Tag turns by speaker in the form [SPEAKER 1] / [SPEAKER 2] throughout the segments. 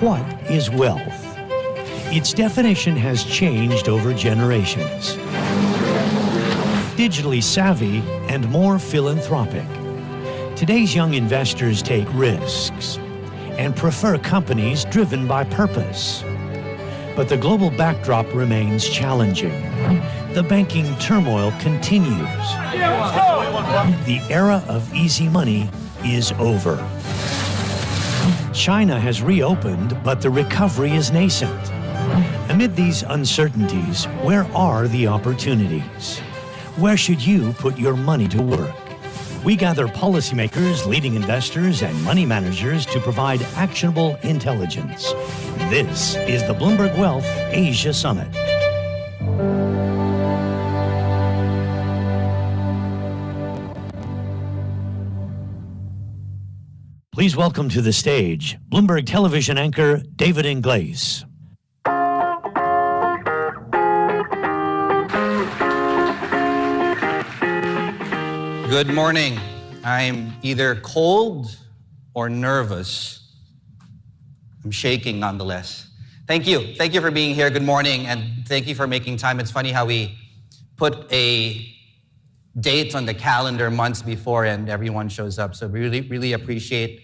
[SPEAKER 1] What is wealth? Its definition has changed over generations. Digitally savvy and more philanthropic. Today's young investors take risks and prefer companies driven by purpose. But the global backdrop remains challenging. The banking turmoil continues. The era of easy money is over. China has reopened, but the recovery is nascent. Amid these uncertainties, where are the opportunities? Where should you put your money to work? We gather policymakers, leading investors, and money managers to provide actionable intelligence. This is the Bloomberg Wealth Asia Summit. Please welcome to the stage Bloomberg television anchor David Ingles.
[SPEAKER 2] Good morning. I'm either cold or nervous. I'm shaking nonetheless. Thank you. Thank you for being here. Good morning, and thank you for making time. It's funny how we put a date on the calendar months before and everyone shows up. So really appreciate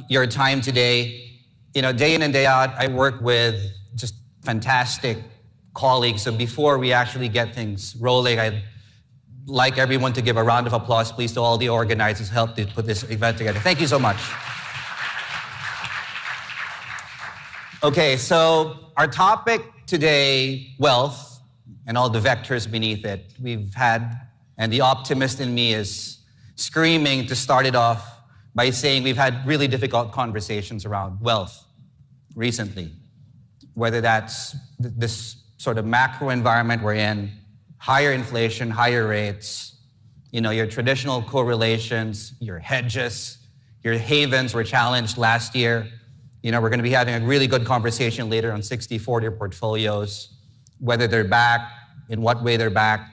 [SPEAKER 2] your time today. You know, day in and day out, I work with just fantastic colleagues. So before we actually get things rolling, I'd like everyone to give a round of applause, please, to all the organizers who helped to put this event together. Thank you so much. Okay, so our topic today, wealth, and all the vectors beneath it. We've had, and the optimist in me is screaming to start it off by saying we've had really difficult conversations around wealth recently, whether that's this sort of macro environment we're in, higher inflation, higher rates, you know, your traditional correlations, your hedges, your havens were challenged last year. You know, we're going to be having a really good conversation later on 60-40 portfolios, whether they're back, in what way they're back.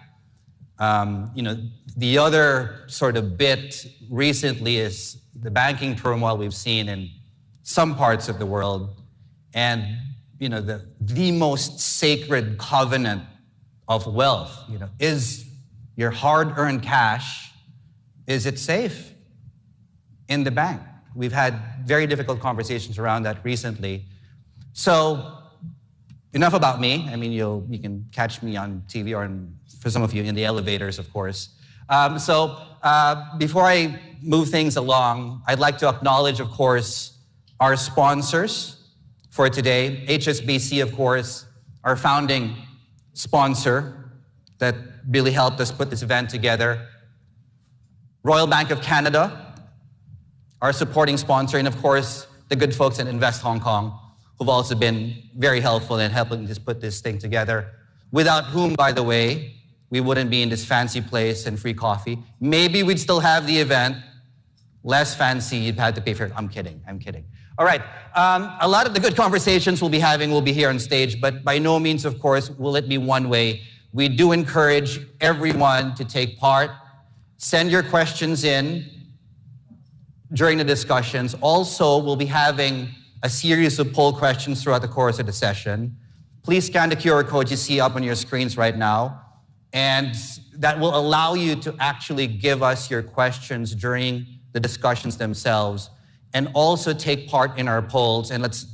[SPEAKER 2] You know, the other sort of bit recently is the banking turmoil we've seen in some parts of the world. And, you know, the most sacred covenant of wealth, you know, is your hard-earned cash, is it safe in the bank? We've had very difficult conversations around that recently. So enough about me. I mean, you can catch me on TV or for some of you in the elevators, of course. Before I move things along, I'd like to acknowledge, of course, our sponsors for today. HSBC, of course, our founding sponsor that really helped us put this event together. Royal Bank of Canada, our supporting sponsor, and of course, the good folks at Invest Hong Kong, who've also been very helpful in helping us put this thing together, without whom, by the way, we wouldn't be in this fancy place and free coffee. Maybe we'd still have the event, less fancy, you'd have to pay for it. I'm kidding. All right, a lot of the good conversations we'll be having will be here on stage, but by no means, of course, will it be one way. We do encourage everyone to take part. Send your questions in during the discussions. Also, we'll be having a series of poll questions throughout the course of the session. Please scan the QR code you see up on your screens right now, and that will allow you to actually give us your questions during the discussions themselves, and also take part in our polls. And let's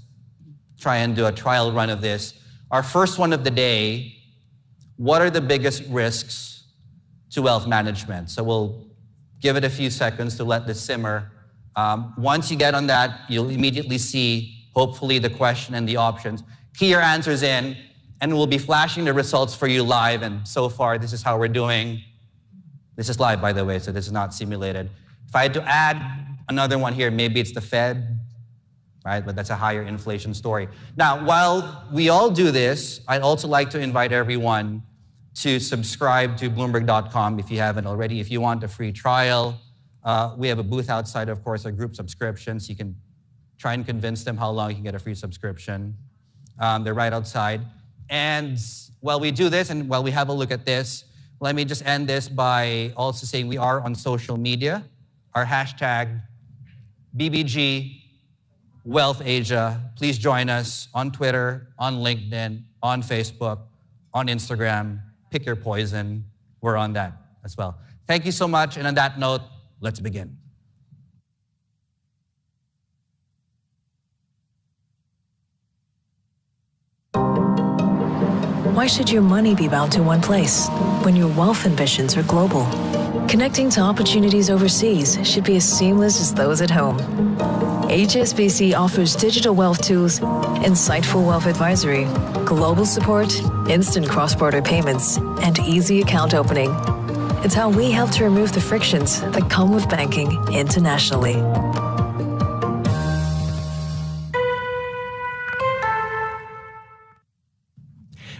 [SPEAKER 2] try and do a trial run of this. Our first one of the day: what are the biggest risks to wealth management? So we'll give it a few seconds to let this simmer. Once you get on that, you'll immediately see, hopefully, the question and the options. Key your answers in, and we'll be flashing the results for you live. And so far, this is how we're doing. This is live, by the way, so this is not simulated. If I had to add another one here, maybe it's the Fed, right? But that's a higher inflation story. Now, while we all do this, I'd also like to invite everyone to subscribe to Bloomberg.com if you haven't already. If you want a free trial, we have a booth outside, of course, a group subscription, so you can try and convince them how long you can get a free subscription. They're right outside. And while we do this and while we have a look at this, let me just end this by also saying we are on social media. Our hashtag BBG Wealth Asia. Please join us on Twitter, on LinkedIn, on Facebook, on Instagram. Pick your poison. We're on that as well. Thank you so much. And on that note, let's begin.
[SPEAKER 3] Why should your money be bound to one place when your wealth ambitions are global? Connecting to opportunities overseas should be as seamless as those at home. HSBC offers digital wealth tools, insightful wealth advisory, global support, instant cross-border payments, and easy account opening. It's how we help to remove the frictions that come with banking internationally.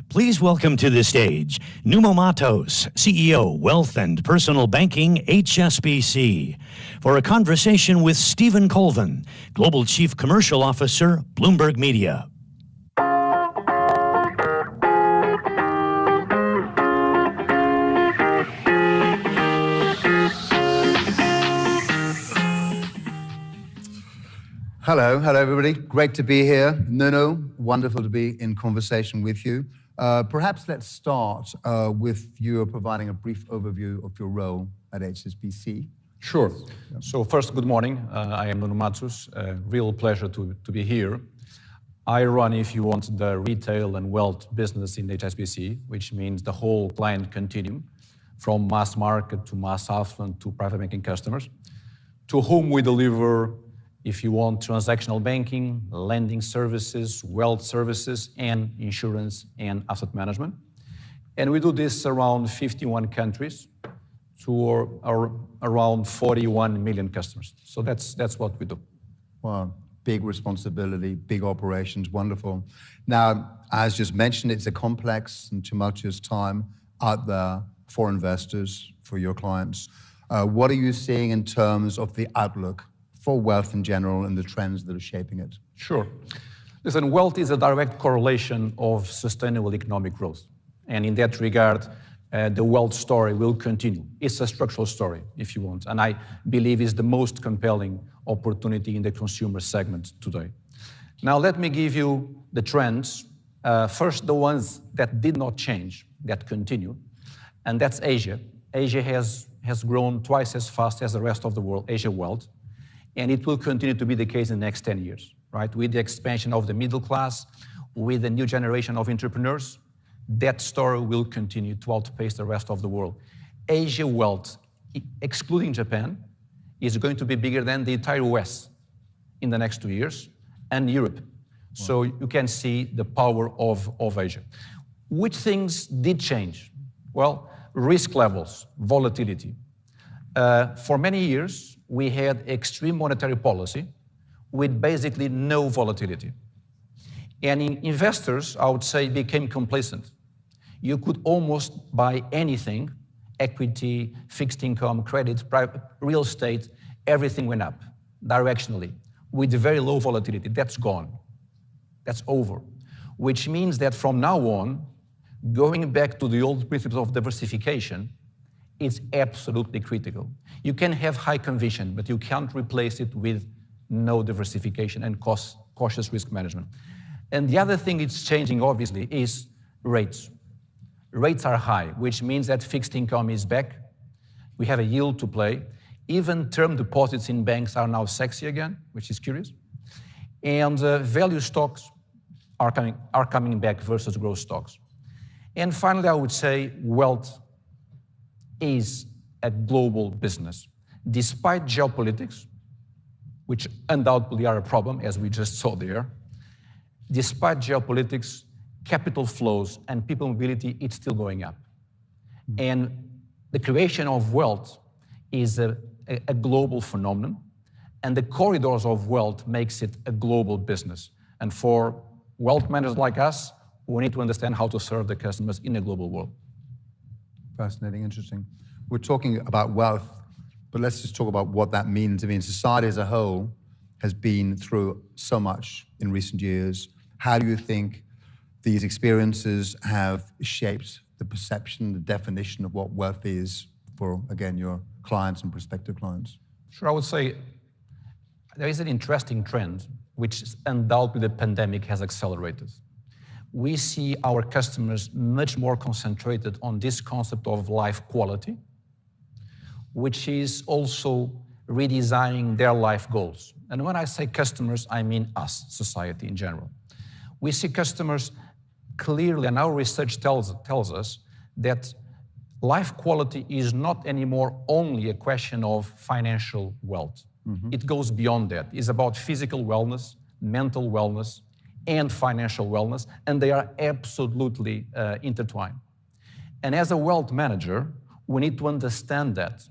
[SPEAKER 1] Please welcome to the stage Numo Matos, CEO, Wealth and Personal Banking, HSBC, for a conversation with Stephen Colvin, Global Chief Commercial Officer, Bloomberg Media.
[SPEAKER 4] Hello everybody. Great to be here. Nuno, wonderful to be in conversation with you. Perhaps let's start with you providing a brief overview of your role at HSBC.
[SPEAKER 5] Sure. So first, good morning. I am Nuno Matos. Real pleasure to be here. I run, if you want, the retail and wealth business in HSBC, which means the whole client continuum, from mass market to mass affluent to private banking customers, to whom we deliver, if you want, transactional banking, lending services, wealth services, and insurance and asset management. And we do this around 51 countries to around 41 million customers. So that's what we do.
[SPEAKER 4] Wow, big responsibility, big operations, wonderful. Now, as just mentioned, it's a complex and tumultuous time out there for investors, for your clients. What are you seeing in terms of the outlook for wealth in general and the trends that are shaping it?
[SPEAKER 5] Sure. Listen, wealth is a direct correlation of sustainable economic growth. And in that regard, the wealth story will continue. It's a structural story, if you want. And I believe it's the most compelling opportunity in the consumer segment today. Now, let me give you the trends. First, the ones that did not change, that continue. And that's Asia. Asia has grown twice as fast as the rest of the world, Asia wealth. And it will continue to be the case in the next 10 years, right? With the expansion of the middle class, with the new generation of entrepreneurs, that story will continue to outpace the rest of the world. Asia wealth, excluding Japan, is going to be bigger than the entire West in the next 2 years, and Europe. Wow. So you can see the power of Asia. Which things did change? Well, risk levels, volatility. For many years, we had extreme monetary policy with basically no volatility. And investors, I would say, became complacent. You could almost buy anything, equity, fixed income, credit, private, real estate, everything went up directionally with very low volatility. That's gone. That's over. Which means that from now on, going back to the old principles of diversification, it's absolutely critical. You can have high conviction, but you can't replace it with no diversification and cautious risk management. And the other thing it's changing, obviously, is rates. Rates are high, which means that fixed income is back. We have a yield to play. Even term deposits in banks are now sexy again, which is curious. And value stocks are coming back versus growth stocks. And finally, I would say wealth is a global business. Despite geopolitics, which undoubtedly are a problem, as we just saw there, despite geopolitics, capital flows and people mobility, it's still going up. And the creation of wealth is a global phenomenon, and the corridors of wealth makes it a global business. And for wealth managers like us, we need to understand how to serve the customers in a global world.
[SPEAKER 4] Fascinating, interesting. We're talking about wealth, but let's just talk about what that means. I mean, society as a whole has been through so much in recent years. How do you think these experiences have shaped the perception, the definition of what wealth is for, again, your clients and prospective clients?
[SPEAKER 5] Sure, I would say there is an interesting trend, which undoubtedly the pandemic has accelerated. We see our customers much more concentrated on this concept of life quality, which is also redesigning their life goals. And when I say customers, I mean us, society in general. We see customers clearly, and our research tells us that life quality is not anymore only a question of financial wealth. It goes beyond that. It's about physical wellness, mental wellness, and financial wellness, and they are absolutely intertwined. And as a wealth manager, we need to understand that.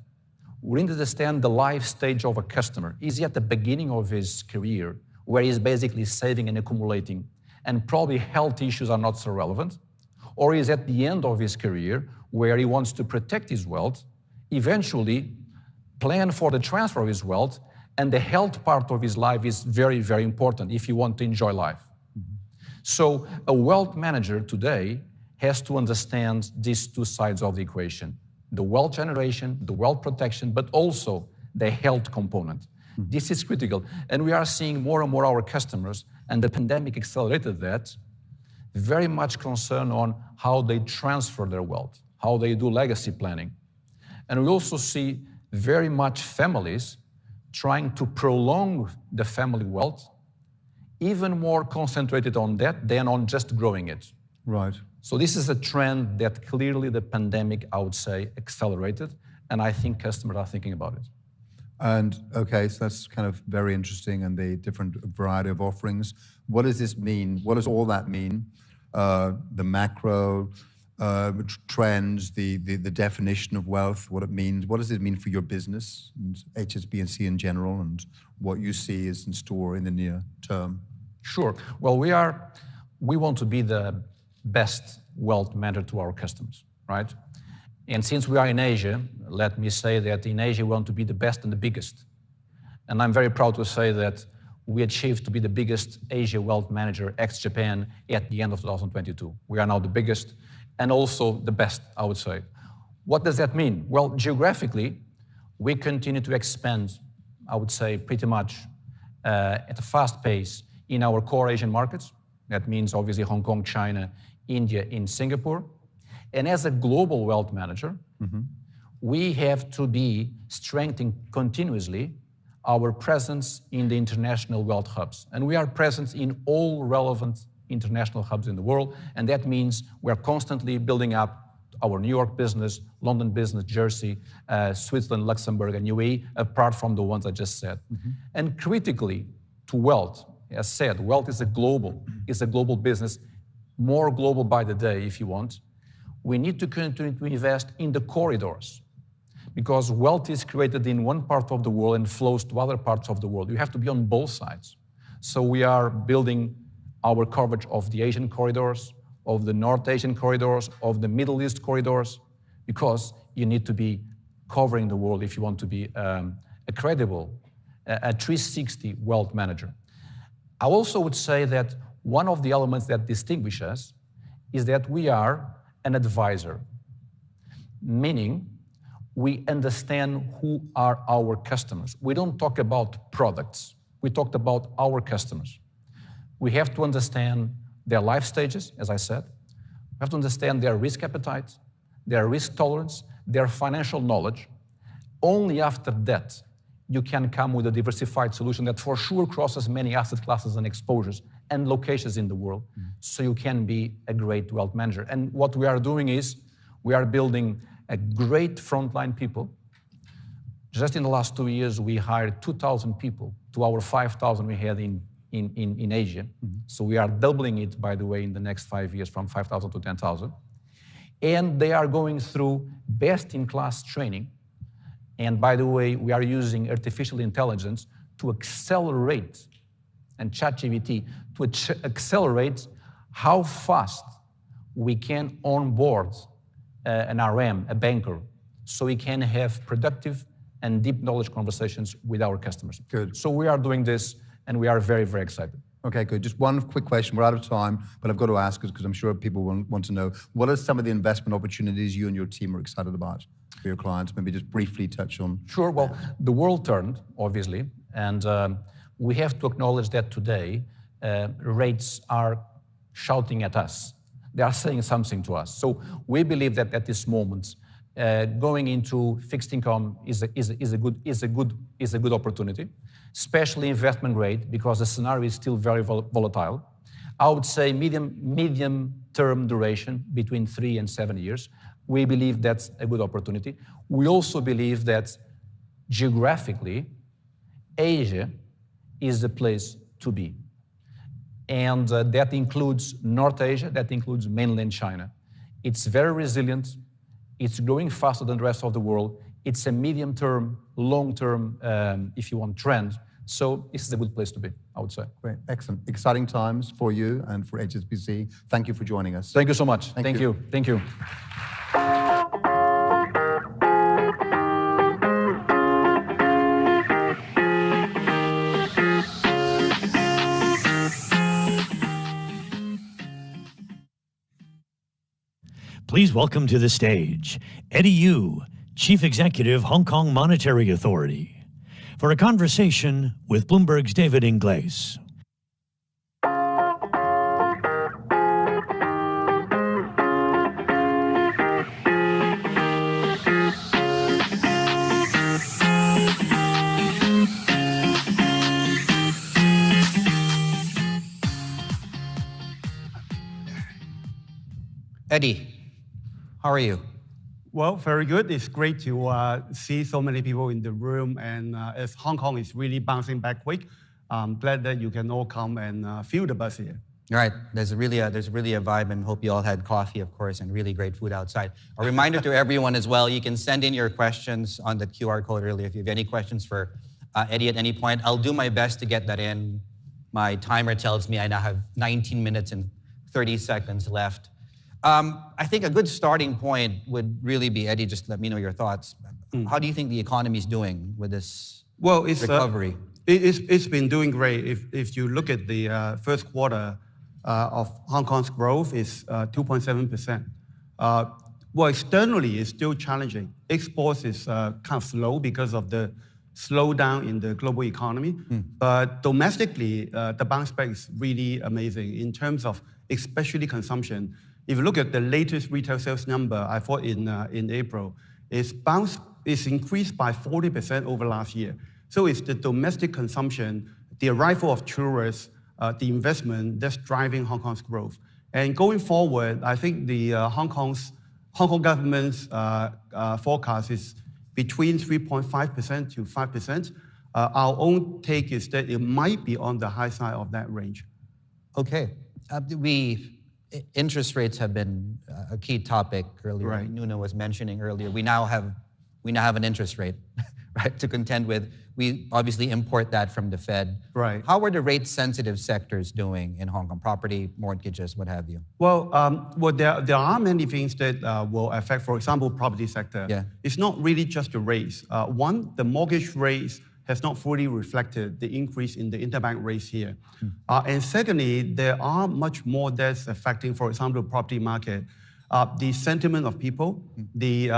[SPEAKER 5] We need to understand the life stage of a customer. Is he at the beginning of his career, where he's basically saving and accumulating, and probably health issues are not so relevant? Or is at the end of his career, where he wants to protect his wealth, eventually plan for the transfer of his wealth, and the health part of his life is very, very important if you want to enjoy life. So a wealth manager today has to understand these two sides of the equation: the wealth generation, the wealth protection, but also the health component. This is critical. And we are seeing more and more our customers, and the pandemic accelerated that, very much concerned on how they transfer their wealth, how they do legacy planning. And we also see very much families trying to prolong the family wealth, even more concentrated on that than on just growing it.
[SPEAKER 4] Right.
[SPEAKER 5] So this is a trend that clearly the pandemic, I would say, accelerated, and I think customers are thinking about it.
[SPEAKER 4] And okay, so that's kind of very interesting, and the different variety of offerings. What does this mean? What does all that mean? The macro trends, the definition of wealth, what it means. What does it mean for your business and HSBC in general, and what you see is in store in the near term?
[SPEAKER 5] Sure. Well, we want to be the best wealth manager to our customers, right? And since we are in Asia, let me say that in Asia we want to be the best and the biggest. And I'm very proud to say that we achieved to be the biggest Asia wealth manager ex-Japan at the end of 2022. We are now the biggest and also the best, I would say. What does that mean? Well, geographically, we continue to expand, I would say, pretty much at a fast pace in our core Asian markets. That means obviously Hong Kong, China, India, and Singapore. And as a global wealth manager, we have to be strengthening continuously our presence in the international wealth hubs. And we are present in all relevant international hubs in the world. And that means we're constantly building up our New York business, London business, Jersey, Switzerland, Luxembourg, and UAE, apart from the ones I just said. And critically to wealth, as said, wealth is a global business, more global by the day if you want. We need to continue to invest in the corridors, because wealth is created in one part of the world and flows to other parts of the world. You have to be on both sides. So we are building our coverage of the Asian corridors, of the North Asian corridors, of the Middle East corridors, because you need to be covering the world if you want to be a credible, a 360 wealth manager. I also would say that one of the elements that distinguish us is that we are an advisor, meaning we understand who are our customers. We don't talk about products. We talked about our customers. We have to understand their life stages, as I said. We have to understand their risk appetite, their risk tolerance, their financial knowledge. Only after that, you can come with a diversified solution that for sure crosses many asset classes and exposures and locations in the world, so you can be a great wealth manager. And what we are doing is we are building a great frontline people. Just in the last 2 years, we hired 2,000 people to our 5,000 we had in Asia. So we are doubling it, by the way, in the next 5 years from 5,000 to 10,000. And they are going through best-in-class training. And by the way, we are using artificial intelligence to accelerate, and ChatGPT, to accelerate how fast we can onboard an RM, a banker, so we can have productive and deep knowledge conversations with our customers.
[SPEAKER 4] Good.
[SPEAKER 5] So we are doing this, and we are very, very excited.
[SPEAKER 4] Okay, good. Just one quick question. We're out of time, but I've got to ask because I'm sure people want to know. What are some of the investment opportunities you and your team are excited about for your clients? Maybe just briefly touch on.
[SPEAKER 5] Sure. Well, the world turned, obviously, And we have to acknowledge that today rates are shouting at us. They are saying something to us. So we believe that at this moment, going into fixed income is a good opportunity, especially investment grade, because the scenario is still very volatile. I would say medium-term duration between 3 and 7 years. We believe that's a good opportunity. We also believe that geographically, Asia is the place to be. And that includes North Asia, that includes mainland China. It's very resilient. It's growing faster than the rest of the world. It's a medium-term, long-term, if you want, trend. So this is a good place to be, I would say.
[SPEAKER 4] Great, excellent. Exciting times for you and for HSBC. Thank you for joining us.
[SPEAKER 5] Thank you so much. Thank you. Thank you.
[SPEAKER 1] Please welcome to the stage Eddie Yu, Chief Executive, Hong Kong Monetary Authority, for a conversation with Bloomberg's David Ingles.
[SPEAKER 2] Eddie, how are you?
[SPEAKER 6] Well, very good. It's great to see so many people in the room, and as Hong Kong is really bouncing back quick, I'm glad that you can all come and feel the buzz here.
[SPEAKER 2] All right, there's really a vibe, and hope you all had coffee, of course, and really great food outside. A reminder to everyone as well, you can send in your questions on the QR code earlier. If you have any questions for Eddie at any point, I'll do my best to get that in. My timer tells me I now have 19 minutes and 30 seconds left. I think a good starting point would really be, Eddie, just let me know your thoughts. How do you think the economy is doing with this recovery?
[SPEAKER 6] It's been doing great. If you look at the first quarter of Hong Kong's growth, is 2.7%. Well, externally, it's still challenging. Exports is kind of slow because of the slowdown in the global economy. But domestically, the bounce back is really amazing in terms of especially consumption. If you look at the latest retail sales number, I thought in April, it's increased by 40% over last year. So it's the domestic consumption, the arrival of tourists, the investment that's driving Hong Kong's growth. And going forward, I think the Hong Kong government's forecast is between 3.5% to 5%. Our own take is that it might be on the high side of that range.
[SPEAKER 2] Okay. Interest rates have been a key topic earlier.
[SPEAKER 6] Right.
[SPEAKER 2] Nuno was mentioning earlier. We now have an interest rate, right, to contend with. We obviously import that from the Fed.
[SPEAKER 6] Right.
[SPEAKER 2] How are the rate-sensitive sectors doing in Hong Kong? Property, mortgages, what have you?
[SPEAKER 6] Well, there are many things that will affect, for example, property sector.
[SPEAKER 2] Yeah.
[SPEAKER 6] It's not really just the rates. One, the mortgage rates has not fully reflected the increase in the interbank rates here. And secondly, there are much more that's affecting, for example, the property market. The sentiment of people, the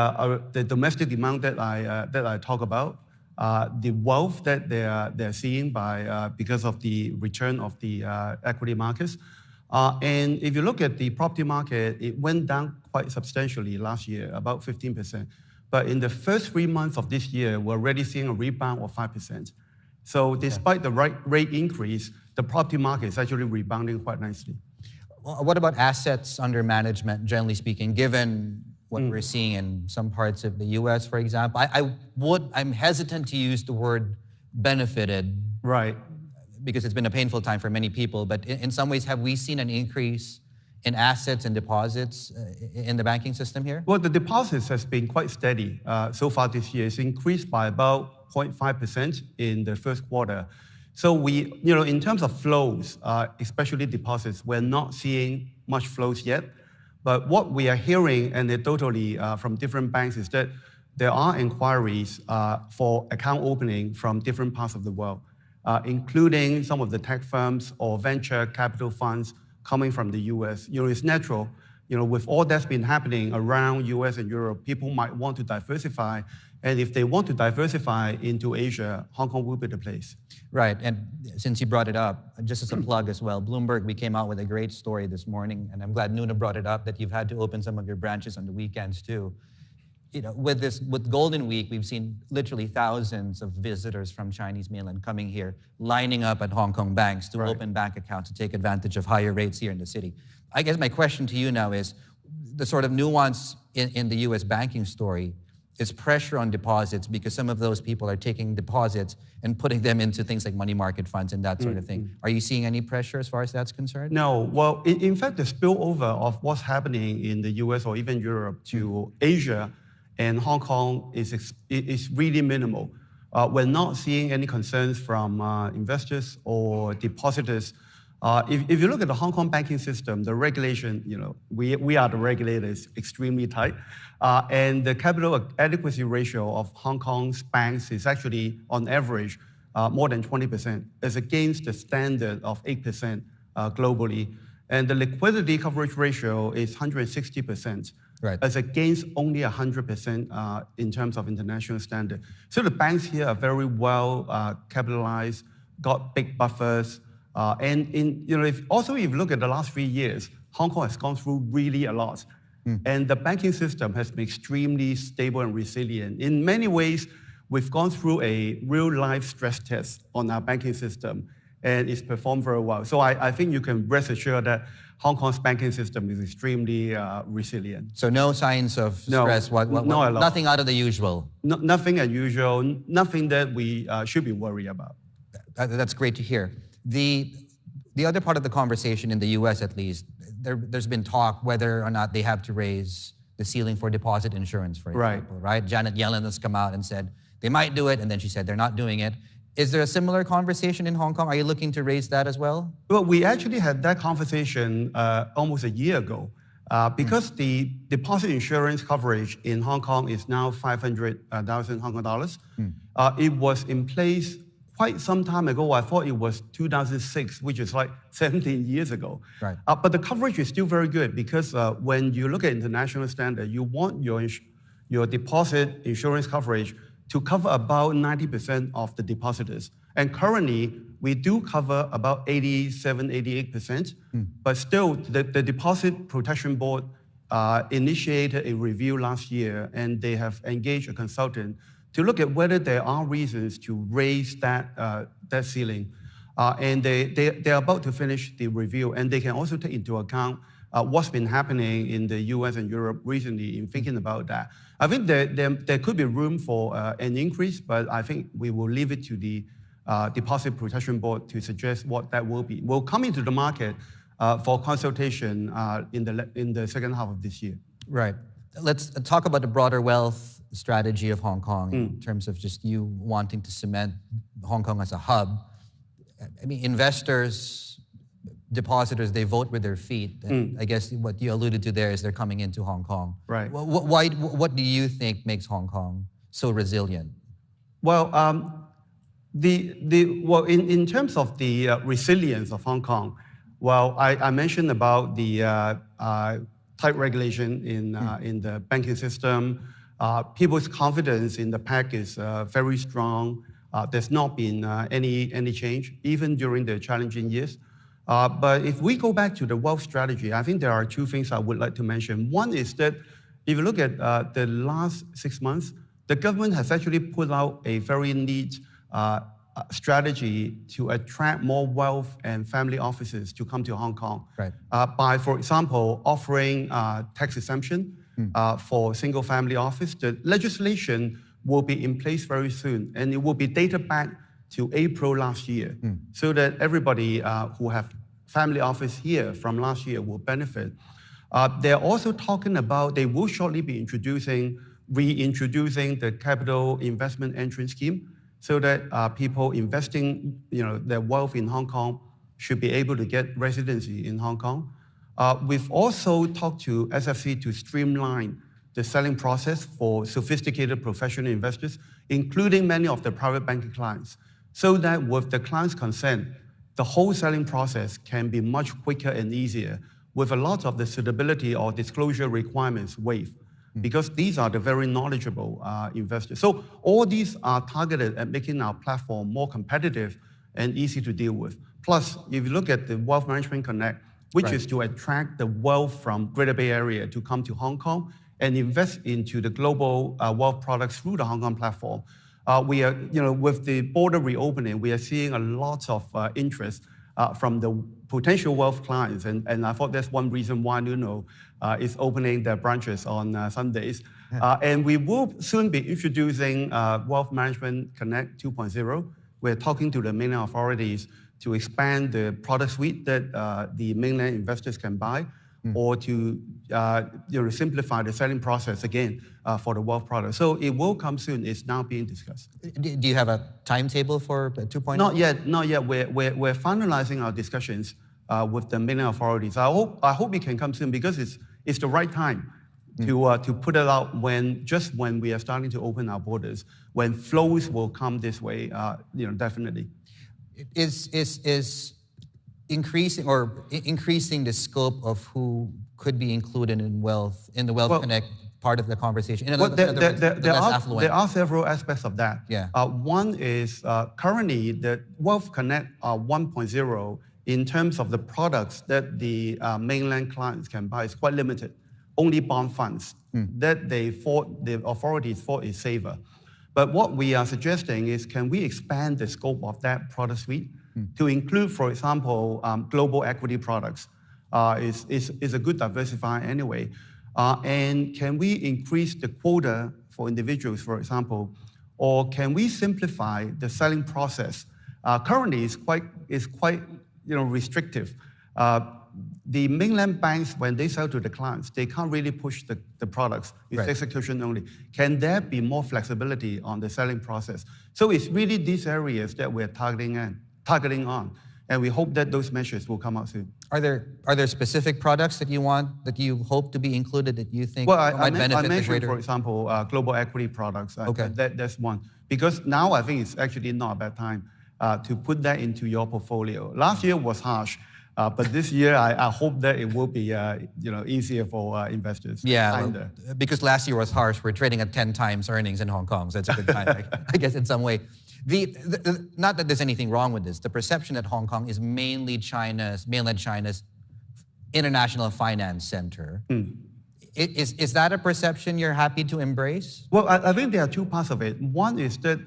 [SPEAKER 6] domestic demand that I talk about, the wealth that they're seeing because of the return of the equity markets. And if you look at the property market, it went down quite substantially last year, about 15%. But in the first 3 months of this year, we're already seeing a rebound of 5%. So despite the rate increase, the property market is actually rebounding quite nicely.
[SPEAKER 2] What about assets under management, generally speaking, given what we're seeing in some parts of the US, for example? I'm hesitant to use the word benefited.
[SPEAKER 6] Right.
[SPEAKER 2] Because it's been a painful time for many people. But in some ways, have we seen an increase in assets and deposits in the banking system here?
[SPEAKER 6] Well, the deposits has been quite steady so far this year. It's increased by about 0.5% in the first quarter. So we, in terms of flows, especially deposits, we're not seeing much flows yet. But what we are hearing anecdotally from different banks is that there are inquiries for account opening from different parts of the world, including some of the tech firms or venture capital funds coming from the US. It's natural, with all that's been happening around US and Europe, people might want to diversify And if they want to diversify into Asia, Hong Kong will be the place.
[SPEAKER 2] Right, and since you brought it up, just as a plug as well, Bloomberg, we came out with a great story this morning, and I'm glad Nuna brought it up, that you've had to open some of your branches on the weekends too. You know, with Golden Week, we've seen literally thousands of visitors from Chinese mainland coming here, lining up at Hong Kong banks to open bank accounts to take advantage of higher rates here in the city. I guess my question to you now is, the sort of nuance in the US banking story is pressure on deposits, because some of those people are taking deposits and putting them into things like money market funds and that sort of thing. Are you seeing any pressure as far as that's concerned?
[SPEAKER 6] No, well, in fact, the spillover of what's happening in the US or even Europe to Asia and Hong Kong is really minimal. We're not seeing any concerns from investors or depositors. If you look at the Hong Kong banking system, the regulation, you know, we are the regulators, extremely tight. And the capital adequacy ratio of Hong Kong's banks is actually, on average, more than 20%, as against the standard of 8% globally. And the liquidity coverage ratio is 160%, as against only 100% in terms of international standard. So the banks here are very well capitalized, got big buffers. And if you look at the last 3 years, Hong Kong has gone through really a lot. And the banking system has been extremely stable and resilient. In many ways, we've gone through a real-life stress test on our banking system, and it's performed very well. So I think you can rest assured that Hong Kong's banking system is extremely resilient.
[SPEAKER 2] So no signs of stress? Nothing out of the usual?
[SPEAKER 6] Nothing unusual, nothing that we should be worried about.
[SPEAKER 2] That's great to hear. The other part of the conversation in the US, at least, there's been talk whether or not they have to raise the ceiling for deposit insurance, for example, right? Janet Yellen has come out and said they might do it, and then she said they're not doing it. Is there a similar conversation in Hong Kong? Are you looking to raise that as well?
[SPEAKER 6] Well, we actually had that conversation almost a year ago. Because the deposit insurance coverage in Hong Kong is now 500,000 Hong Kong dollars. It was in place quite some time ago. I thought it was 2006, which is like 17 years ago. But the coverage is still very good, because when you look at international standard, you want your deposit insurance coverage to cover about 90% of the depositors. And currently, we do cover about 87, 88%. But still, the Deposit Protection Board initiated a review last year, and they have engaged a consultant to look at whether there are reasons to raise that ceiling. And they're about to finish the review, and they can also take into account what's been happening in the US and Europe recently in thinking about that. I think there could be room for an increase, but I think we will leave it to the Deposit Protection Board to suggest what that will be. We'll come into the market for consultation in the second half of this year.
[SPEAKER 2] Right. Let's talk about the broader wealth strategy of Hong Kong in terms of just you wanting to cement Hong Kong as a hub. I mean, investors, depositors, they vote with their feet. And I guess what you alluded to there is they're coming into Hong Kong.
[SPEAKER 6] Right.
[SPEAKER 2] What do you think makes Hong Kong so resilient?
[SPEAKER 6] Well, in terms of the resilience of Hong Kong, well, I mentioned about the tight regulation in the banking system. People's confidence in the PAC is very strong. There's not been any change, even during the challenging years. But if we go back to the wealth strategy, I think there are two things I would like to mention. One is that if you look at the last 6 months, the government has actually put out a very neat strategy to attract more wealth and family offices to come to Hong Kong. By, for example, offering tax exemption for single family office. The legislation will be in place very soon, and it will be dated back to April last year, so that everybody who have family office here from last year will benefit. They're also talking about they will shortly be reintroducing the capital investment entrance scheme, so that people investing their wealth in Hong Kong should be able to get residency in Hong Kong. We've also talked to SFC to streamline the selling process for sophisticated professional investors, including many of the private banking clients, so that with the client's consent, the whole selling process can be much quicker and easier, with a lot of the suitability or disclosure requirements waived. because these are the very knowledgeable investors. So all these are targeted at making our platform more competitive and easy to deal with. Plus, if you look at the Wealth Management Connect, which is to attract the wealth from Greater Bay Area to come to Hong Kong and invest into the global wealth products through the Hong Kong platform. We are, with the border reopening, we are seeing a lot of interest from the potential wealth clients, and I thought that's one reason why Nuno is opening their branches on Sundays. And we will soon be introducing Wealth Management Connect 2.0. We're talking to the mainland authorities to expand the product suite that the mainland investors can buy, or to simplify the selling process again for the wealth product. So it will come soon. It's now being discussed.
[SPEAKER 2] Do you have a timetable for 2.0?
[SPEAKER 6] Not yet. We're finalizing our discussions with the mainland authorities. I hope it can come soon, because it's the right time to put it out just when we are starting to open our borders, when flows will come this way. Definitely. Is
[SPEAKER 2] increasing the scope of who could be included in the Wealth Connect part of the conversation?
[SPEAKER 6] There are several aspects of that.
[SPEAKER 2] Yeah.
[SPEAKER 6] One is currently the Wealth Connect 1.0 in terms of the products that the mainland clients can buy is quite limited. Only bond funds that the authorities thought is safer. But what we are suggesting is, can we expand the scope of that product suite to include, for example, global equity products? Is a good diversifier anyway. And can we increase the quota for individuals, for example, or can we simplify the selling process? Currently, it's quite restrictive. The mainland banks, when they sell to the clients, they can't really push the products. It's execution only. Can there be more flexibility on the selling process? So it's really these areas that we're targeting on, and we hope that those measures will come out soon.
[SPEAKER 2] Are there specific products that you hope to be included that you think might benefit
[SPEAKER 6] I mentioned,
[SPEAKER 2] the greater?
[SPEAKER 6] for example, global equity products.
[SPEAKER 2] Okay.
[SPEAKER 6] That's one. Because now I think it's actually not a bad time to put that into your portfolio. Last year was harsh. But this year, I hope that it will be easier for investors.
[SPEAKER 2] Yeah, because last year was harsh. We're trading at 10 times earnings in Hong Kong, so it's a good time, I guess, in some way. Not that there's anything wrong with this. The perception that Hong Kong is mainland China's international finance center. Is that a perception you're happy to embrace?
[SPEAKER 6] Well, I think there are two parts of it. One is that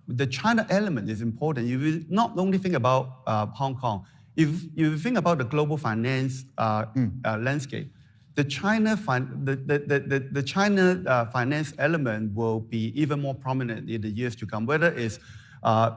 [SPEAKER 6] the China element is important. You not only think about Hong Kong. If you think about the global finance landscape, the China finance element will be even more prominent in the years to come, whether it's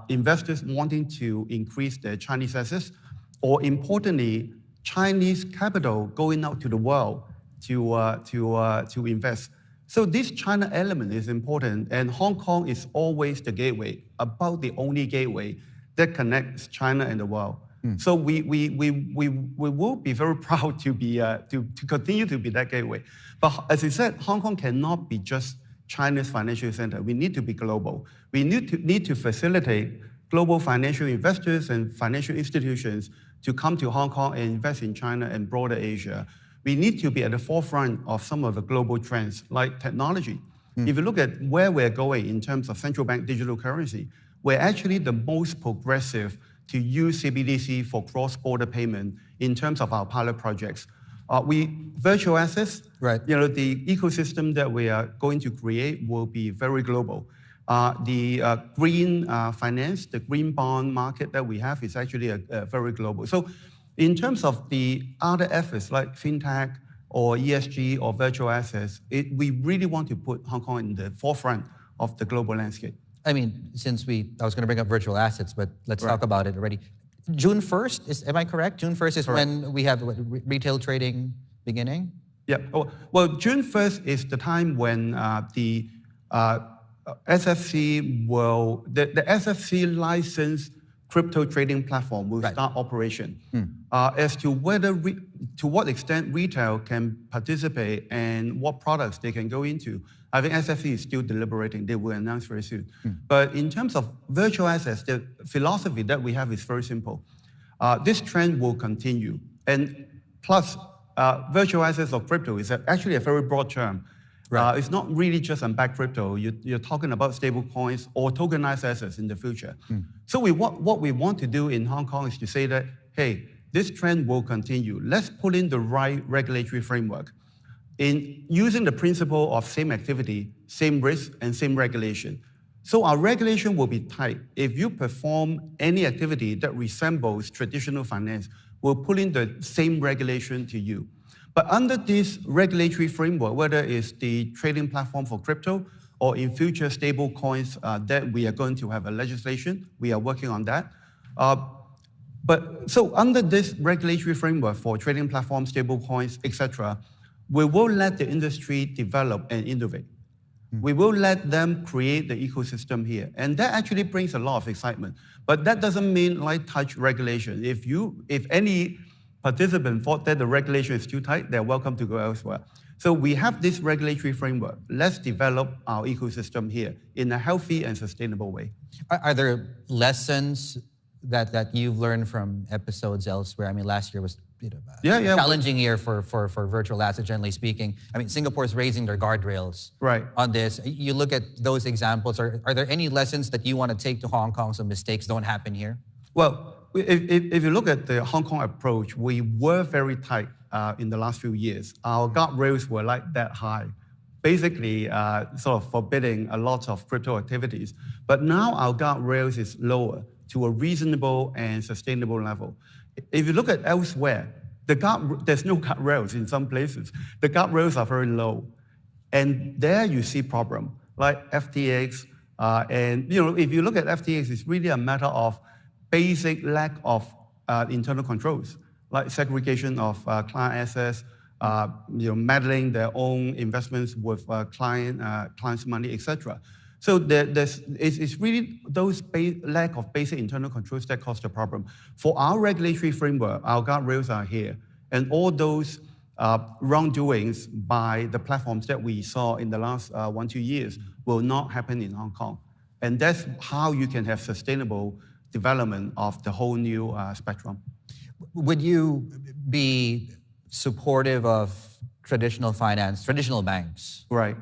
[SPEAKER 6] investors wanting to increase their Chinese assets, or importantly, Chinese capital going out to the world to invest. So this China element is important, and Hong Kong is always the gateway, about the only gateway that connects China and the world. So we will be very proud to be to continue to be that gateway. But as you said, Hong Kong cannot be just China's financial center. We need to be global. We need to facilitate global financial investors and financial institutions to come to Hong Kong and invest in China and broader Asia. We need to be at the forefront of some of the global trends like technology. If you look at where we're going in terms of central bank digital currency, we're actually the most progressive to use CBDC for cross-border payment in terms of our pilot projects. Virtual assets, the ecosystem that we are going to create will be very global. The green finance, the green bond market that we have is actually very global. So in terms of the other efforts like fintech or ESG or virtual assets, we really want to put Hong Kong in the forefront of the global landscape.
[SPEAKER 2] I mean, I was going to bring up virtual assets, but let's talk about it already. June 1st, am I correct? June 1st is when we have retail trading beginning?
[SPEAKER 6] Yeah. Well, June 1st is the time when the SFC the SFC licensed crypto trading platform will start operation. As to to what extent retail can participate and what products they can go into, I think SFC is still deliberating. They will announce very soon. But in terms of virtual assets, the philosophy that we have is very simple. This trend will continue. And plus, virtual assets or crypto is actually a very broad term.
[SPEAKER 2] Right.
[SPEAKER 6] It's not really just unbacked crypto. You're talking about stable coins or tokenized assets in the future. So what we want to do in Hong Kong is to say that, hey, this trend will continue. Let's put in the right regulatory framework in using the principle of same activity, same risk, and same regulation. So our regulation will be tight. If you perform any activity that resembles traditional finance, we'll put in the same regulation to you. But under this regulatory framework, whether it's the trading platform for crypto or in future stable coins that we are going to have a legislation, we are working on that. But so under this regulatory framework for trading platforms, stable coins, etc., we will let the industry develop and innovate. We will let them create the ecosystem here. And that actually brings a lot of excitement. But that doesn't mean light touch regulation. If any participant thought that the regulation is too tight, they're welcome to go elsewhere. So we have this regulatory framework. Let's develop our ecosystem here in a healthy and sustainable way.
[SPEAKER 2] Are there lessons that you've learned from episodes elsewhere? I mean, last year was a challenging year for virtual assets, generally speaking. I mean, Singapore's raising their guardrails on this. You look at those examples. Are there any lessons that you want to take to Hong Kong so mistakes don't happen here?
[SPEAKER 6] Well, if you look at the Hong Kong approach, we were very tight in the last few years. Our guardrails were like that high, basically sort of forbidding a lot of crypto activities. But now our guardrails is lower to a reasonable and sustainable level. If you look at elsewhere, there's no guardrails in some places. The guardrails are very low. And there you see problem, like FTX. And if you look at FTX, it's really a matter of basic lack of internal controls, like segregation of client assets, meddling their own investments with clients' money, etc. So it's really those lack of basic internal controls that cause the problem. For our regulatory framework, our guardrails are here. And all those wrongdoings by the platforms that we saw in the last 1-2 years will not happen in Hong Kong. And that's how you can have sustainable development of the whole new spectrum.
[SPEAKER 2] Would you be supportive of traditional finance, traditional banks?
[SPEAKER 6] Right.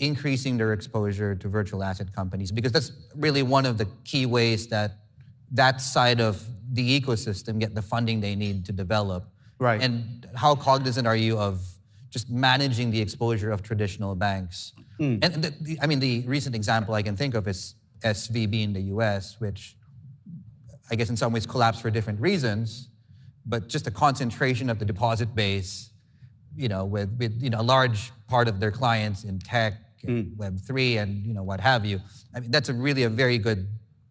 [SPEAKER 2] Increasing their exposure to virtual asset companies, because that's really one of the key ways that side of the ecosystem get the funding they need to develop.
[SPEAKER 6] Right.
[SPEAKER 2] And how cognizant are you of just managing the exposure of traditional banks? And the recent example I can think of is SVB in the US, which I guess in some ways collapsed for different reasons, but just the concentration of the deposit base, with a large part of their clients in tech, Web3, and what have you. I mean, that's really a very good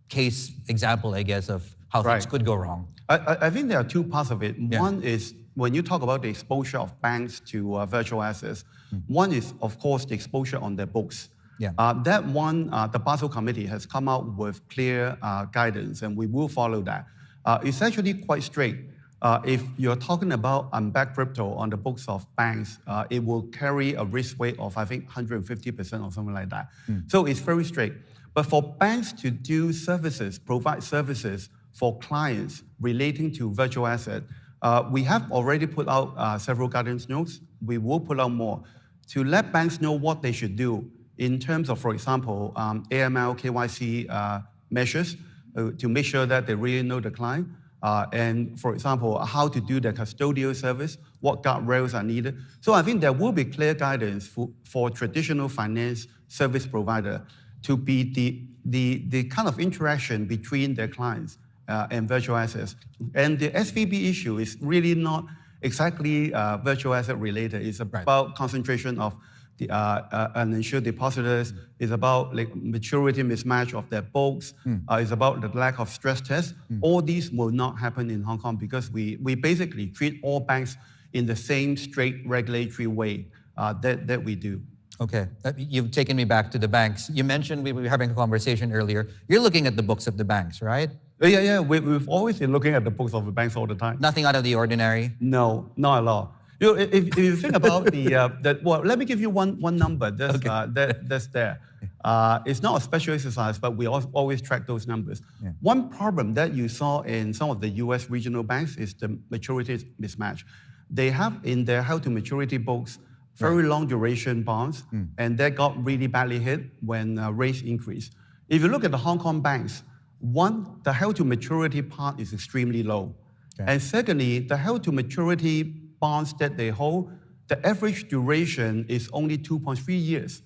[SPEAKER 2] case example, I guess, of how things could go wrong.
[SPEAKER 6] I think there are two parts of it. Yeah. One is when you talk about the exposure of banks to virtual assets, one is, of course, the exposure on their books.
[SPEAKER 2] Yeah.
[SPEAKER 6] That one, the Basel Committee has come out with clear guidance, and we will follow that. It's actually quite straight. If you're talking about unbacked crypto on the books of banks, it will carry a risk weight of, I think, 150% or something like that. So it's very straight. But for banks to do services, provide services for clients relating to virtual assets, we have already put out several guidance notes. We will put out more to let banks know what they should do in terms of, for example, AML, KYC measures to make sure that they really know the client. And for example, how to do the custodial service, what guardrails are needed. So I think there will be clear guidance for traditional finance service provider to be the kind of interaction between their clients and virtual assets. And the SVB issue is really not exactly virtual asset related. It's about concentration of the uninsured depositors. It's about maturity mismatch of their books. It's about the lack of stress tests. All these will not happen in Hong Kong because we basically treat all banks in the same straight regulatory way that we do.
[SPEAKER 2] Okay, you've taken me back to the banks. You mentioned we were having a conversation earlier. You're looking at the books of the banks, right?
[SPEAKER 6] Yeah. We've always been looking at the books of the banks all the time.
[SPEAKER 2] Nothing out of the ordinary?
[SPEAKER 6] No, not at all. If you think about well, let me give you one number that's there. It's not a special exercise, but we always track those numbers. Yeah. One problem that you saw in some of the US regional banks is the maturity mismatch. They have in their held to maturity books very long duration bonds, and that got really badly hit when rates increased. If you look at the Hong Kong banks, one, the held to maturity part is extremely low.
[SPEAKER 2] Okay.
[SPEAKER 6] And secondly, the held to maturity bonds that they hold, the average duration is only 2.3 years.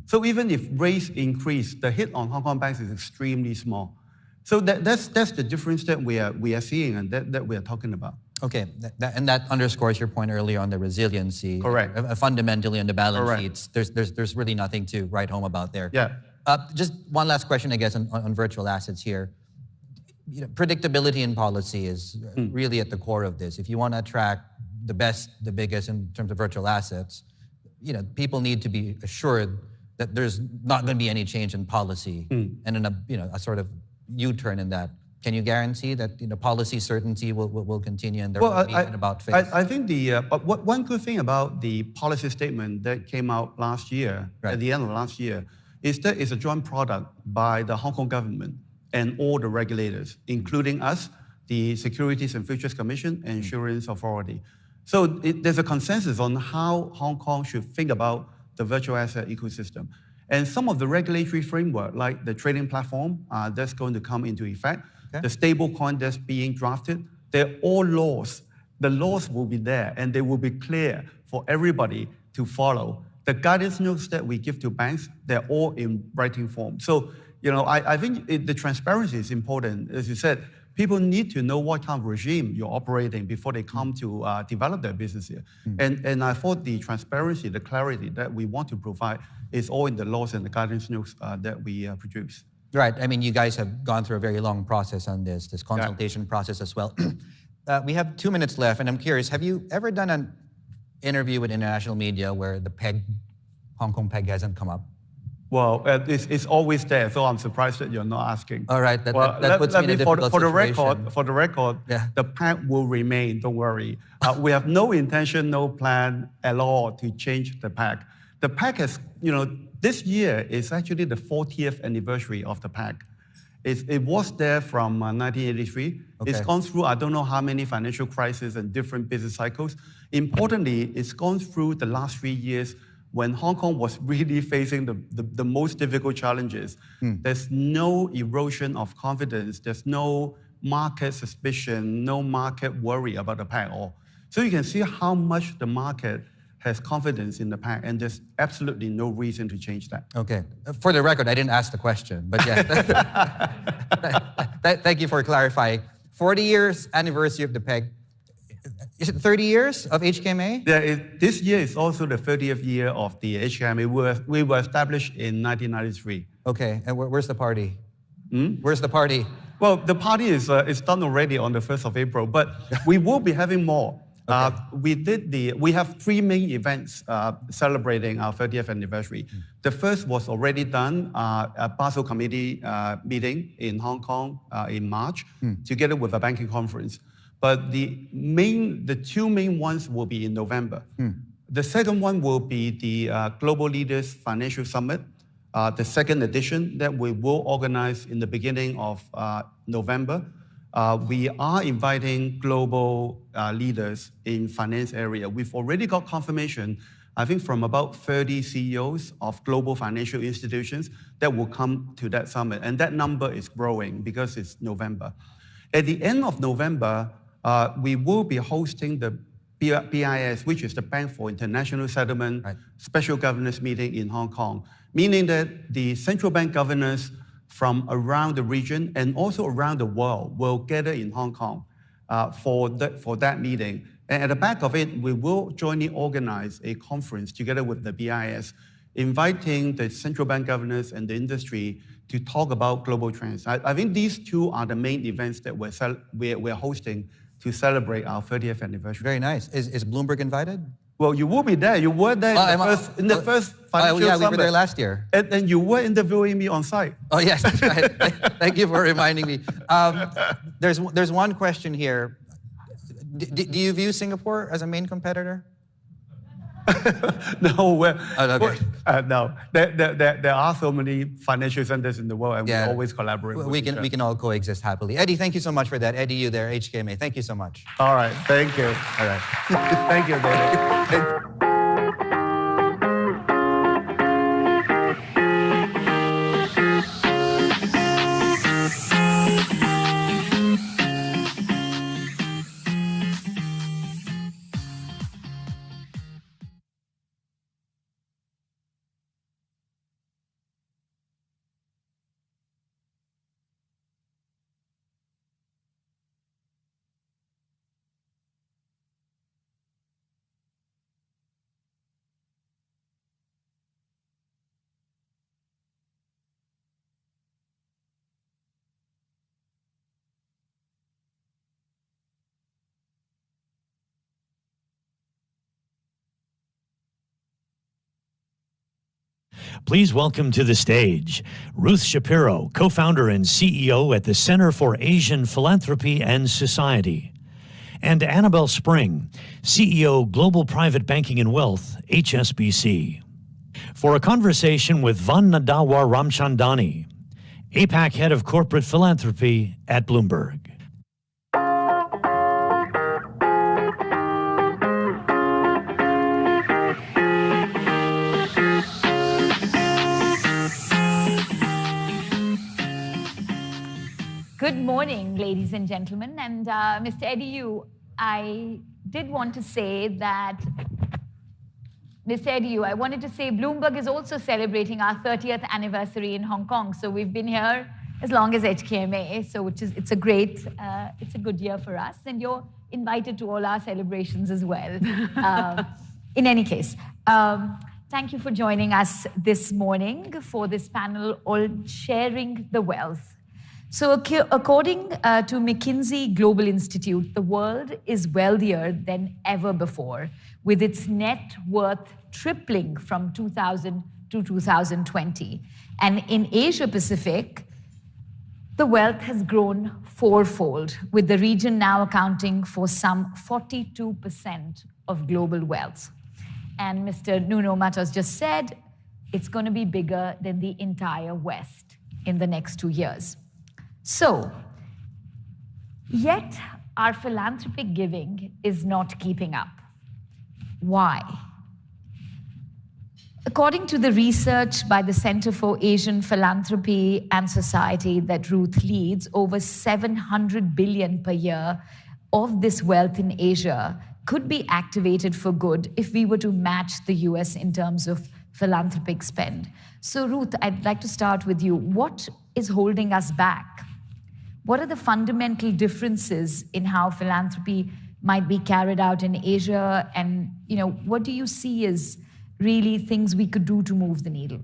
[SPEAKER 6] So even if rates increase, the hit on Hong Kong banks is extremely small. So that's the difference that we are seeing and that we are talking about.
[SPEAKER 2] Okay, and that underscores your point earlier on the resiliency.
[SPEAKER 6] Correct.
[SPEAKER 2] Fundamentally on the balance
[SPEAKER 6] Correct.
[SPEAKER 2] sheets, there's really nothing to write home about there.
[SPEAKER 6] Yeah.
[SPEAKER 2] Just one last question, I guess, on virtual assets here. Predictability in policy is really at the core of this. If you want to attract the best, the biggest in terms of virtual assets, people need to be assured that there's not going to be any change in policy and in a sort of U-turn in that. Can you guarantee that policy certainty will continue and there won't be an about face?
[SPEAKER 6] I think one good thing about the policy statement that came out last year,
[SPEAKER 2] Right.
[SPEAKER 6] at the end of last year, is that it's a joint product by the Hong Kong government and all the regulators, including us, the Securities and Futures Commission, and Insurance Authority. So there's a consensus on how Hong Kong should think about the virtual asset ecosystem. And some of the regulatory framework, like the trading platform that's going to come into effect, the stable coin that's being drafted, they're all laws. The laws will be there and they will be clear for everybody to follow. The guidance notes that we give to banks, they're all in writing form. So, I think the transparency is important. As you said, people need to know what kind of regime you're operating before they come to develop their business here. And I thought the transparency, the clarity that we want to provide is all in the laws and the guidance notes that we produce.
[SPEAKER 2] Right. I mean, you guys have gone through a very long process on this consultation process as well. We have 2 minutes left, and I'm curious, have you ever done an interview with international media where the Hong Kong peg hasn't come up?
[SPEAKER 6] Well, it's always there, so I'm surprised that you're not asking.
[SPEAKER 2] All right, that puts me in a difficult situation.
[SPEAKER 6] For the record, the peg will remain, don't worry. We have no intention, no plan at all to change the peg. The peg has, this year is actually the 40th anniversary of the peg. It was there from 1983.
[SPEAKER 2] Okay.
[SPEAKER 6] It's gone through I don't know how many financial crises and different business cycles. Importantly, it's gone through the last 3 years when Hong Kong was really facing the most difficult challenges. There's no erosion of confidence. There's no market suspicion, no market worry about the peg at all. So you can see how much the market has confidence in the peg, and there's absolutely no reason to change that.
[SPEAKER 2] Okay. For the record, I didn't ask the question, but yeah. Thank you for clarifying. 40 years anniversary of the peg. Is it 30 years of HKMA?
[SPEAKER 6] Yeah, this year is also the 30th year of the HKMA. We were established in 1993.
[SPEAKER 2] Okay, and where's the party? Where's the party?
[SPEAKER 6] Well, the party is done already on the 1st of April, but we will be having more. Okay. We have 3 main events celebrating our 30th anniversary. The first was already done at Basel Committee meeting in Hong Kong in March, together with a banking conference. But the 2 main ones will be in November. The second one will be the Global Leaders Financial Summit, the second edition that we will organize in the beginning of November. We are inviting global leaders in finance area. We've already got confirmation, I think, from about 30 CEOs of global financial institutions that will come to that summit. And that number is growing because it's November. At the end of November, we will be hosting the BIS, which is the Bank for International Settlement, special governors meeting in Hong Kong, meaning that the central bank governors from around the region and also around the world will gather in Hong Kong for that meeting. And at the back of it, we will jointly organize a conference together with the BIS, inviting the central bank governors and the industry to talk about global trends. I think these 2 are the main events that we're hosting to celebrate our 30th anniversary.
[SPEAKER 2] Very nice. Is Bloomberg invited?
[SPEAKER 6] Well, you will be there. You were there in the first financial
[SPEAKER 2] yeah,
[SPEAKER 6] summit.
[SPEAKER 2] we were there last year.
[SPEAKER 6] And you were interviewing me on site.
[SPEAKER 2] Oh, yes. That's right. Thank you for reminding me. There's one question here. Do you view Singapore as a main competitor?
[SPEAKER 6] No,
[SPEAKER 2] okay.
[SPEAKER 6] No. There are so many financial centers in the world, and we always collaborate.
[SPEAKER 2] We can all coexist happily. Eddie, thank you so much for that. Eddie, you there, HKMA. Thank you so much.
[SPEAKER 6] All right, thank you.
[SPEAKER 2] All right.
[SPEAKER 6] Thank you, David.
[SPEAKER 1] Please welcome to the stage Ruth Shapiro, co-founder and CEO at the Center for Asian Philanthropy and Society, and Annabelle Spring, CEO, Global Private Banking and Wealth, HSBC, for a conversation with Vannadawa Ramchandani, APAC Head of Corporate Philanthropy at Bloomberg.
[SPEAKER 7] Good morning, ladies and gentlemen. And Mr. Yeung, I did want to say that, Mr. Yeung, I wanted to say Bloomberg is also celebrating our 30th anniversary in Hong Kong. So we've been here as long as HKMA, so it's a good year for us. And you're invited to all our celebrations as well. In any case, thank you for joining us this morning for this panel on sharing the wealth. So according to McKinsey Global Institute, the world is wealthier than ever before, with its net worth tripling from 2000 to 2020. And in Asia Pacific, the wealth has grown fourfold, with the region now accounting for some 42% of global wealth. And Mr. Nuno Matos just said, it's going to be bigger than the entire West in the next 2 years. So, yet our philanthropic giving is not keeping up. Why? According to the research by the Center for Asian Philanthropy and Society that Ruth leads, over 700 billion per year of this wealth in Asia could be activated for good if we were to match the US in terms of philanthropic spend. So Ruth, I'd like to start with you. What is holding us back? What are the fundamental differences in how philanthropy might be carried out in Asia? And what do you see as really things we could do to move the needle?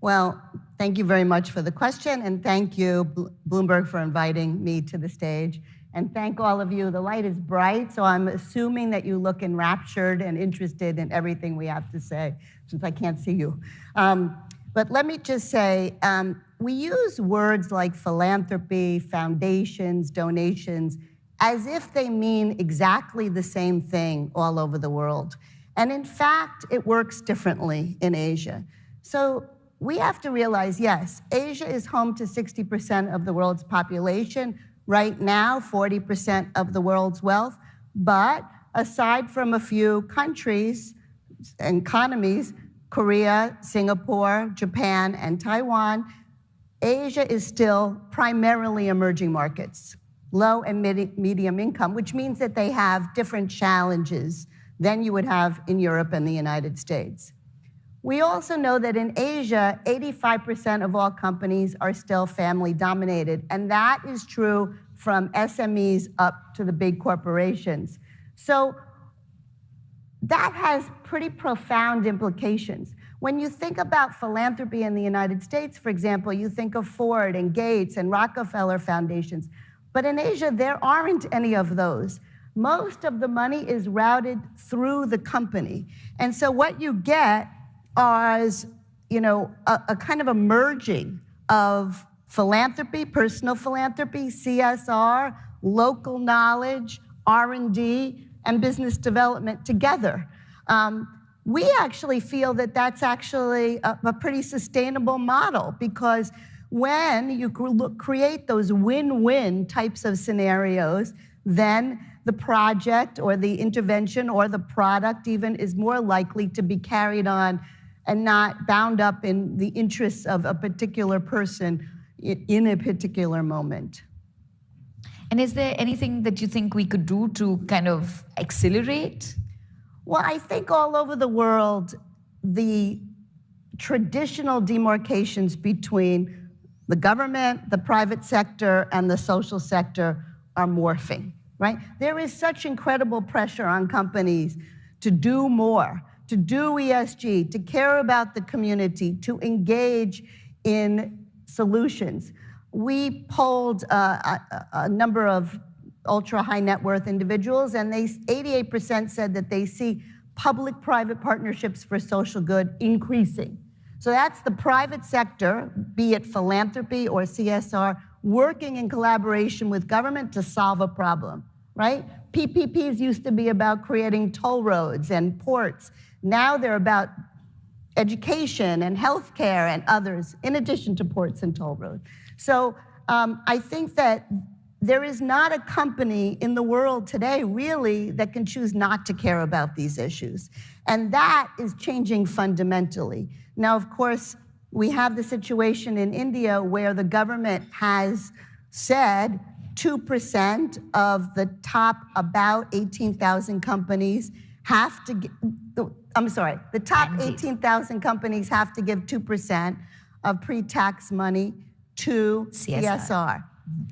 [SPEAKER 8] Well, thank you very much for the question, and thank you, Bloomberg, for inviting me to the stage. And thank all of you. The light is bright, so I'm assuming that you look enraptured and interested in everything we have to say, since I can't see you. But let me just say, we use words like philanthropy, foundations, donations, as if they mean exactly the same thing all over the world. And in fact, it works differently in Asia. So we have to realize, yes, Asia is home to 60% of the world's population. Right now, 40% of the world's wealth. But aside from a few countries and economies, Korea, Singapore, Japan, and Taiwan, Asia is still primarily emerging markets, low and medium income, which means that they have different challenges than you would have in Europe and the United States. We also know that in Asia, 85% of all companies are still family dominated, and that is true from SMEs up to the big corporations. So that has pretty profound implications. When you think about philanthropy in the United States, for example, you think of Ford and Gates and Rockefeller foundations. But in Asia, there aren't any of those. Most of the money is routed through the company. And so what you get is, a kind of a merging of philanthropy, personal philanthropy, CSR, local knowledge, R&D, and business development together. We actually feel that that's actually a pretty sustainable model, because when you create those win-win types of scenarios, then the project or the intervention or the product even is more likely to be carried on and not bound up in the interests of a particular person in a particular moment.
[SPEAKER 7] And is there anything that you think we could do to kind of accelerate?
[SPEAKER 8] Well, I think all over the world, the traditional demarcations between the government, the private sector, and the social sector are morphing, right? There is such incredible pressure on companies to do more, to do ESG, to care about the community, to engage in solutions. We polled a number of ultra-high net worth individuals, and 88% said that they see public-private partnerships for social good increasing. So that's the private sector, be it philanthropy or CSR, working in collaboration with government to solve a problem, right? PPPs used to be about creating toll roads and ports. Now they're about education and healthcare and others, in addition to ports and toll roads. So I think that there is not a company in the world today, really, that can choose not to care about these issues. And that is changing fundamentally. Now, of course, we have the situation in India where the government has said 2% of the top about 18,000 companies have to the top 18,000 companies have to give 2% of pre-tax money to CSR.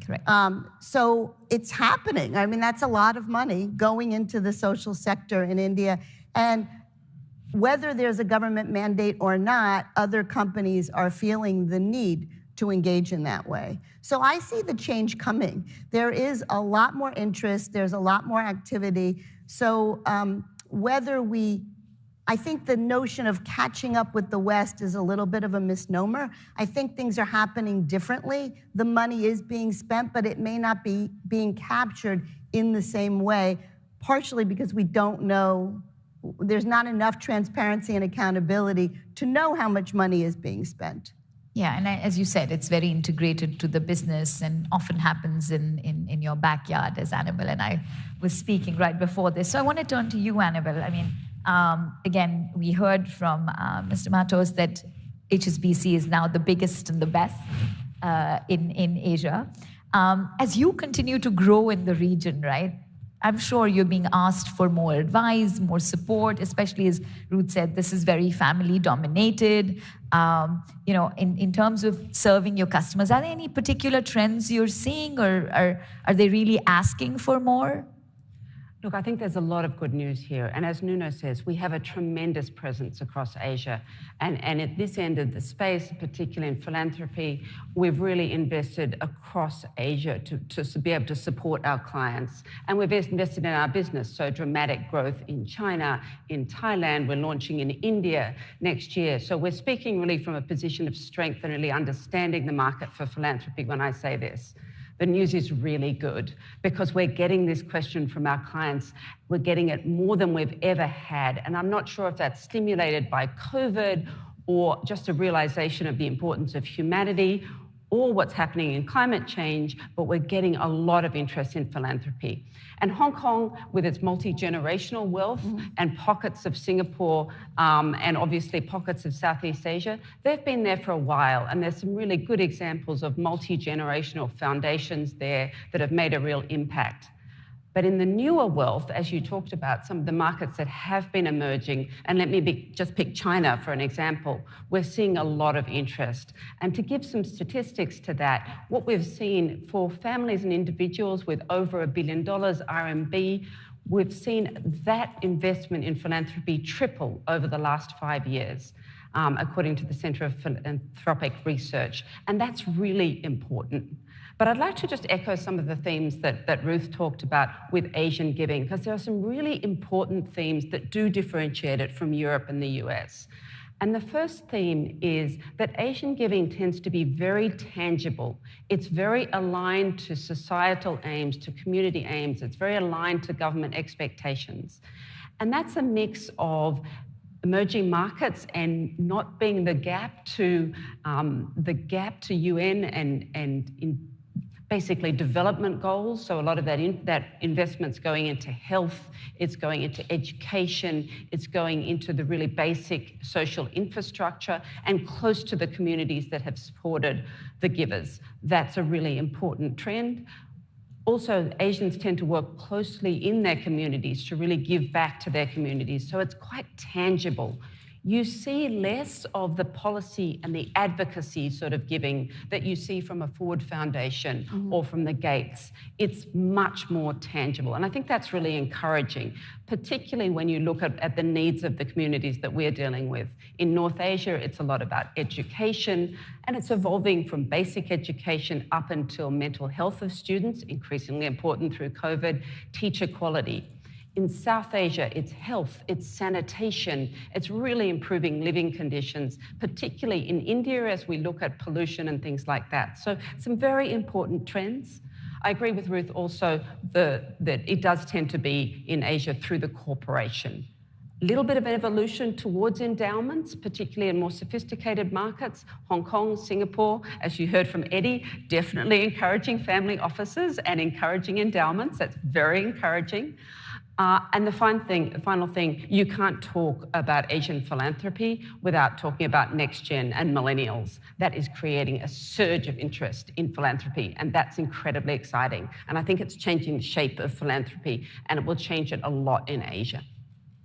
[SPEAKER 7] Correct.
[SPEAKER 8] So it's happening. I mean, that's a lot of money going into the social sector in India. And whether there's a government mandate or not, other companies are feeling the need to engage in that way. So I see the change coming. There is a lot more interest, there's a lot more activity. So I think the notion of catching up with the West is a little bit of a misnomer. I think things are happening differently. The money is being spent, but it may not be being captured in the same way, partially because we don't know, there's not enough transparency and accountability to know how much money is being spent.
[SPEAKER 7] Yeah, and as you said, it's very integrated to the business and often happens in your backyard, as Annabelle and I was speaking right before this. So I want to turn to you, Annabelle. I mean, again, we heard from Mr. Matos that HSBC is now the biggest and the best in Asia. As you continue to grow in the region, right, I'm sure you're being asked for more advice, more support, especially as Ruth said, this is very family dominated. In terms of serving your customers, are there any particular trends you're seeing, or are they really asking for more?
[SPEAKER 9] Look, I think there's a lot of good news here. And as Nuno says, we have a tremendous presence across Asia. And at this end of the space, particularly in philanthropy, we've really invested across Asia to be able to support our clients. And we've invested in our business. So dramatic growth in China, in Thailand, we're launching in India next year. So we're speaking really from a position of strength and really understanding the market for philanthropy when I say this. The news is really good because we're getting this question from our clients. We're getting it more than we've ever had. And I'm not sure if that's stimulated by COVID or just a realization of the importance of humanity or what's happening in climate change, but we're getting a lot of interest in philanthropy. And Hong Kong, with its multi-generational wealth and pockets of Singapore and obviously pockets of Southeast Asia, they've been there for a while. And there's some really good examples of multi-generational foundations there that have made a real impact. But in the newer wealth, as you talked about, some of the markets that have been emerging, and let me just pick China for an example, we're seeing a lot of interest. And to give some statistics to that, what we've seen for families and individuals with over $1 billion RMB, we've seen that investment in philanthropy triple over the last 5 years, according to the Center of Philanthropic Research. And that's really important. But I'd like to just echo some of the themes that Ruth talked about with Asian giving, because there are some really important themes that do differentiate it from Europe and the US. And the first theme is that Asian giving tends to be very tangible. It's very aligned to societal aims, to community aims. It's very aligned to government expectations. And that's a mix of emerging markets and not being the gap to UN and basically development goals. So a lot of that investment's going into health, it's going into education, it's going into the really basic social infrastructure and close to the communities that have supported the givers. That's a really important trend. Also, Asians tend to work closely in their communities to really give back to their communities. So it's quite tangible. You see less of the policy and the advocacy sort of giving that you see from a Ford Foundation or from the Gates. It's much more tangible. And I think that's really encouraging, particularly when you look at the needs of the communities that we're dealing with. In North Asia, it's a lot about education, and it's evolving from basic education up until mental health of students, increasingly important through COVID, teacher quality. In South Asia, it's health, it's sanitation, it's really improving living conditions, particularly in India as we look at pollution and things like that. So some very important trends. I agree with Ruth also that it does tend to be in Asia through the corporation. A little bit of an evolution towards endowments, particularly in more sophisticated markets. Hong Kong, Singapore, as you heard from Eddie, definitely encouraging family offices and encouraging endowments. That's very encouraging. And the final thing, you can't talk about Asian philanthropy without talking about next gen and millennials. That is creating a surge of interest in philanthropy, and that's incredibly exciting. And I think it's changing the shape of philanthropy, and it will change it a lot in Asia.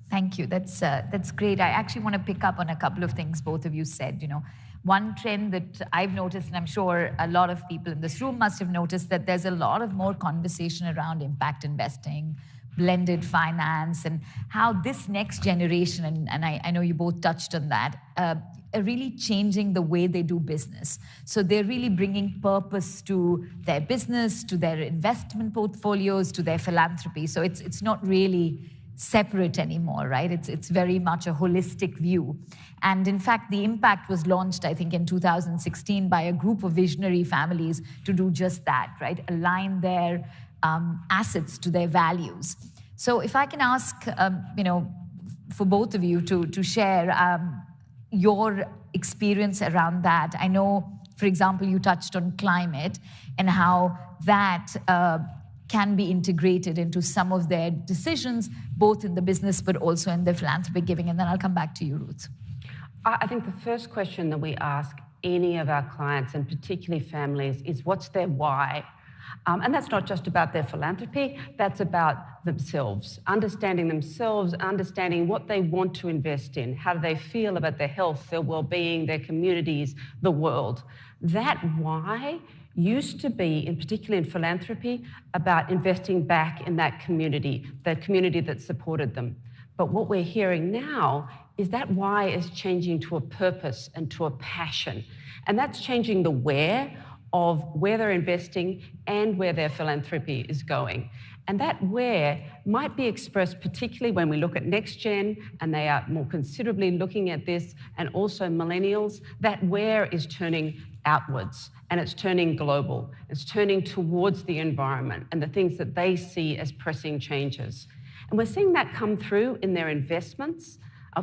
[SPEAKER 7] Thank you. That's great. I actually want to pick up on a couple of things both of you said. You know, one trend that I've noticed, and I'm sure a lot of people in this room must have noticed, that there's a lot of more conversation around impact investing, blended finance, and how this next generation, and I know you both touched on that, are really changing the way they do business. So they're really bringing purpose to their business, to their investment portfolios, to their philanthropy. So it's not really separate anymore, right? It's very much a holistic view. And in fact, the Impact was launched, I think, in 2016 by a group of visionary families to do just that, right? Align their assets to their values. So if I can ask, for both of you to share your experience around that. I know, for example, you touched on climate and how that can be integrated into some of their decisions, both in the business but also in the philanthropic giving. And then I'll come back to you, Ruth.
[SPEAKER 9] I think the first question that we ask any of our clients, and particularly families, is what's their why? And that's not just about their philanthropy, that's about themselves, understanding what they want to invest in, how do they feel about their health, their well-being, their communities, the world. That why used to be, in particular in philanthropy, about investing back in that community that supported them. But what we're hearing now is that why is changing to a purpose and to a passion. And that's changing the where of where they're investing and where their philanthropy is going. And that where might be expressed particularly when we look at next gen, and they are more considerably looking at this, and also millennials, that where is turning outwards, and it's turning global. It's turning towards the environment and the things that they see as pressing changes. And we're seeing that come through in their investments.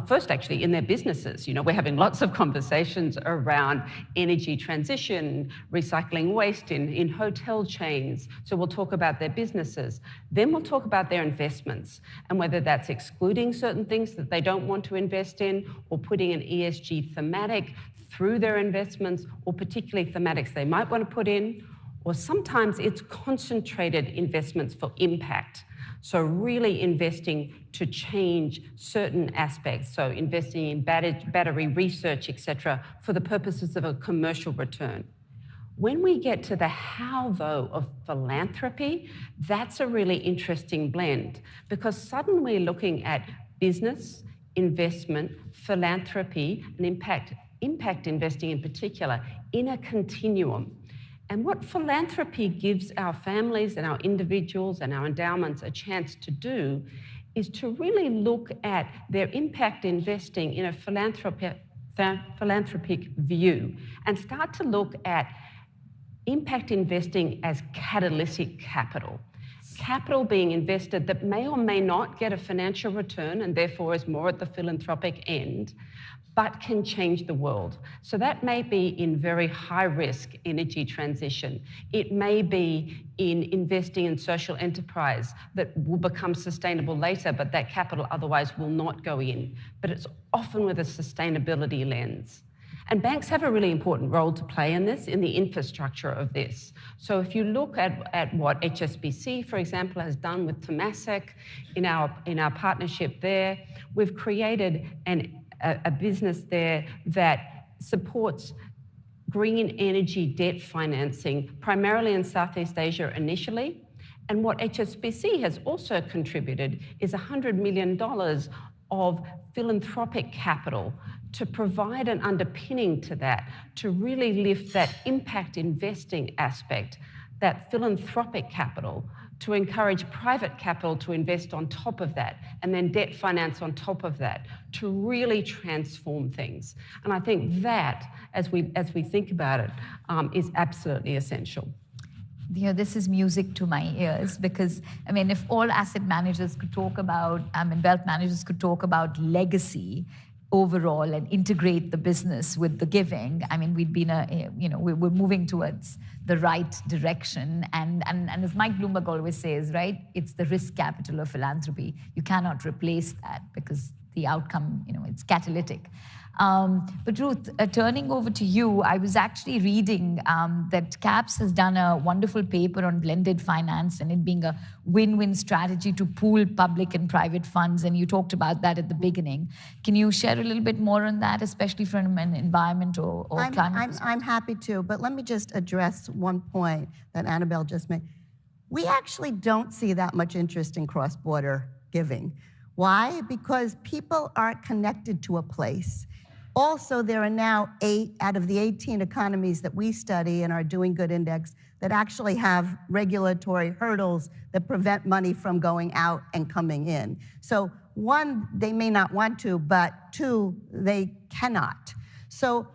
[SPEAKER 9] First, actually, in their businesses. We're having lots of conversations around energy transition, recycling waste in hotel chains. So we'll talk about their businesses. Then we'll talk about their investments and whether that's excluding certain things that they don't want to invest in, or putting an ESG thematic through their investments, or particularly thematics they might want to put in, or sometimes it's concentrated investments for impact. So really investing to change certain aspects. So investing in battery research, et cetera, for the purposes of a commercial return. When we get to the how, though, of philanthropy, that's a really interesting blend, because suddenly we're looking at business, investment, philanthropy, and impact investing in particular, in a continuum. And what philanthropy gives our families and our individuals and our endowments a chance to do is to really look at their impact investing in a philanthropic view, and start to look at impact investing as catalytic capital. Capital being invested that may or may not get a financial return, and therefore is more at the philanthropic end, but can change the world. So that may be in very high-risk energy transition. It may be in investing in social enterprise that will become sustainable later, but that capital otherwise will not go in. But it's often with a sustainability lens. And banks have a really important role to play in this, in the infrastructure of this. So if you look at what HSBC, for example, has done with Temasek in our partnership there, we've created a business there that supports green energy debt financing, primarily in Southeast Asia initially. And what HSBC has also contributed is $100 million of philanthropic capital to provide an underpinning to that, to really lift that impact investing aspect, that philanthropic capital, to encourage private capital to invest on top of that, and then debt finance on top of that, to really transform things. And I think that, as we think about it, is absolutely essential.
[SPEAKER 7] You know, this is music to my ears, because, I mean, if all asset managers could talk about, wealth managers could talk about legacy overall and integrate the business with the giving, I mean, we'd be we're moving towards the right direction. And as Mike Bloomberg always says, right, it's the risk capital of philanthropy. You cannot replace that because the outcome, it's catalytic. But Ruth, turning over to you, I was actually reading that CAPS has done a wonderful paper on blended finance and it being a win-win strategy to pool public and private funds, and you talked about that at the beginning. Can you share a little bit more on that, especially from an environment or climate?
[SPEAKER 8] I'm happy to, but let me just address one point that Annabelle just made. We actually don't see that much interest in cross-border giving. Why? Because people aren't connected to a place. Also, there are now 8 out of the 18 economies that we study in our Doing Good Index that actually have regulatory hurdles that prevent money from going out and coming in. So 1, they may not want to, but 2, they cannot. So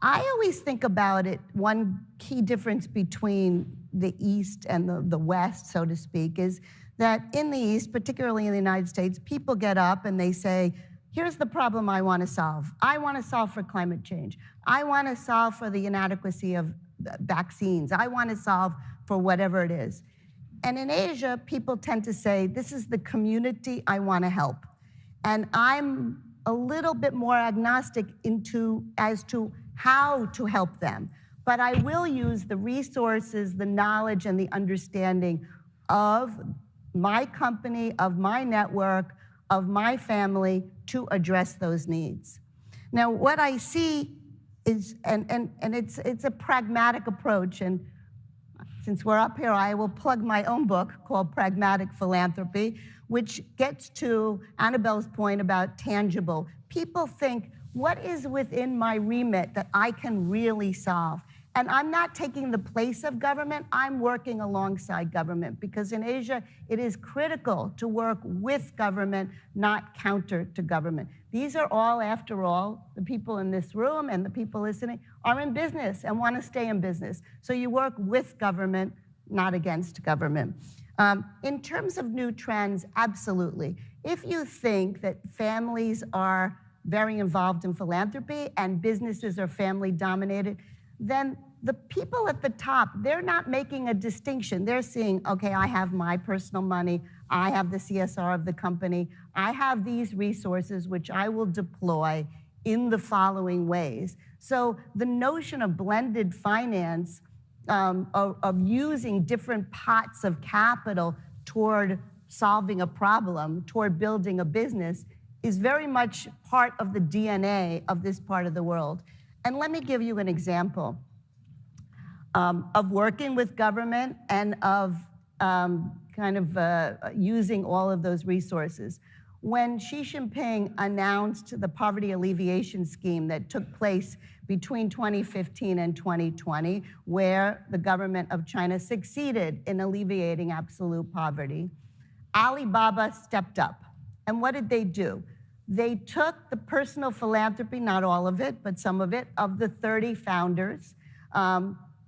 [SPEAKER 8] I always think about it, one key difference between the East and the West, so to speak, is that in the East, particularly in the United States, people get up and they say, here's the problem I want to solve. I want to solve for climate change. I want to solve for the inadequacy of vaccines. I want to solve for whatever it is. And in Asia, people tend to say, this is the community I want to help. And I'm a little bit more agnostic as to how to help them. But I will use the resources, the knowledge, and the understanding of my company, of my network, of my family to address those needs. Now, what I see is, and it's a pragmatic approach, and since we're up here, I will plug my own book called Pragmatic Philanthropy, which gets to Annabelle's point about tangible. People think, what is within my remit that I can really solve? And I'm not taking the place of government, I'm working alongside government, because in Asia, it is critical to work with government, not counter to government. These are all, after all, the people in this room and the people listening are in business and want to stay in business. So you work with government, not against government. In terms of new trends, absolutely. If you think that families are very involved in philanthropy and businesses are family dominated, then the people at the top, they're not making a distinction. They're seeing, okay, I have my personal money, I have the CSR of the company, I have these resources which I will deploy in the following ways. So the notion of blended finance, of using different pots of capital toward solving a problem, toward building a business, is very much part of the DNA of this part of the world. And let me give you an example of working with government and of using all of those resources. When Xi Jinping announced the poverty alleviation scheme that took place between 2015 and 2020, where the government of China succeeded in alleviating absolute poverty, Alibaba stepped up. And what did they do? They took the personal philanthropy, not all of it, but some of it, of the 30 founders,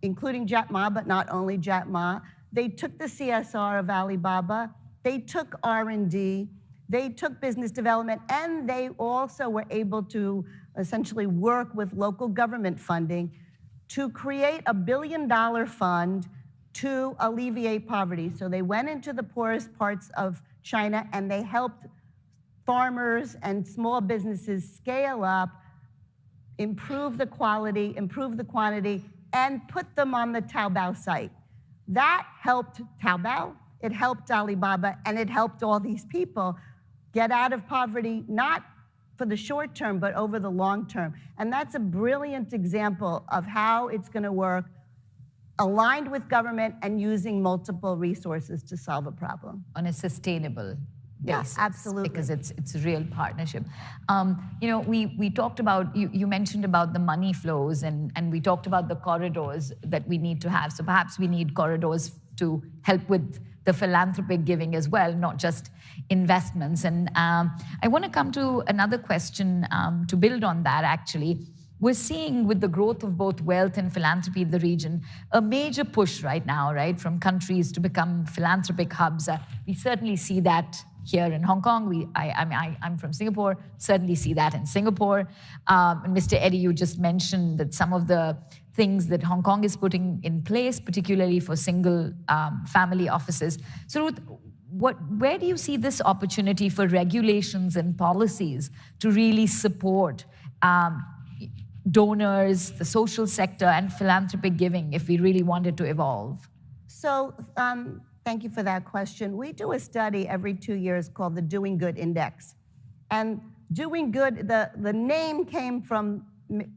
[SPEAKER 8] including Jack Ma, but not only Jack Ma. They took the CSR of Alibaba, they took R&D, they took business development, and they also were able to essentially work with local government funding to create $1 billion fund to alleviate poverty. So they went into the poorest parts of China and they helped farmers and small businesses scale up, improve the quality, improve the quantity, and put them on the Taobao site. That helped Taobao, it helped Alibaba, and it helped all these people get out of poverty, not for the short term, but over the long term. And that's a brilliant example of how it's going to work, aligned with government and using multiple resources to solve a problem.
[SPEAKER 7] On a sustainable basis.
[SPEAKER 8] Yeah, absolutely.
[SPEAKER 7] Because it's a real partnership. We talked about, you mentioned about the money flows and we talked about the corridors that we need to have. So perhaps we need corridors to help with the philanthropic giving as well, not just investments. And I want to come to another question to build on that, actually. We're seeing with the growth of both wealth and philanthropy in the region, a major push right now, right, from countries to become philanthropic hubs. We certainly see that here in Hong Kong. I'm from Singapore, certainly see that in Singapore. And Mr. Eddie, you just mentioned that some of the things that Hong Kong is putting in place, particularly for single family offices. So Ruth, where do you see this opportunity for regulations and policies to really support donors, the social sector, and philanthropic giving if we really wanted to evolve?
[SPEAKER 8] So thank you for that question. We do a study every 2 years called the Doing Good Index. And Doing Good, the name came from,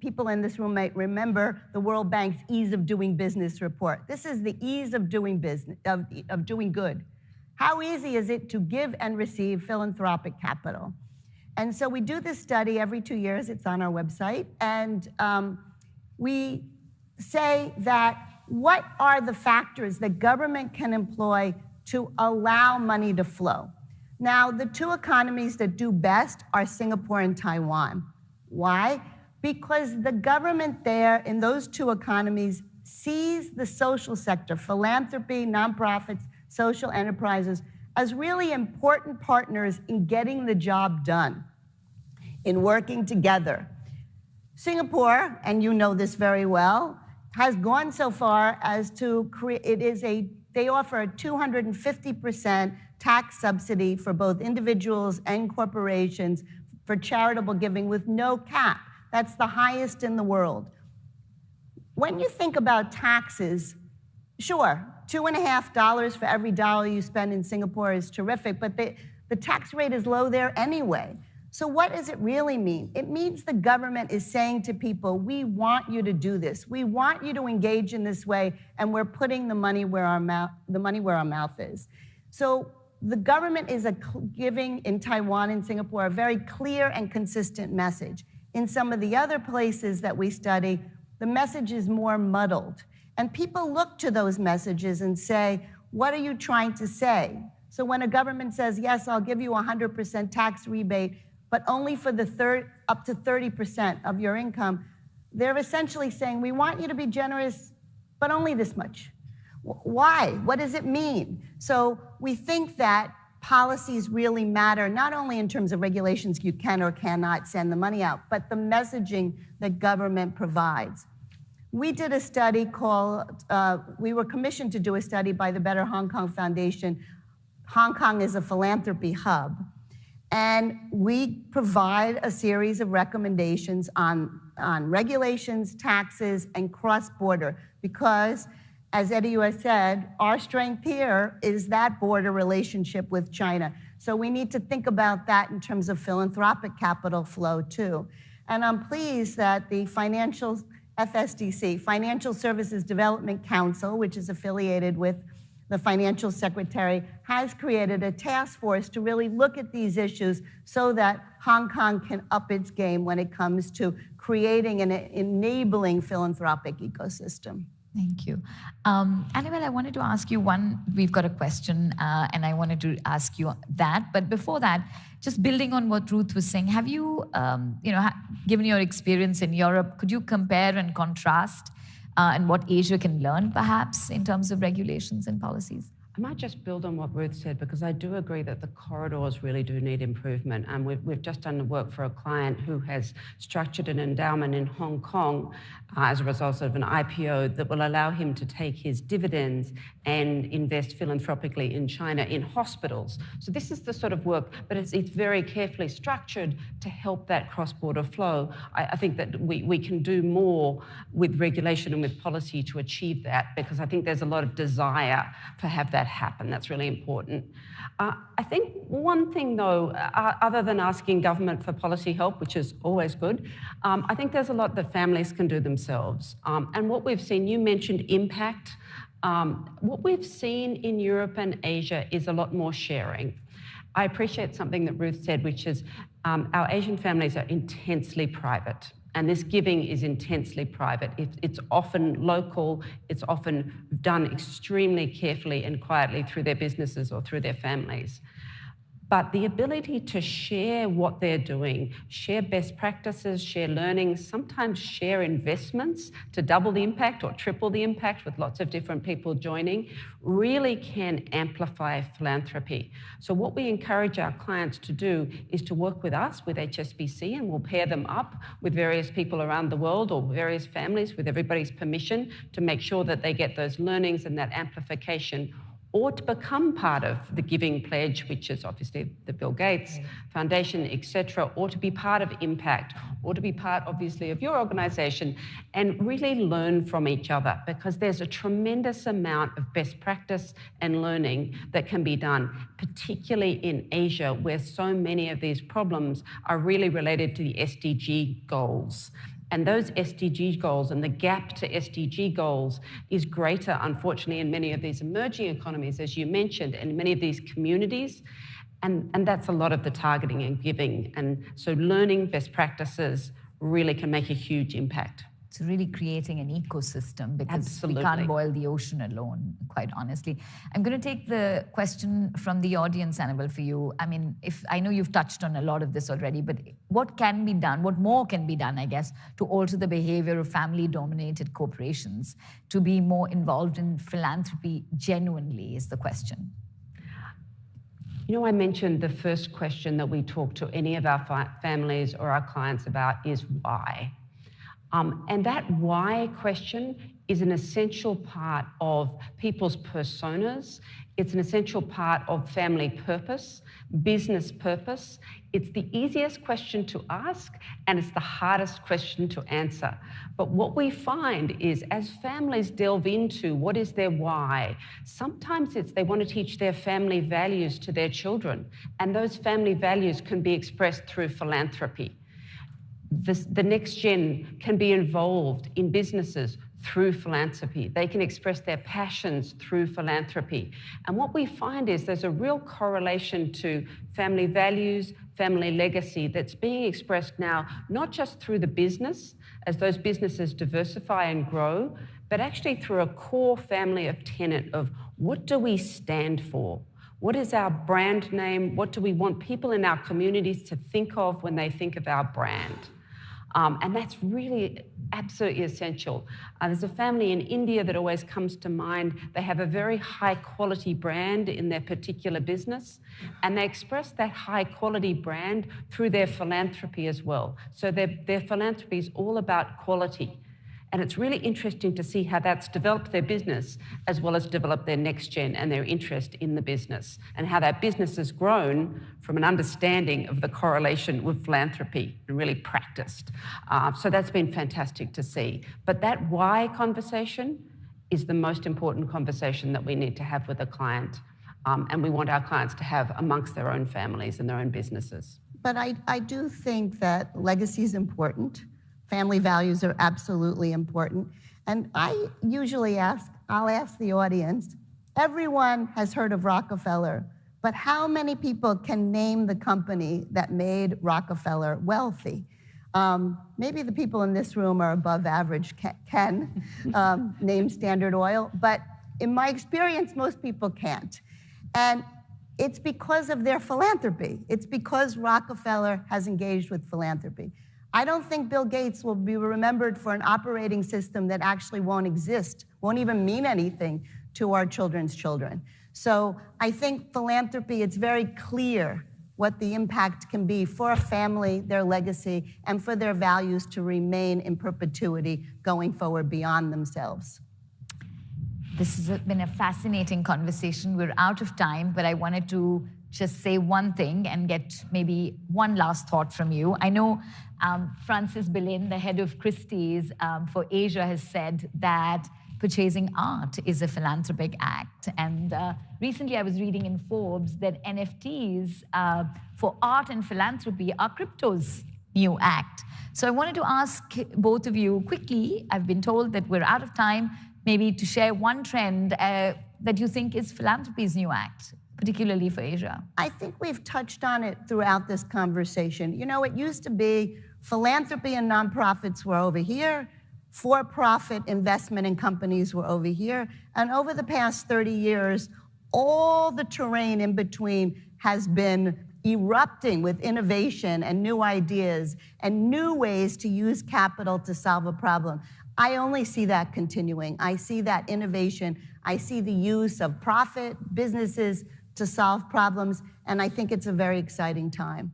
[SPEAKER 8] people in this room might remember the World Bank's Ease of Doing Business report. This is the ease of doing business, of doing good. How easy is it to give and receive philanthropic capital? And so we do this study every 2 years. It's on our website. And we say that what are the factors that government can employ to allow money to flow? Now, the two economies that do best are Singapore and Taiwan. Why? Because the government there in those two economies sees the social sector, philanthropy, nonprofits, social enterprises, as really important partners in getting the job done, in working together. Singapore, and you know this very well, has gone so far as to create, they offer a 250% tax subsidy for both individuals and corporations for charitable giving with no cap. That's the highest in the world. When you think about taxes, sure, $2.50 for every dollar you spend in Singapore is terrific, but the tax rate is low there anyway. So what does it really mean? It means the government is saying to people, we want you to do this. We want you to engage in this way, and we're putting the money where our mouth is. So the government is giving in Taiwan and Singapore a very clear and consistent message. In some of the other places that we study, the message is more muddled. And people look to those messages and say, what are you trying to say? So when a government says, yes, I'll give you 100% tax rebate, but only for the up to 30% of your income, they're essentially saying, we want you to be generous, but only this much. Why? What does it mean? So we think that policies really matter, not only in terms of regulations you can or cannot send the money out, but the messaging that government provides. We did a study called, we were commissioned to do a study by the Better Hong Kong Foundation. Hong Kong is a philanthropy hub. And we provide a series of recommendations on regulations, taxes, and cross-border, because, as Eddie has said, our strength here is that border relationship with China. So we need to think about that in terms of philanthropic capital flow, too. And I'm pleased that the FSDC, Financial Services Development Council, which is affiliated with the Financial Secretary, has created a task force to really look at these issues so that Hong Kong can up its game when it comes to creating and enabling philanthropic ecosystem.
[SPEAKER 7] Thank you. Annabelle, I wanted to ask you we've got a question, and I wanted to ask you that. But before that, just building on what Ruth was saying, have you, given your experience in Europe, could you compare and contrast and what Asia can learn, perhaps, in terms of regulations and policies?
[SPEAKER 9] I might just build on what Ruth said, because I do agree that the corridors really do need improvement. And we've just done the work for a client who has structured an endowment in Hong Kong as a result of an IPO that will allow him to take his dividends and invest philanthropically in China in hospitals. So this is the sort of work, but it's very carefully structured to help that cross-border flow. I think that we can do more with regulation and with policy to achieve that, because I think there's a lot of desire to have that happen. That's really important. I think one thing, though, other than asking government for policy help, which is always good, I think there's a lot that families can do themselves. And what we've seen, you mentioned impact. What we've seen in Europe and Asia is a lot more sharing. I appreciate something that Ruth said, which is our Asian families are intensely private. And this giving is intensely private. It's often local, it's often done extremely carefully and quietly through their businesses or through their families. But the ability to share what they're doing, share best practices, share learnings, sometimes share investments to double the impact or triple the impact with lots of different people joining, really can amplify philanthropy. So what we encourage our clients to do is to work with us, with HSBC, and we'll pair them up with various people around the world or various families with everybody's permission to make sure that they get those learnings and that amplification, or to become part of the Giving Pledge, which is obviously the Bill Gates Foundation, etc., or to be part of Impact, or to be part, obviously, of your organization, and really learn from each other, because there's a tremendous amount of best practice and learning that can be done, particularly in Asia, where so many of these problems are really related to the SDG goals. And those SDG goals and the gap to SDG goals is greater, unfortunately, in many of these emerging economies, as you mentioned, and many of these communities. And that's a lot of the targeting and giving. And so learning best practices really can make a huge impact.
[SPEAKER 7] It's really creating an ecosystem, because
[SPEAKER 9] Absolutely.
[SPEAKER 7] we can't boil the ocean alone, quite honestly. I'm going to take the question from the audience, Annabelle, for you. I mean, I know you've touched on a lot of this already, but what can be done, what more can be done, I guess, to alter the behavior of family-dominated corporations to be more involved in philanthropy genuinely, is the question.
[SPEAKER 9] You know, I mentioned the first question that we talk to any of our families or our clients about is why. And that why question is an essential part of people's personas. It's an essential part of family purpose, business purpose. It's the easiest question to ask, and it's the hardest question to answer. But what we find is, as families delve into what is their why, sometimes it's they want to teach their family values to their children, and those family values can be expressed through philanthropy. The next gen can be involved in businesses through philanthropy. They can express their passions through philanthropy. And what we find is there's a real correlation to family values, family legacy that's being expressed now, not just through the business, as those businesses diversify and grow, but actually through a core family of tenet of what do we stand for? What is our brand name? What do we want people in our communities to think of when they think of our brand? And that's really absolutely essential. There's a family in India that always comes to mind. They have a very high quality brand in their particular business, and they express that high quality brand through their philanthropy as well. So their philanthropy is all about quality. And it's really interesting to see how that's developed their business as well as developed their next gen and their interest in the business, and how that business has grown from an understanding of the correlation with philanthropy and really practiced. So that's been fantastic to see. But that why conversation is the most important conversation that we need to have with a client. And we want our clients to have amongst their own families and their own businesses.
[SPEAKER 8] But I do think that legacy is important. Family values are absolutely important. And I usually I'll ask the audience, everyone has heard of Rockefeller, but how many people can name the company that made Rockefeller wealthy? Maybe the people in this room are above average, can name Standard Oil, but in my experience, most people can't. And it's because of their philanthropy. It's because Rockefeller has engaged with philanthropy. I don't think Bill Gates will be remembered for an operating system that actually won't exist, won't even mean anything to our children's children. So I think philanthropy, it's very clear what the impact can be for a family, their legacy, and for their values to remain in perpetuity going forward beyond themselves.
[SPEAKER 7] This has been a fascinating conversation. We're out of time, but I wanted to just say one thing and get maybe one last thought from you. I know Francis Billin, the head of Christie's for Asia, has said that purchasing art is a philanthropic act. And recently I was reading in Forbes that NFTs for art and philanthropy are crypto's new act. So I wanted to ask both of you quickly, I've been told that we're out of time, maybe to share one trend that you think is philanthropy's new act, particularly for Asia.
[SPEAKER 8] I think we've touched on it throughout this conversation. You know, it used to be Philanthropy and nonprofits were over here. For-profit investment in companies were over here. And over the past 30 years, all the terrain in between has been erupting with innovation and new ideas and new ways to use capital to solve a problem. I only see that continuing. I see that innovation. I see the use of profit, businesses to solve problems, and I think it's a very exciting time.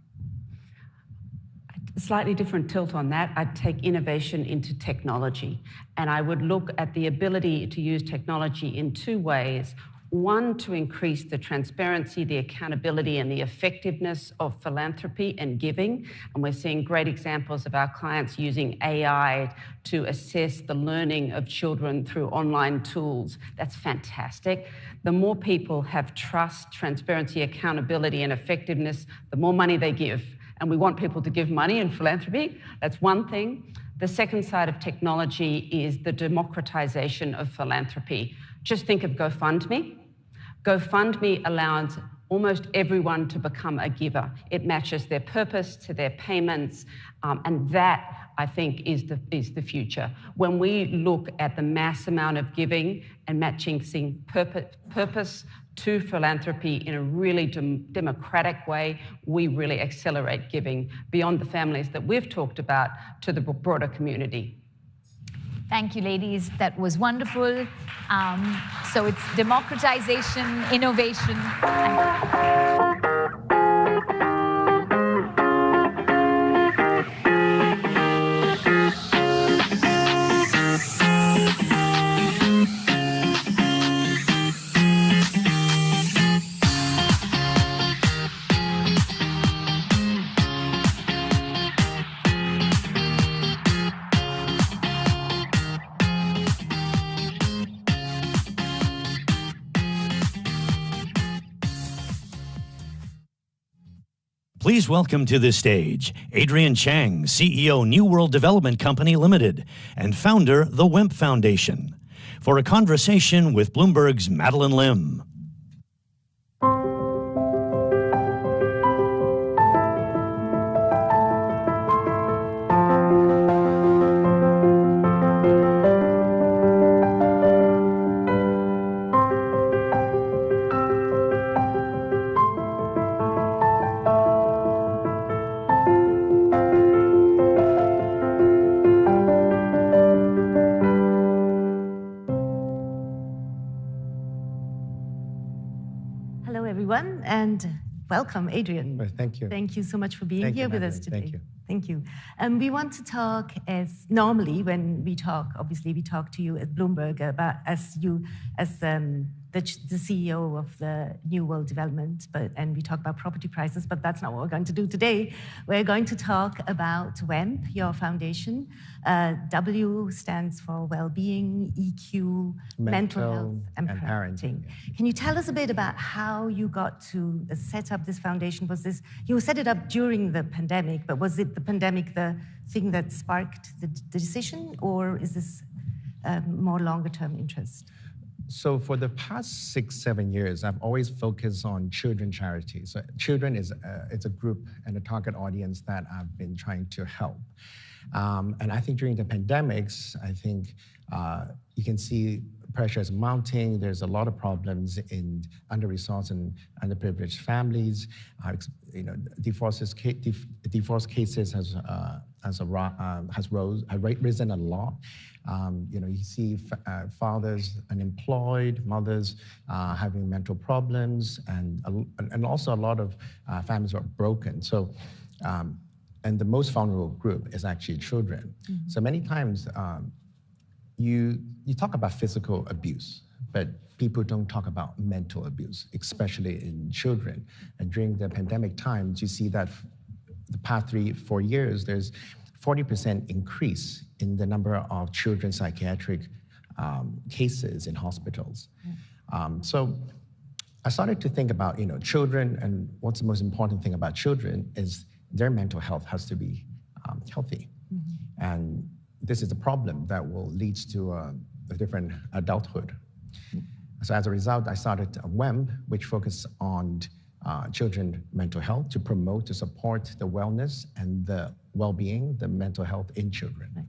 [SPEAKER 9] Slightly different tilt on that. I'd take innovation into technology, and I would look at the ability to use technology in two ways. One, to increase the transparency, the accountability, and the effectiveness of philanthropy and giving. And we're seeing great examples of our clients using AI to assess the learning of children through online tools. That's fantastic. The more people have trust, transparency, accountability, and effectiveness, the more money they give. And we want people to give money in philanthropy. That's one thing. The second side of technology is the democratization of philanthropy. Just think of GoFundMe. GoFundMe allows almost everyone to become a giver. It matches their purpose to their payments, and that, I think, is the future. When we look at the mass amount of giving and matching purpose to philanthropy in a really democratic way, we really accelerate giving beyond the families that we've talked about to the broader community.
[SPEAKER 7] Thank you, ladies. That was wonderful. So it's democratization, innovation.
[SPEAKER 1] Please welcome to the stage Adrian Cheng, CEO, New World Development Company Limited, and founder, the Wemp Foundation, for a conversation with Bloomberg's Madeline Lim.
[SPEAKER 10] Welcome, Adrian.
[SPEAKER 11] Well, thank you.
[SPEAKER 10] Thank you so much for being here with us today.
[SPEAKER 11] Thank you.
[SPEAKER 10] Thank you. We want to talk as normally when we talk. Obviously, we talk to you at Bloomberg about as the CEO of the New World Development, and we talk about property prices. But that's not what we're going to do today. We're going to talk about WEMP, your foundation. W stands for well-being, EQ, mental health, and parenting. Can you tell us a bit about how you got to set up this foundation? Was this you set it up during the pandemic, but was it the pandemic the thing that sparked the decision, or is this more longer-term interest?
[SPEAKER 11] So for the past 6-7 years, I've always focused on children charities. So children it's a group and a target audience that I've been trying to help. And I think during the pandemics, I think you can see pressures mounting. There's a lot of problems in under-resourced and underprivileged families. Divorce cases has risen a lot. You see fathers unemployed, mothers having mental problems, and also a lot of families are broken. So, and the most vulnerable group is actually children. Mm-hmm. So many times you talk about physical abuse, but people don't talk about mental abuse, especially in children. And during the pandemic times, you see that the past 3-4 years, there's 40% increase in the number of children's psychiatric cases in hospitals. So I started to think about children, and what's the most important thing about children is their mental health has to be healthy. Mm-hmm. And this is a problem that will lead to a different adulthood. So as a result, I started a WEMP, which focuses on children's mental health to promote, to support the wellness and the well-being, the mental health in children.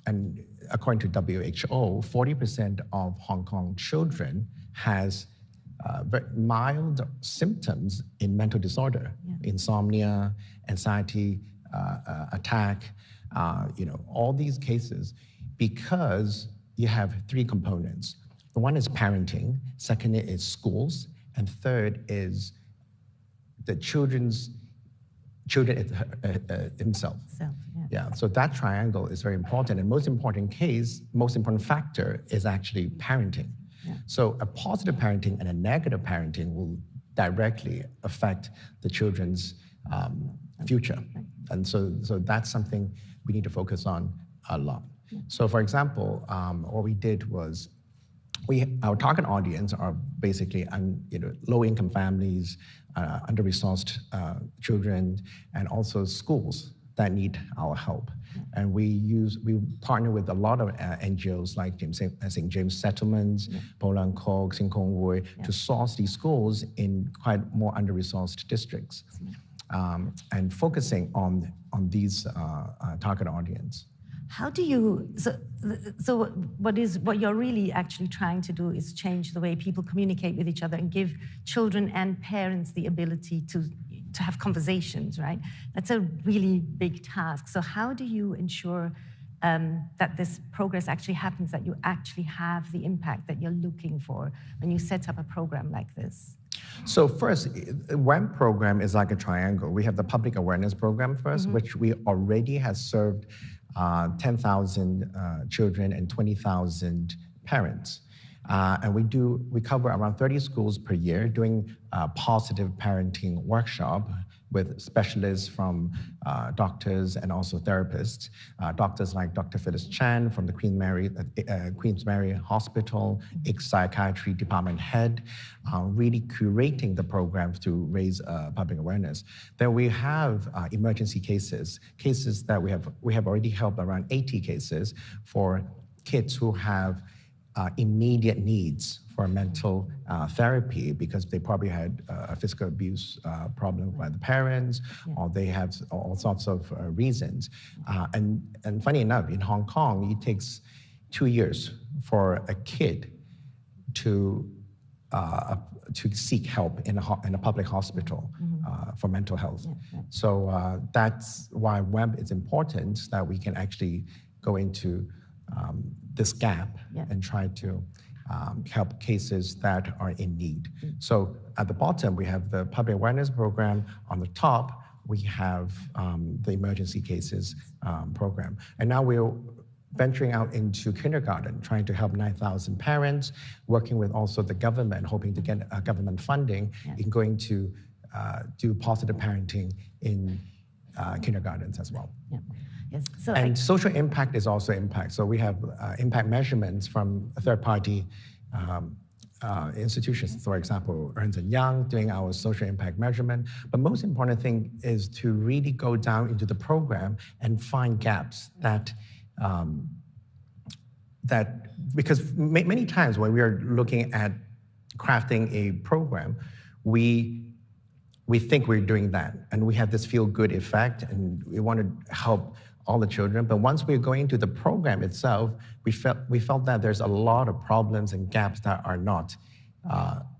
[SPEAKER 11] And according to WHO, 40% of Hong Kong children has very mild symptoms in mental disorder, insomnia, anxiety, attack, all these cases, because you have three components. One is parenting, second is schools, and third is the children himself. So that triangle is very important, and most important factor is actually parenting. So a positive parenting and a negative parenting will directly affect the children's future. And so that's something we need to focus on a lot. So for example, what we did was, our target audience are basically low-income families, under-resourced children, and also schools that need our help. And we partner with a lot of NGOs like St. James Settlements, Bolan Kok, Sing Kong Wui, to source these schools in quite more under-resourced districts, and focusing on these target audience.
[SPEAKER 10] How do you, so what you're really actually trying to do is change the way people communicate with each other and give children and parents the ability to have conversations, right? That's a really big task. So how do you ensure that this progress actually happens, that you actually have the impact that you're looking for when you set up a program like this?
[SPEAKER 11] So first, one program is like a triangle. We have the public awareness program first, which we already have served 10,000 children and 20,000 parents. And we cover around 30 schools per year doing positive parenting workshop with specialists from doctors and also therapists. Doctors like Dr. Phyllis Chan from the Queen's Mary Hospital, ex-psychiatry department head, really curating the program to raise public awareness. Then we have emergency cases that we have already helped around 80 cases for kids who have immediate needs for mental therapy because they probably had a physical abuse problem by the parents, or they have all sorts of reasons. And funny enough, in Hong Kong, it takes 2 years for a kid to seek help in a public hospital for mental health. So that's why web is important, that we can actually go into this gap and try to help cases that are in need. So at the bottom, we have the public awareness program. On the top, we have the emergency cases program. And now we're venturing out into kindergarten, trying to help 9,000 parents, working with also the government, hoping to get government funding in going to do positive parenting in kindergartens as well.
[SPEAKER 10] Yes. So
[SPEAKER 11] and social impact is also impact. So we have impact measurements from third-party institutions, for example, Ernst & Young doing our social impact measurement. But most important thing is to really go down into the program and find gaps that because many times when we are looking at crafting a program, we think we're doing that, and we have this feel-good effect, and we want to help all the children. But once we're going to the program itself, we felt that there's a lot of problems and gaps that are not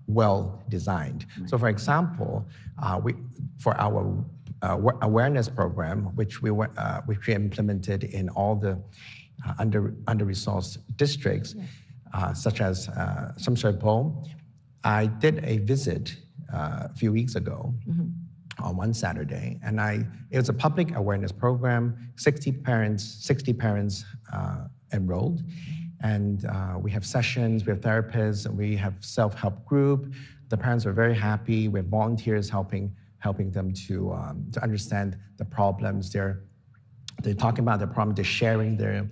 [SPEAKER 11] well designed. So for example, for our awareness program, which we implemented in all the under-resourced districts, such as Sham Shui Po, I did a visit a few weeks ago on one Saturday, and it was a public awareness program. 60 parents enrolled, and we have sessions, we have therapists, and we have self-help group. The parents were very happy. We have volunteers helping them to understand the problems. They're talking about their problem. They're sharing their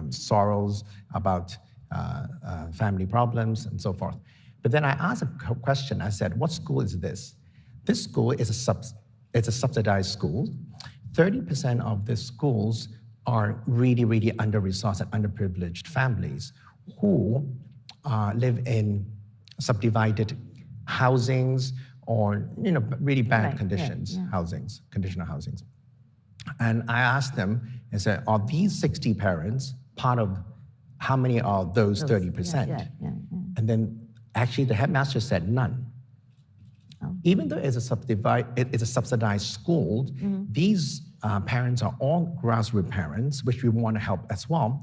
[SPEAKER 11] sorrows about family problems and so forth. But then I asked a question. I said, "What school is this?" This school is a subsidized school. 30% of the schools are really, really under-resourced and underprivileged families who live in subdivided housings or really bad conditions, conditional housings. And I asked them and said, are these 60 parents part of how many are those 30%? And then actually the headmaster said none. Even though it's a subsidized school, these parents are all grassroots parents, which we want to help as well.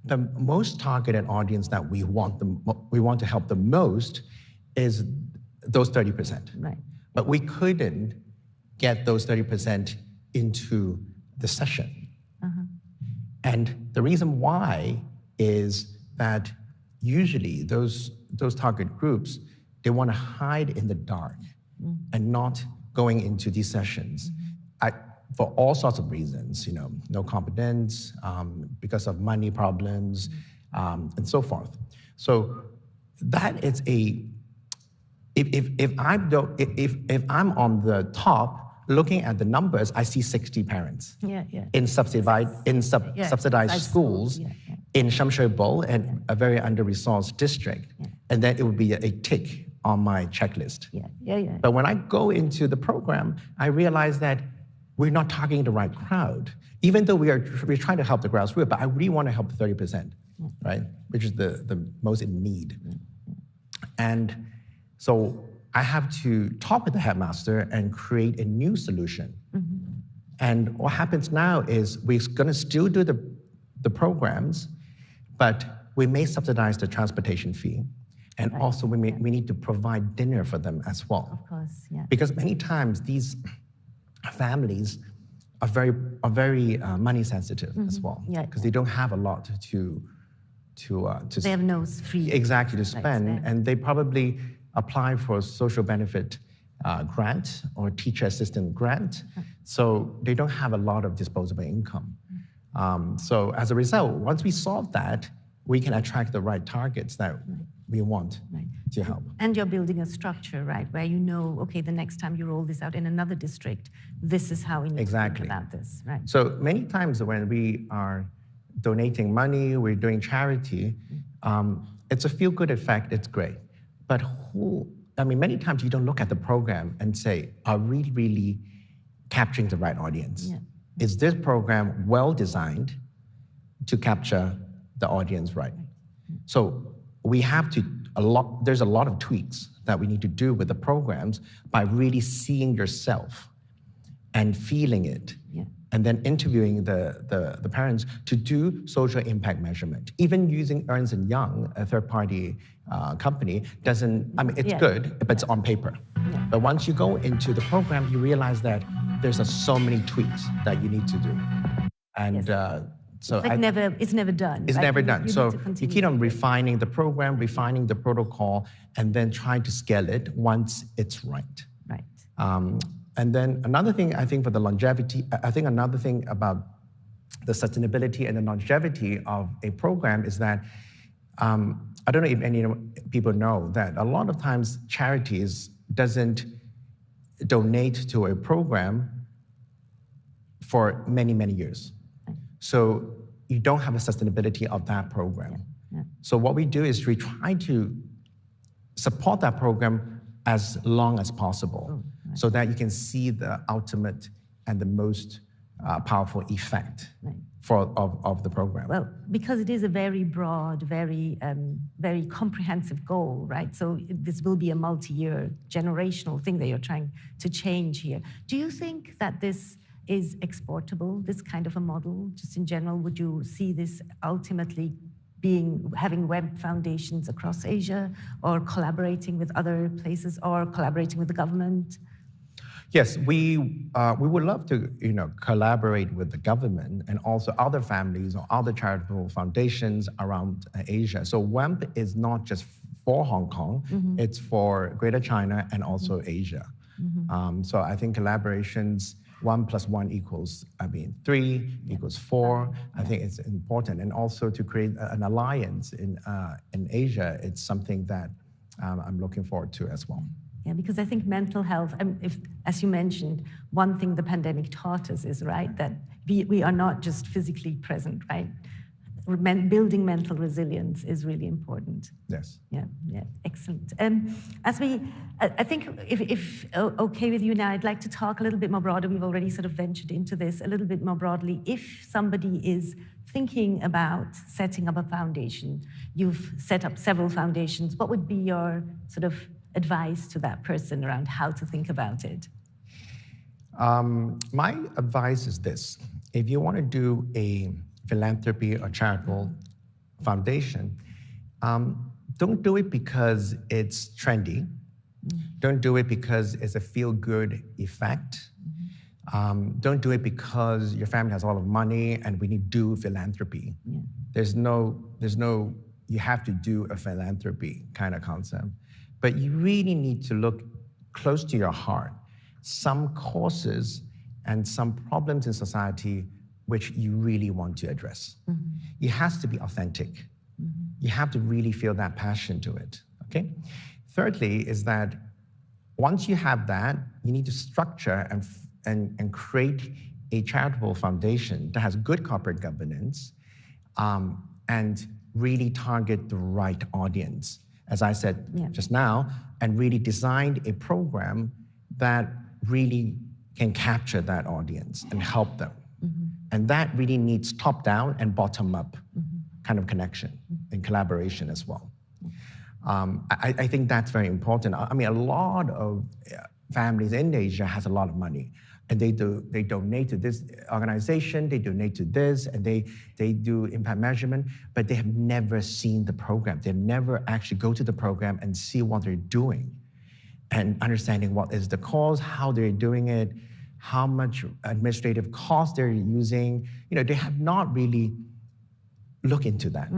[SPEAKER 11] The most targeted audience that we want to help the most is those 30%.
[SPEAKER 10] Right.
[SPEAKER 11] But we couldn't get those 30% into the session. And the reason why is that usually those target groups, they want to hide in the dark and not going into these sessions for all sorts of reasons, no competence, because of money problems, and so forth. So that is if I'm on the top looking at the numbers, I see 60 parents in subsidized schools in Shamshui-Bo, and a very under-resourced district, and then it would be a tick on my checklist. But when I go into the program, I realize that we're not targeting the right crowd, even though we're trying to help the grassroots, but I really want to help the 30%, right? Which is the most in need. And so I have to talk with the headmaster and create a new solution. And what happens now is we're going to still do the programs, but we may subsidize the transportation fee. And also we need to provide dinner for them as well.
[SPEAKER 10] Of course, yeah.
[SPEAKER 11] Because many times these families are very money sensitive as well. Because they don't have a lot to
[SPEAKER 10] they have no free
[SPEAKER 11] exactly to spend, and they probably apply for a social benefit grant or teacher assistant grant, so they don't have a lot of disposable income. So as a result, once we solve that, we can attract the right targets that we want to help.
[SPEAKER 10] And you're building a structure, right, where okay, the next time you roll this out in another district, this is how we need to think about this, right?
[SPEAKER 11] So many times when we are donating money, we're doing charity, it's a feel-good effect, it's great. But many times you don't look at the program and say, are we really capturing the right audience? Is this program well designed to capture the audience right? So we have there's a lot of tweaks that we need to do with the programs by really seeing yourself and feeling it. And then interviewing the parents to do social impact measurement. Even using Ernst & Young, a third-party company, it's good, but it's on paper. But once you go into the program, you realize that there's so many tweaks that you need to do. And so
[SPEAKER 10] it's never done.
[SPEAKER 11] It's never done. So you keep on refining the program, refining the protocol, and then trying to scale it once it's right. And then another thing, I think, for the longevity, another thing about the sustainability and the longevity of a program is that, I don't know if any people know that a lot of times charities doesn't donate to a program for many, many years. So you don't have a sustainability of that program. So what we do is we try to support that program as long as possible, so that you can see the ultimate and the most powerful effect of the program.
[SPEAKER 10] Well, because it is a very broad, very comprehensive goal, right? So this will be a multi-year generational thing that you're trying to change here. Do you think that this is exportable, this kind of a model? Just in general, would you see this ultimately having web foundations across Asia, or collaborating with other places, or collaborating with the government?
[SPEAKER 11] Yes, we would love to collaborate with the government and also other families or other charitable foundations around Asia. So WEMP is not just for Hong Kong, it's for Greater China and also Asia. So I think collaborations, 1 + 1 equals 3 equals 4. I think it's important, and also to create an alliance in Asia. It's something that I'm looking forward to as well.
[SPEAKER 10] Yeah, because I think mental health, as you mentioned, one thing the pandemic taught us is, right, that we are not just physically present, right? building mental resilience is really important.
[SPEAKER 11] Yes.
[SPEAKER 10] Yeah, excellent. I think if okay with you now, I'd like to talk a little bit more broadly. We've already sort of ventured into this a little bit more broadly. If somebody is thinking about setting up a foundation, you've set up several foundations, what would be your sort of advice to that person around how to think about it?
[SPEAKER 11] My advice is this. If you want to do a philanthropy or charitable foundation, don't do it because it's trendy. Don't do it because it's a feel-good effect. Don't do it because your family has a lot of money and we need to do philanthropy. Yeah. There's no, you have to do a philanthropy kind of concept. But you really need to look close to your heart. Some causes and some problems in society which you really want to address. It has to be authentic. You have to really feel that passion to it, okay? Thirdly is that once you have that, you need to structure and create a charitable foundation that has good corporate governance and really target the right audience, as I said just now, and really design a program that really can capture that audience and help them. And that really needs top-down and bottom-up kind of connection and collaboration as well. I think that's very important. I mean, a lot of families in Asia has a lot of money, and they donate to this organization, they donate to this, and they do impact measurement, but they have never seen the program. They never actually go to the program and see what they're doing and understanding what is the cause, how they're doing it, how much administrative cost they're using. You know, they have not really looked into that,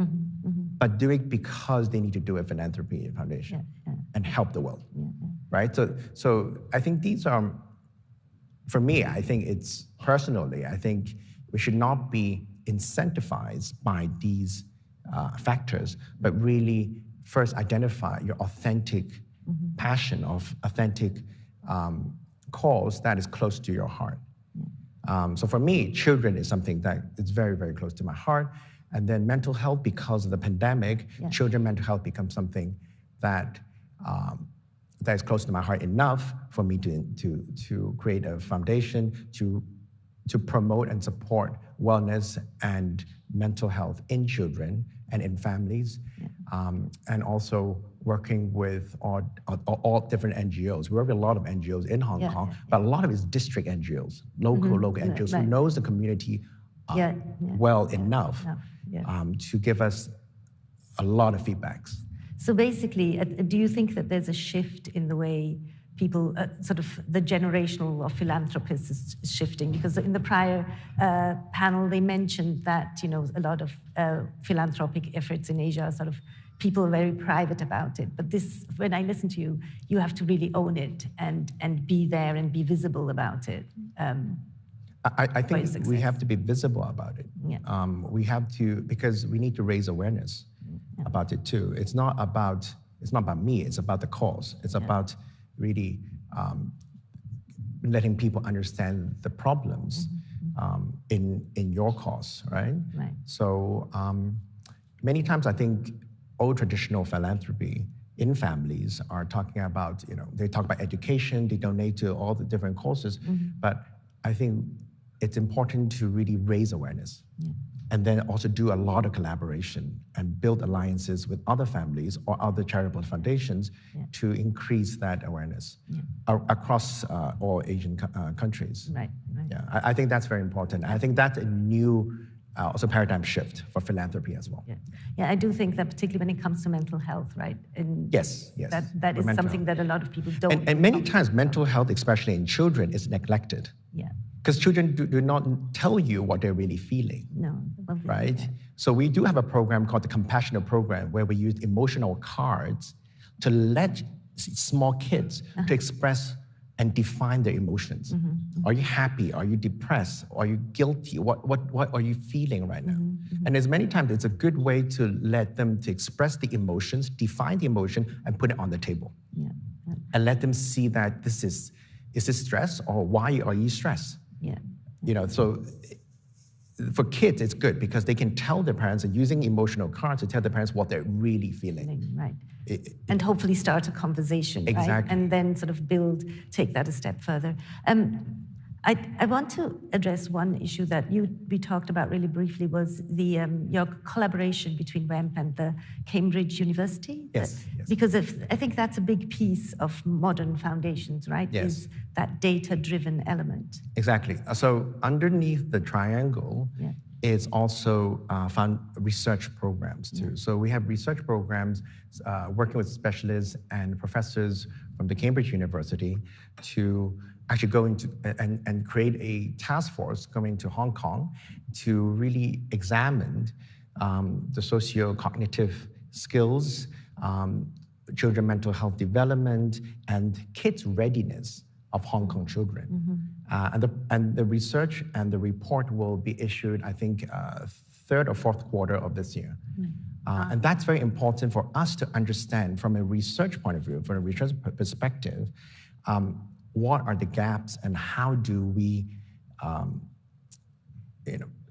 [SPEAKER 11] but do it because they need to do a philanthropy foundation and help the world, right? So I think these are, for me, I think it's personally, I think we should not be incentivized by these factors, but really first identify your authentic passion of authentic cause that is close to your heart. So for me, children is something that is very, very close to my heart. And then mental health, because of the pandemic, children mental health becomes something that that is close to my heart enough for me to create a foundation to promote and support wellness and mental health in children and in families, and also working with all different NGOs. We work with a lot of NGOs in Hong Kong, but a lot of it is district NGOs, local NGOs who knows the community well enough to give us a lot of feedbacks.
[SPEAKER 10] So basically, do you think that there's a shift in the way people, sort of the generational of philanthropists is shifting? Because in the prior panel, they mentioned that, you know, a lot of philanthropic efforts in Asia are sort of, people are very private about it. But this, when I listen to you, you have to really own it and be there and be visible about it.
[SPEAKER 11] I think we have to be visible about it. We have to, because we need to raise awareness about it too. It's not about me, it's about the cause. It's about really letting people understand the problems in your cause, right? So many times I think old traditional philanthropy in families are talking about, you know, they talk about education, they donate to all the different causes, but I think it's important to really raise awareness and then also do a lot of collaboration and build alliances with other families or other charitable foundations to increase that awareness across all Asian countries. Yeah, I think that's very important. I think that's a new also paradigm shift for philanthropy as well.
[SPEAKER 10] Yeah, I do think that particularly when it comes to mental health, right? And
[SPEAKER 11] yes.
[SPEAKER 10] That is something that a lot of people don't.
[SPEAKER 11] And many times mental health, especially in children, is neglected. Because children do not tell you what they're really feeling. Right? So we do have a program called the Compassionate Program where we use emotional cards to let small kids to express and define their emotions. Are you happy? Are you depressed? Are you guilty? What are you feeling right now? And as many times, it's a good way to let them to express the emotions, define the emotion, and put it on the table. And let them see that is this stress or why are you stressed? You know, so for kids, it's good because they can tell their parents and using emotional cards to tell their parents what they're really feeling.
[SPEAKER 10] Right. And hopefully start a conversation, right?
[SPEAKER 11] Exactly.
[SPEAKER 10] And then sort of take that a step further. I want to address one issue that we talked about really briefly was your collaboration between WEMP and the Cambridge University.
[SPEAKER 11] Yes.
[SPEAKER 10] Because I think that's a big piece of modern foundations, right?
[SPEAKER 11] Yes.
[SPEAKER 10] Is that data-driven element.
[SPEAKER 11] Exactly. So underneath the triangle is also found research programs too. So we have research programs working with specialists and professors from the Cambridge University to actually go into and create a task force going to Hong Kong to really examine the socio-cognitive skills, children mental health development, and kids' readiness of Hong Kong children. And the research and the report will be issued, I think, third or fourth quarter of this year. And that's very important for us to understand from a research point of view, from a research perspective, what are the gaps and how do we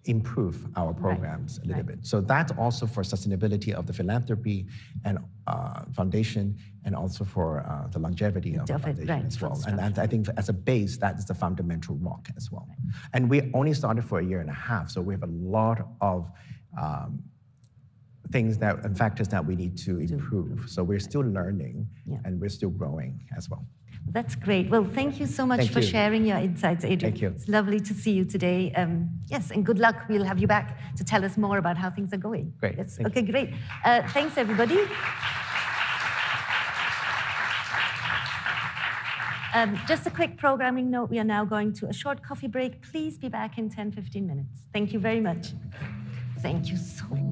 [SPEAKER 11] improve our programs a little bit. So that's also for sustainability of the philanthropy and foundation, and also for the longevity of the foundation as well. And I think as a base, that is the fundamental rock as well. And we only started for 1.5 years, so we have a lot of things and factors that we need to improve. So we're still learning and we're still growing as well.
[SPEAKER 10] That's great. Well, thank you so much for sharing your insights, Adrian.
[SPEAKER 11] Thank you.
[SPEAKER 10] It's lovely to see you today. Yes, and good luck. We'll have you back to tell us more about how things are going.
[SPEAKER 11] Great.
[SPEAKER 10] Yes. Okay, great. Thanks, everybody. Just a quick programming note. We are now going to a short coffee break. Please be back in 10-15 minutes. Thank you very much. Thank you so much.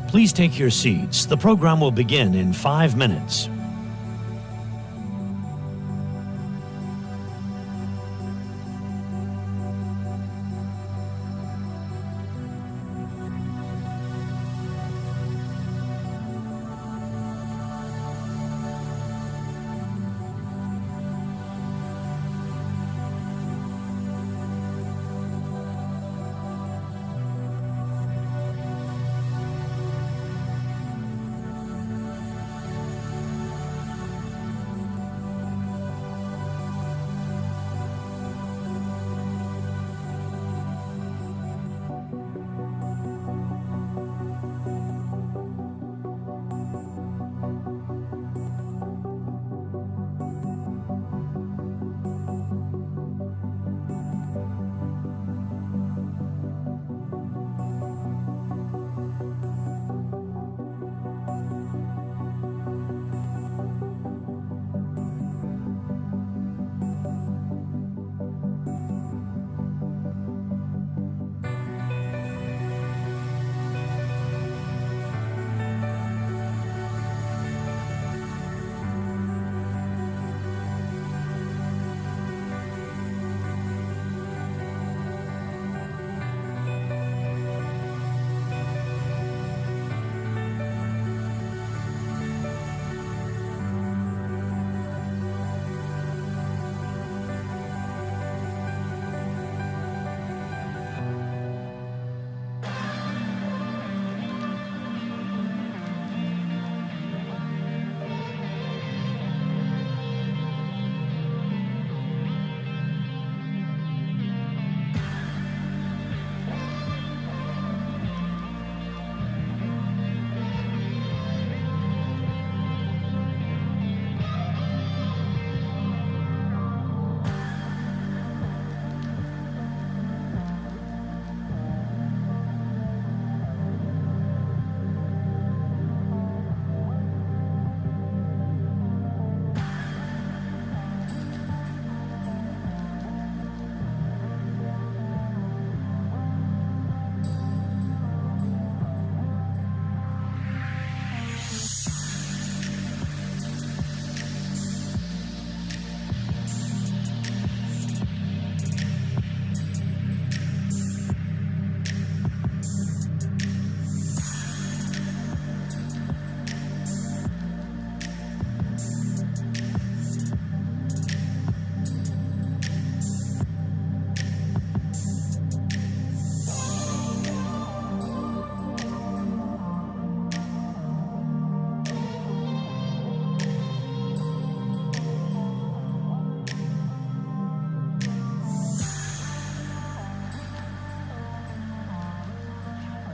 [SPEAKER 1] Please take your seats. The program will begin in 5 minutes.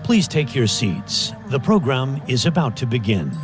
[SPEAKER 1] Please take your seats. The program is about to begin.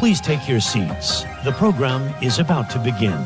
[SPEAKER 1] Please take your seats. The program is about to begin.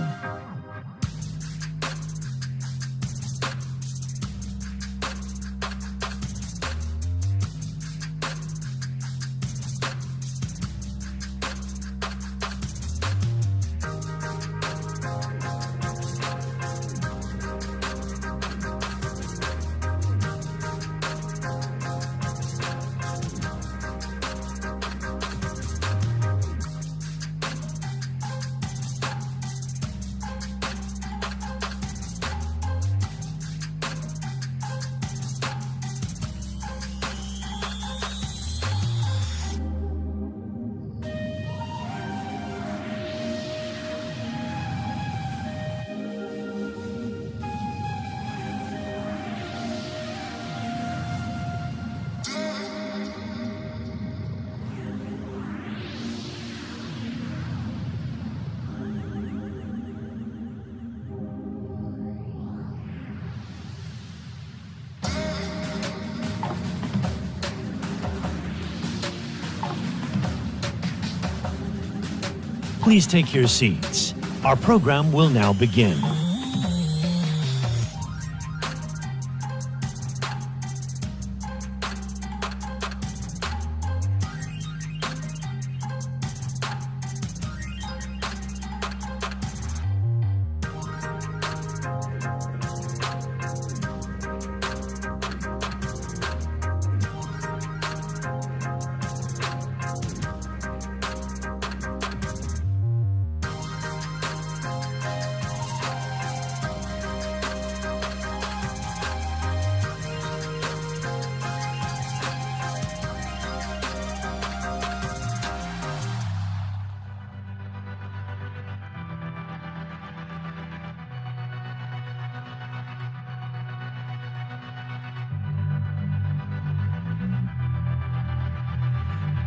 [SPEAKER 1] Please take your seats. Our program will now begin.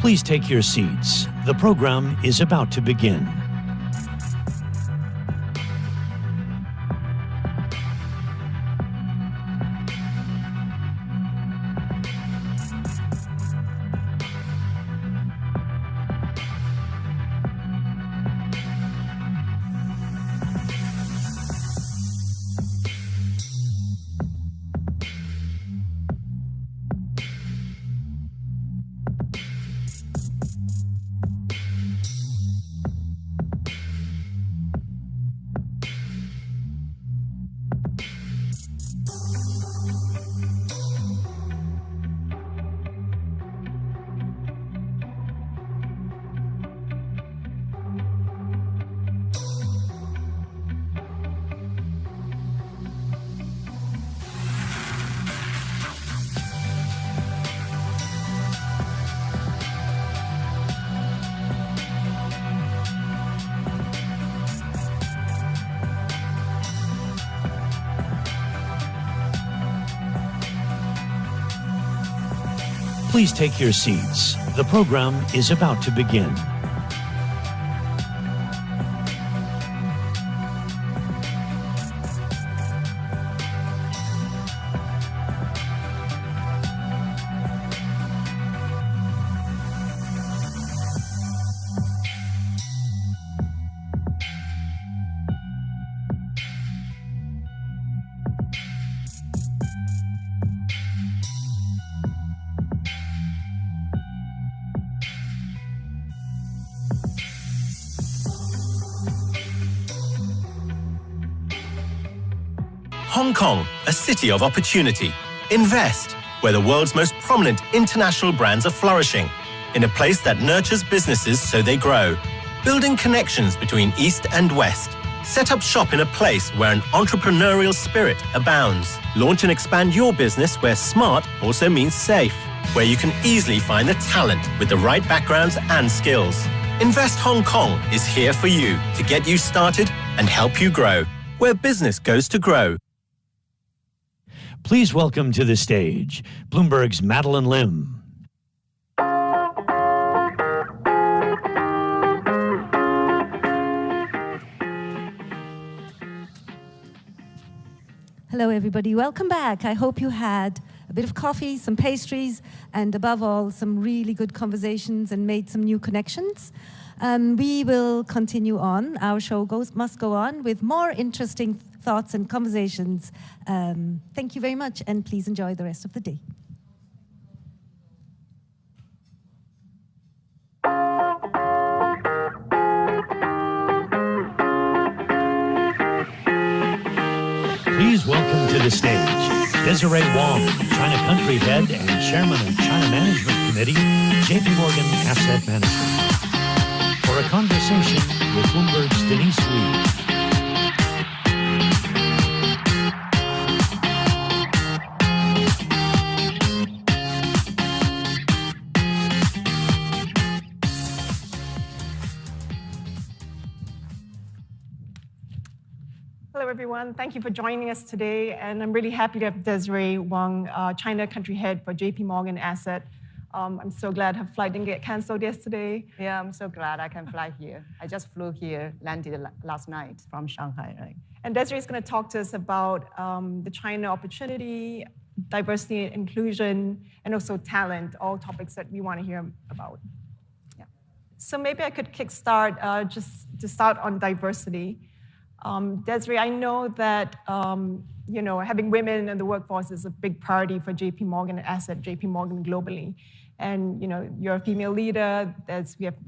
[SPEAKER 1] Please take your seats. The program is about to begin. Please take your seats. The program is about to begin.
[SPEAKER 12] Hong Kong, a city of opportunity. Invest, where the world's most prominent international brands are flourishing, in a place that nurtures businesses so they grow, building connections between East and West. Set up shop in a place where an entrepreneurial spirit abounds. Launch and expand your business where smart also means safe, where you can easily find the talent with the right backgrounds and skills. Invest Hong Kong is here for you to get you started and help you grow, where business goes to grow.
[SPEAKER 1] Please welcome to the stage Bloomberg's Madeline Lim.
[SPEAKER 10] Hello, everybody. Welcome back. I hope you had a bit of coffee, some pastries, and above all, some really good conversations and made some new connections. We will continue on. Our show must go on with more interesting thoughts and conversations. Thank you very much, and please enjoy the rest of the day.
[SPEAKER 1] Please welcome to the stage Desiree Wong, China Country Head and Chairman of China Management Committee, JPMorgan Asset Management, for a conversation with Bloomberg's Denise Reed.
[SPEAKER 13] Hello, everyone. Thank you for joining us today. And I'm really happy to have Desiree Wong, China Country Head for JPMorgan Asset. I'm so glad her flight didn't get canceled yesterday.
[SPEAKER 14] Yeah, I'm so glad I can fly here. I just flew here, landed last night from Shanghai. Right?
[SPEAKER 13] And Desiree is going to talk to us about the China opportunity, diversity and inclusion, and also talent, all topics that we want to hear about. So maybe I could kickstart just to start on diversity. Desiree, I know that having women in the workforce is a big priority for JPMorgan Asset, JPMorgan globally. And you're a female leader. We have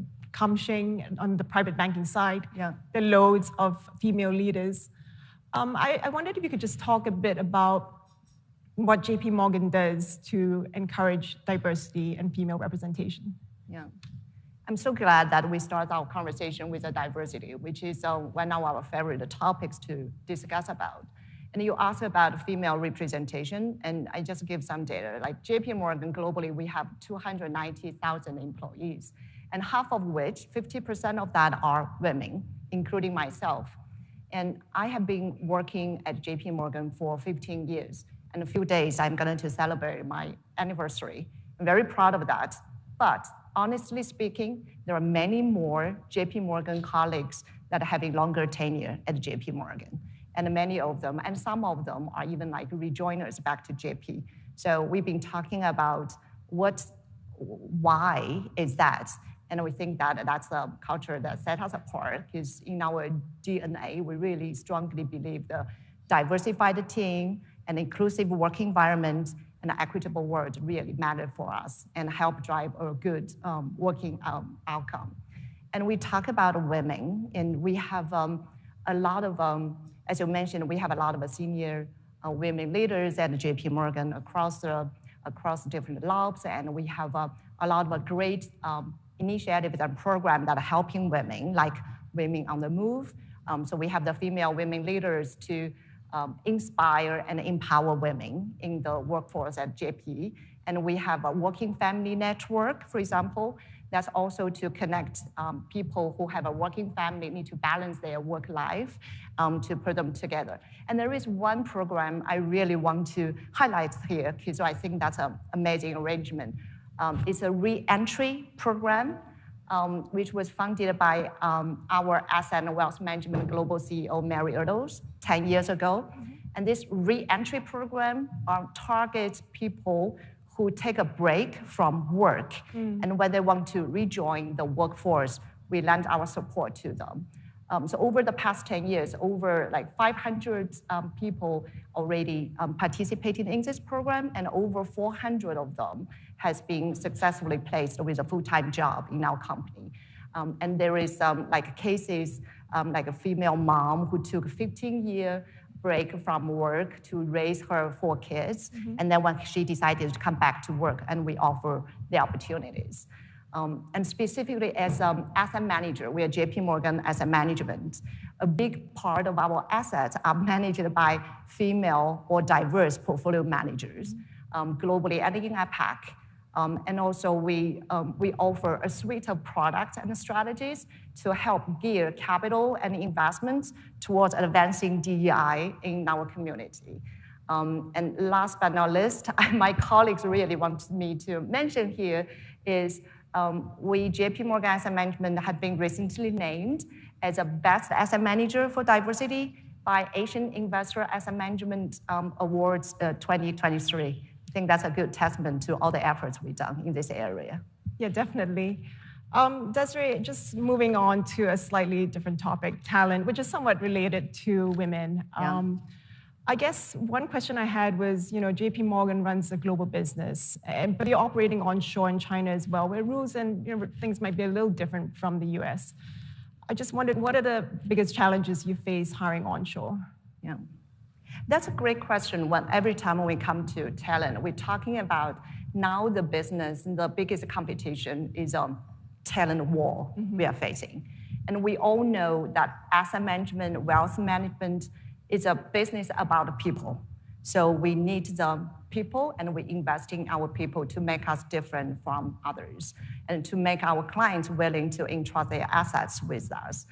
[SPEAKER 13] Cheng on the private banking side.
[SPEAKER 14] Yeah.
[SPEAKER 13] There are loads of female leaders. I wondered if you could just talk a bit about what JPMorgan does to encourage diversity and female representation.
[SPEAKER 14] Yeah. I'm so glad that we start our conversation with the diversity, which is one of our favorite topics to discuss about. And you asked about female representation, and I just give some data. Like JPMorgan globally, we have 290,000 employees, and half of which, 50% of that are women, including myself. And I have been working at JPMorgan for 15 years. In a few days, I'm going to celebrate my anniversary. I'm very proud of that. But honestly speaking, there are many more JPMorgan colleagues that are having longer tenure at JPMorgan. And many of them, and some of them are even like rejoiners back to JP. So we've been talking about why is that? And we think that that's the culture that set us apart, because in our DNA, we really strongly believe the diversified team, an inclusive work environment, and an equitable world really matter for us and help drive a good working outcome. And we talk about women, and we have a lot of, as you mentioned, we have a lot of senior women leaders at JPMorgan across different labs, and we have a lot of great initiatives and programs that are helping women, like Women on the Move. So we have the female women leaders to inspire and empower women in the workforce at JP. And we have a working family network, for example, that's also to connect people who have a working family, need to balance their work life, to put them together. And there is one program I really want to highlight here, because I think that's an amazing arrangement. It's a re-entry program, which was funded by our Asset and Wealth Management Global CEO, Mary Erdos, 10 years ago. Mm-hmm. And this re-entry program targets people who take a break from work. And when they want to rejoin the workforce, we lend our support to them. So over the past 10 years, over like 500 people already participated in this program, and over 400 of them has been successfully placed with a full-time job in our company. And there is like cases like a female mom who took a 15-year break from work to raise her 4 kids. And then when she decided to come back to work, and we offer the opportunities. And specifically as asset manager, we are JPMorgan Asset Management. A big part of our assets are managed by female or diverse portfolio managers globally and in APAC. And also we offer a suite of products and strategies to help gear capital and investments towards advancing DEI in our community. And last but not least, my colleagues really want me to mention here is we, JPMorgan Asset Management, have been recently named as a best asset manager for diversity by Asian Investor Asset Management Awards 2023. I think that's a good testament to all the efforts we've done in this area.
[SPEAKER 13] Yeah, definitely. Desiree, just moving on to a slightly different topic, talent, which is somewhat related to women.
[SPEAKER 14] Yeah.
[SPEAKER 13] I guess one question I had was, JPMorgan runs a global business, but you're operating onshore in China as well, where rules and things might be a little different from the US. I just wondered, what are the biggest challenges you face hiring onshore?
[SPEAKER 14] Yeah. That's a great question. Every time we come to talent, we're talking about now the business, the biggest competition is talent war we are facing. And we all know that asset management, wealth management is a business about people. So we need the people, and we invest in our people to make us different from others and to make our clients willing to entrust their assets with us.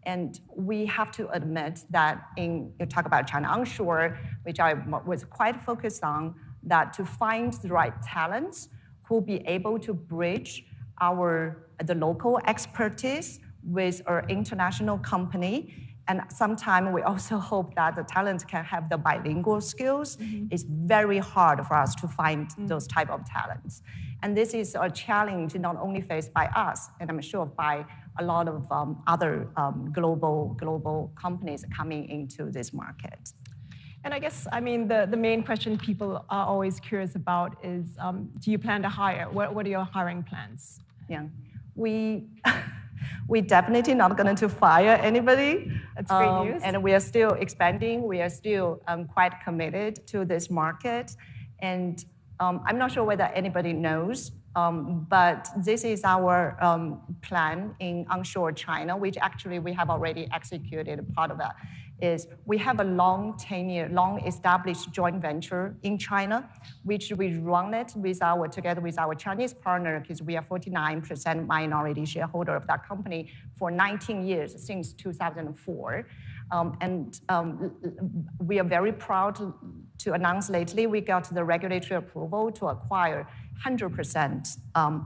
[SPEAKER 14] And we have to admit that you talk about China onshore, which I was quite focused on, that to find the right talents who will be able to bridge the local expertise with our international company. And sometimes we also hope that the talents can have the bilingual skills. It's very hard for us to find those type of talents. And this is a challenge not only faced by us, and I'm sure by a lot of other global companies coming into this market.
[SPEAKER 13] And I guess, I mean, the main question people are always curious about is, do you plan to hire? What are your hiring plans?
[SPEAKER 14] Yeah, we definitely not going to fire anybody.
[SPEAKER 13] That's great news.
[SPEAKER 14] And we are still expanding. We are still quite committed to this market. And I'm not sure whether anybody knows, but this is our plan in onshore China, which actually we have already executed. Part of that is we have a long established joint venture in China, which we run it together with our Chinese partner, because we are 49% minority shareholder of that company for 19 years, since 2004. We are very proud to announce lately we got the regulatory approval to acquire 100%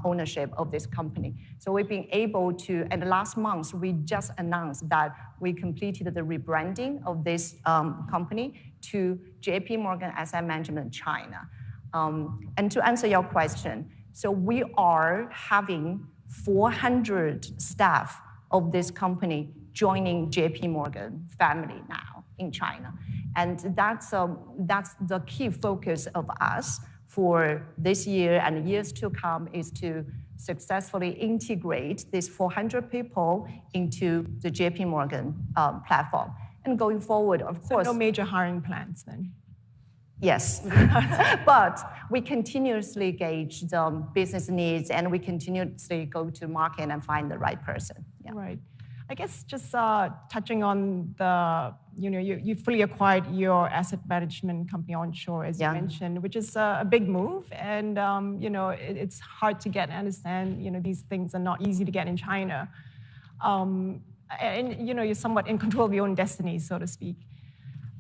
[SPEAKER 14] ownership of this company. So we've been able to, and last month we just announced that we completed the rebranding of this company to JPMorgan Asset Management China. And to answer your question, so we are having 400 staff of this company joining JPMorgan family now in China. And that's the key focus of us for this year and years to come, is to successfully integrate these 400 people into the JPMorgan platform. And going forward, of course.
[SPEAKER 13] So no major hiring plans then?
[SPEAKER 14] Yes, but we continuously gauge the business needs, and we continuously go to market and find the right person. Yeah.
[SPEAKER 13] Right. I guess just touching on the, you fully acquired your asset management company onshore, as you mentioned, which is a big move. And, it's hard to get and understand, these things are not easy to get in China. And, you're somewhat in control of your own destiny, so to speak.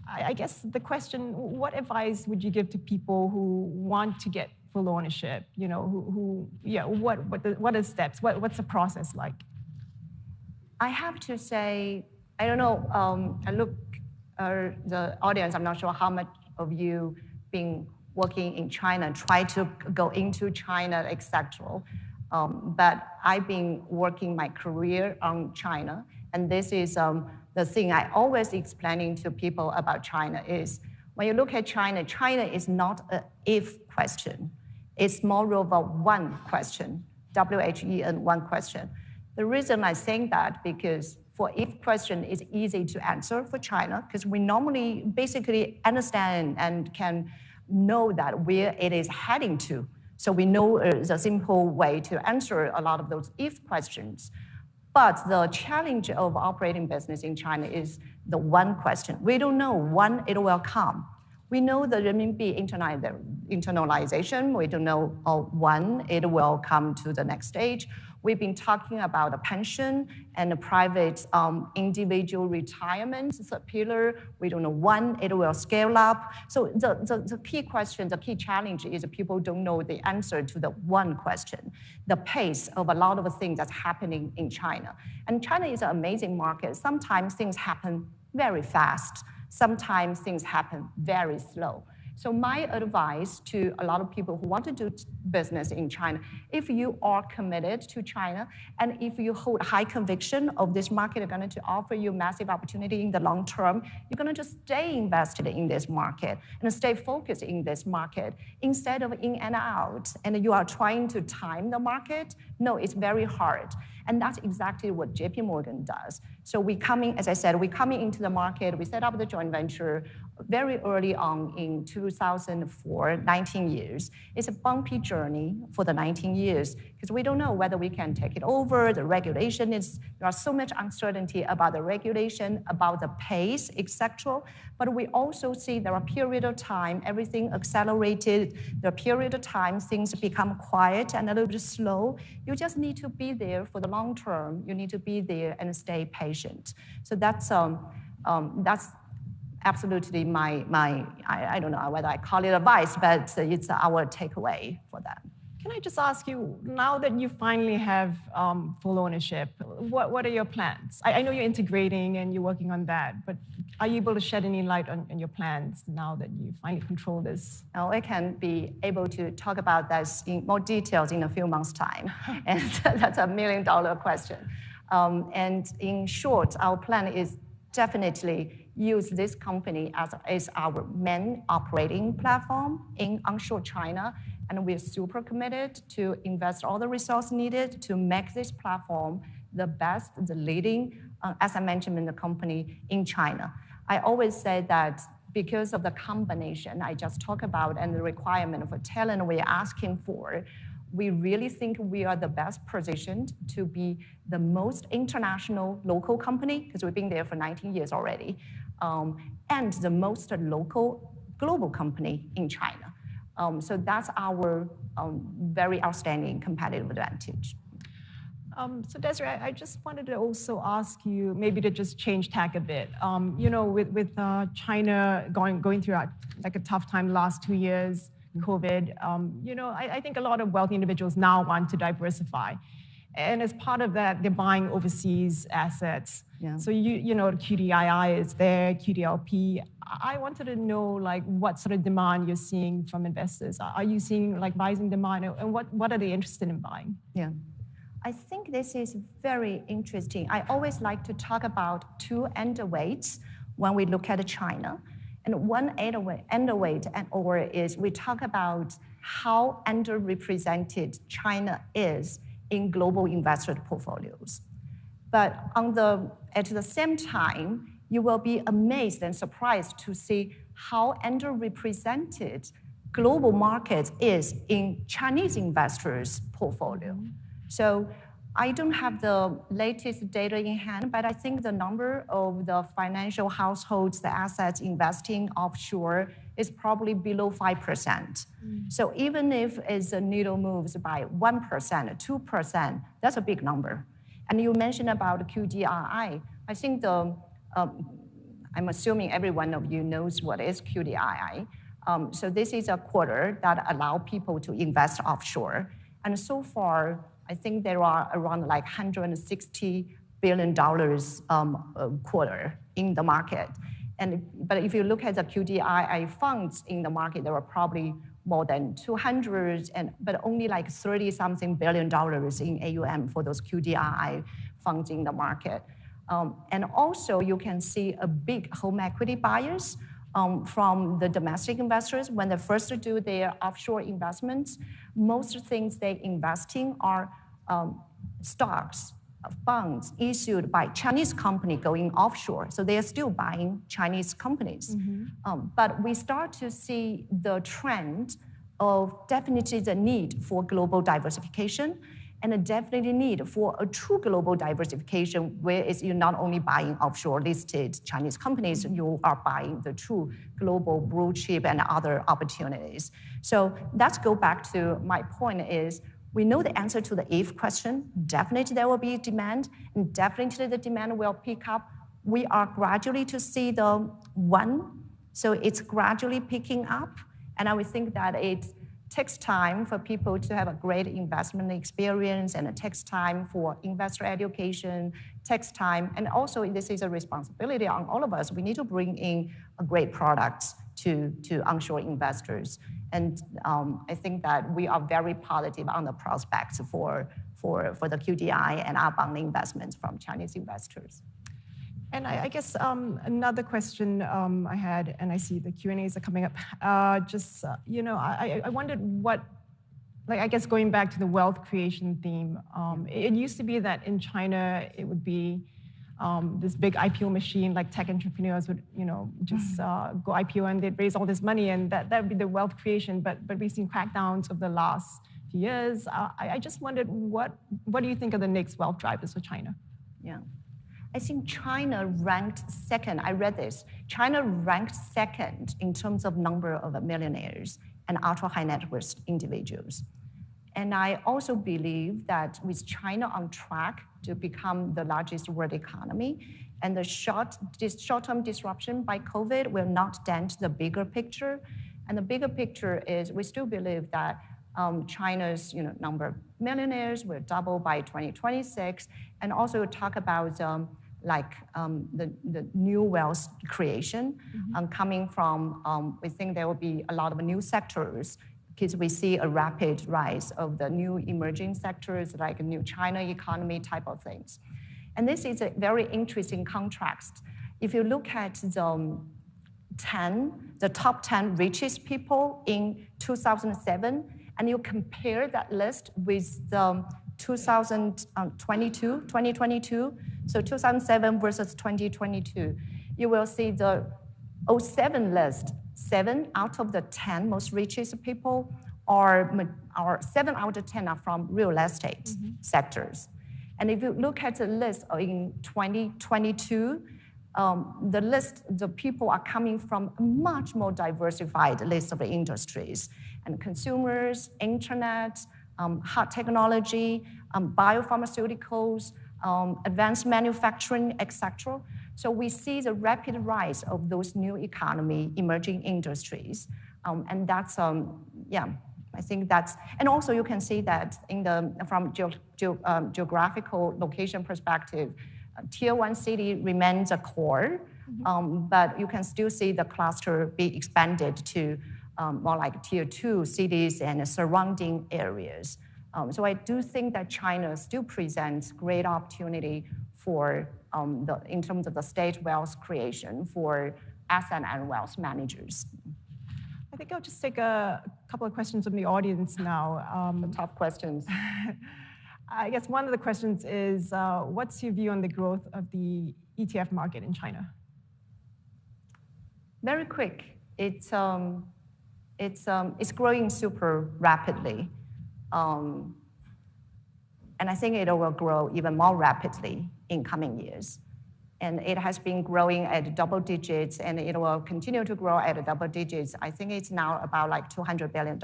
[SPEAKER 13] I guess the question, what advice would you give to people who want to get full ownership? What are the steps? What's the process like?
[SPEAKER 14] I have to say, I don't know, I look at the audience, I'm not sure how much of you been working in China, try to go into China, etc. But I've been working my career on China, and this is the thing I always explaining to people about China is, when you look at China, China is not an if question. It's more of a one question, W-H-E-N, one question. The reason I think that, because for if question is easy to answer for China, because we normally basically understand and can know that where it is heading to. So we know the simple way to answer a lot of those if questions. But the challenge of operating business in China is the one question. We don't know when it will come. We know the renminbi internalization. We don't know when it will come to the next stage. We've been talking about the pension and the private individual retirement, the pillar. We don't know when it will scale up. So the key question, the key challenge is people don't know the answer to the one question, the pace of a lot of things that's happening in China. And China is an amazing market. Sometimes things happen very fast. Sometimes things happen very slow. So my advice to a lot of people who want to do business in China, if you are committed to China, and if you hold high conviction of this market are going to offer you massive opportunity in the long term, you're going to just stay invested in this market and stay focused in this market instead of in and out. And you are trying to time the market. No, it's very hard. And that's exactly what JPMorgan does. So we coming, as I said, we coming into the market, we set up the joint venture very early on in 2004, 19 years. It's a bumpy journey for the 19 years because we don't know whether we can take it over. The regulation is, there are so much uncertainty about the regulation, about the pace, etc. But we also see there are period of time, everything accelerated. There are period of time, things become quiet and a little bit slow. You just need to be there for the long term. You need to be there and stay patient. So that's absolutely my I don't know whether I call it advice, but it's our takeaway for that.
[SPEAKER 13] Can I just ask you, now that you finally have full ownership, what are your plans? I know you're integrating and you're working on that, but are you able to shed any light on your plans now that you finally control this?
[SPEAKER 14] Now, I can be able to talk about this in more details in a few months' time, and that's $1 million question. And in short, our plan is definitely use this company as our main operating platform in onshore China. And we're super committed to invest all the resources needed to make this platform the best, the leading asset management company in China. I always say that because of the combination I just talked about and the requirement for talent we're asking for, we really think we are the best positioned to be the most international local company, because we've been there for 19 years already, and the most local global company in China. So that's our very outstanding competitive advantage.
[SPEAKER 13] So Desiree, I just wanted to also ask you maybe to just change tack a bit. You know, with China going through like a tough time the last 2 years, COVID, you know, I think a lot of wealthy individuals now want to diversify. And as part of that, they're buying overseas assets.
[SPEAKER 14] Yeah.
[SPEAKER 13] So you know, QDII is there, QDLP. I wanted to know like what sort of demand you're seeing from investors. Are you seeing like rising demand, and what are they interested in buying?
[SPEAKER 14] Yeah, I think this is very interesting. I always like to talk about two underweights when we look at China. And one underweight is we talk about how underrepresented China is in global investor portfolios. But at the same time, you will be amazed and surprised to see how underrepresented global market is in Chinese investors' portfolio. So I don't have the latest data in hand, but I think the number of the financial households, the assets investing offshore is probably below 5%. So even if the needle moves by 1%, 2%, that's a big number. And you mentioned about QDII. I think I'm assuming every one of you knows what is QDII. So this is a quarter that allows people to invest offshore. And so far, I think there are around like $160 billion a quarter in the market. But if you look at the QDII funds in the market, there are probably more than 200, but only like 30-something billion dollars in AUM for those QDII funds in the market. And also you can see a big home equity buyers from the domestic investors. When they first do their offshore investments, most things they invest in are stocks, bonds issued by Chinese company going offshore. So they are still buying Chinese companies. But we start to see the trend of definitely the need for global diversification, and a definitely need for a true global diversification, where you're not only buying offshore listed Chinese companies, you are buying the true global blue chip and other opportunities. So let's go back to my point is, we know the answer to the if question. Definitely there will be demand, and definitely the demand will pick up. We are gradually to see the one, so it's gradually picking up. And I would think that it takes time for people to have a great investment experience, and it takes time for investor education, takes time. And also this is a responsibility on all of us. We need to bring in a great products to onshore investors. And I think that we are very positive on the prospects for the QDI and our bond investments from Chinese investors.
[SPEAKER 13] And I guess another question I had, and I see the Q&As are coming up, you know, I wondered what, like, I guess going back to the wealth creation theme, it used to be that in China, it would be this big IPO machine, like tech entrepreneurs would, you know, just go IPO and they'd raise all this money, and that would be the wealth creation. But we've seen crackdowns of the last few years. I just wondered, what do you think are the next wealth drivers for China?
[SPEAKER 14] Yeah. I think China ranked second. I read this. China ranked second in terms of number of millionaires and ultra high net worth individuals. And I also believe that with China on track to become the largest world economy, and the short-term disruption by COVID will not dent the bigger picture. And the bigger picture is we still believe that China's number of millionaires will double by 2026, and also talk about the new wealth creation coming from, we think there will be a lot of new sectors because we see a rapid rise of the new emerging sectors like new China economy type of things. And this is a very interesting contrast. If you look at the top 10 richest people in 2007, and you compare that list with the 2022, so 2007 versus 2022, you will see the 07 list, 7 out of the 10 most richest people are 7 out of 10 are from real estate sectors. And if you look at the list in 2022, the people are coming from a much more diversified list of industries and consumers, internet, hard technology, biopharmaceuticals, advanced manufacturing, etc. So we see the rapid rise of those new economy, emerging industries, and that's I think that's, and also you can see that from geographical location perspective, Tier 1 city remains a core, but you can still see the cluster be expanded to more like Tier 2 cities and surrounding areas. So I do think that China still presents great opportunity for in terms of the state wealth creation for asset and wealth managers.
[SPEAKER 13] I think I'll just take a couple of questions from the audience now.
[SPEAKER 14] The tough questions.
[SPEAKER 13] I guess one of the questions is, what's your view on the growth of the ETF market in China?
[SPEAKER 14] Very quick. It's growing super rapidly, and I think it will grow even more rapidly in coming years. And it has been growing at double digits, and it will continue to grow at double digits. I think it's now about like $200 billion,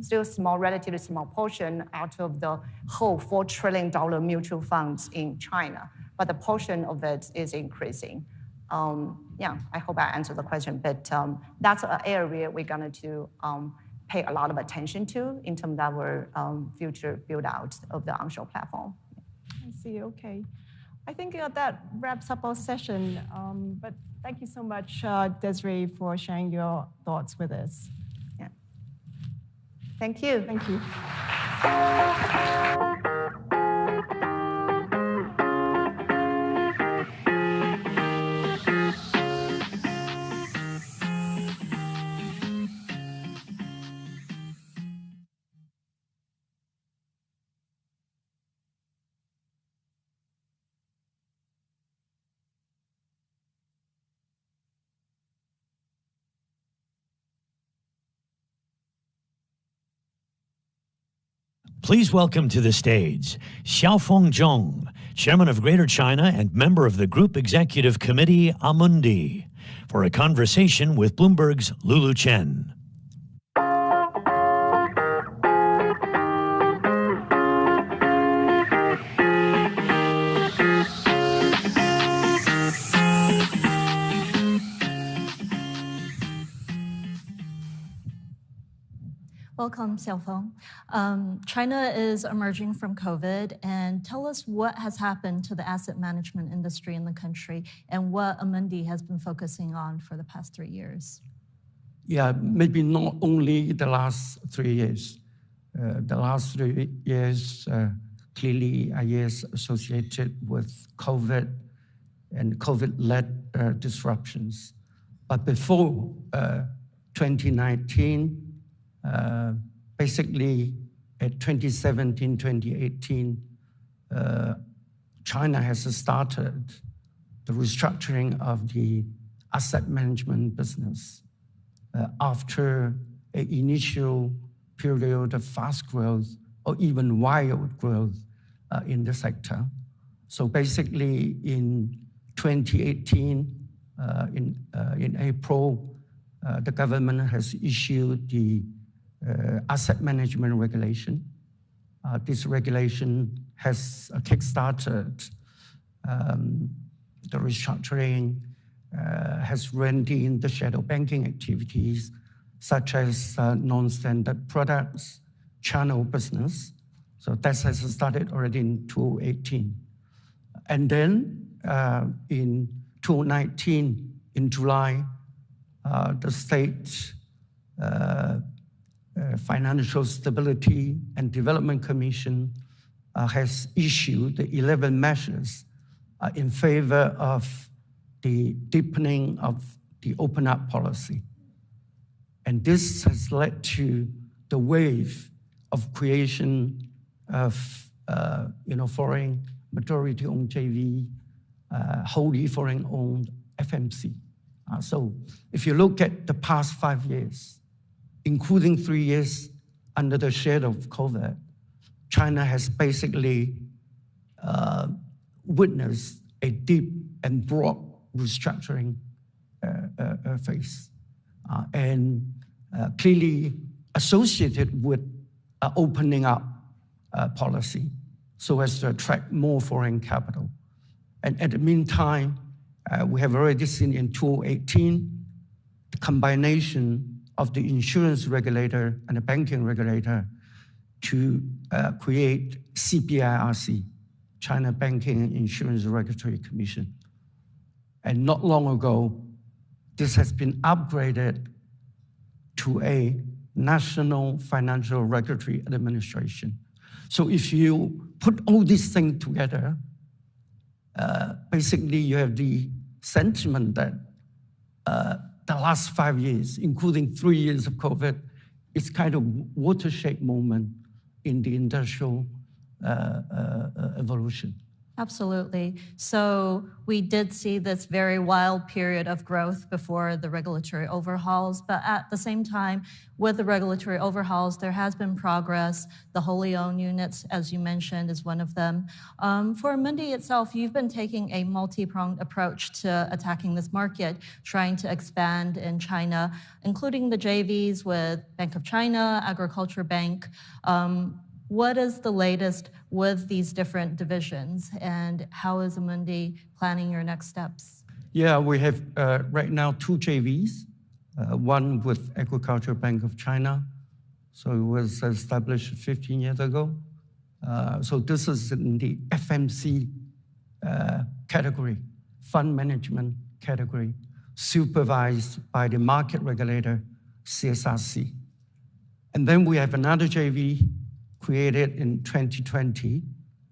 [SPEAKER 14] still small, relatively small portion out of the whole $4 trillion mutual funds in China. But the portion of it is increasing. I hope I answered the question, but that's an area we're going to pay a lot of attention to in terms of our future build out of the onshore platform.
[SPEAKER 13] I see, okay. I think that wraps up our session, but thank you so much, Desiree, for sharing your thoughts with us.
[SPEAKER 14] Yeah. Thank you.
[SPEAKER 13] Thank you.
[SPEAKER 1] Please welcome to the stage Xiaofeng Zhong, Chairman of Greater China and member of the Group Executive Committee Amundi, for a conversation with Bloomberg's Lulu Chen.
[SPEAKER 15] Welcome, Xiaofeng. China is emerging from COVID, and tell us what has happened to the asset management industry in the country and what Amundi has been focusing on for the past 3 years.
[SPEAKER 16] Yeah, maybe not only the last 3 years. The last 3 years clearly are years associated with COVID and COVID-led disruptions. But before 2019, basically at 2017, 2018, China has started the restructuring of the asset management business after an initial period of fast growth or even wild growth in the sector. So basically in 2018, in April, the government has issued the asset management regulation. This regulation has kickstarted the restructuring, has reined in the shadow banking activities, such as non-standard products, channel business. So that has started already in 2018. And then in 2019, in July, the State Financial Stability and Development Commission has issued the 11 measures in favor of the deepening of the open up policy. And this has led to the wave of creation of foreign majority-owned JV, wholly foreign-owned FMC. So if you look at the past 5 years, including 3 years under the shade of COVID, China has basically witnessed a deep and broad restructuring phase, and clearly associated with opening up policy so as to attract more foreign capital. And at the meantime, we have already seen in 2018 the combination of the insurance regulator and the banking regulator to create CBIRC, China Banking and Insurance Regulatory Commission. And not long ago, this has been upgraded to a National Financial Regulatory Administration. So if you put all these things together, basically you have the sentiment that the last 5 years, including 3 years of COVID, is kind of watershed moment in the industrial evolution.
[SPEAKER 15] Absolutely. So we did see this very wild period of growth before the regulatory overhauls, but at the same time, with the regulatory overhauls, there has been progress. The wholly owned units, as you mentioned, is one of them. For Amundi itself, you've been taking a multi-pronged approach to attacking this market, trying to expand in China, including the JVs with Bank of China, Agriculture Bank. What is the latest with these different divisions, and how is Amundi planning your next steps?
[SPEAKER 16] Yeah, we have right now 2 JVs, one with Agriculture Bank of China. So it was established 15 years ago. So this is in the FMC category, fund management category, supervised by the market regulator, CSRC. And then we have another JV created in 2020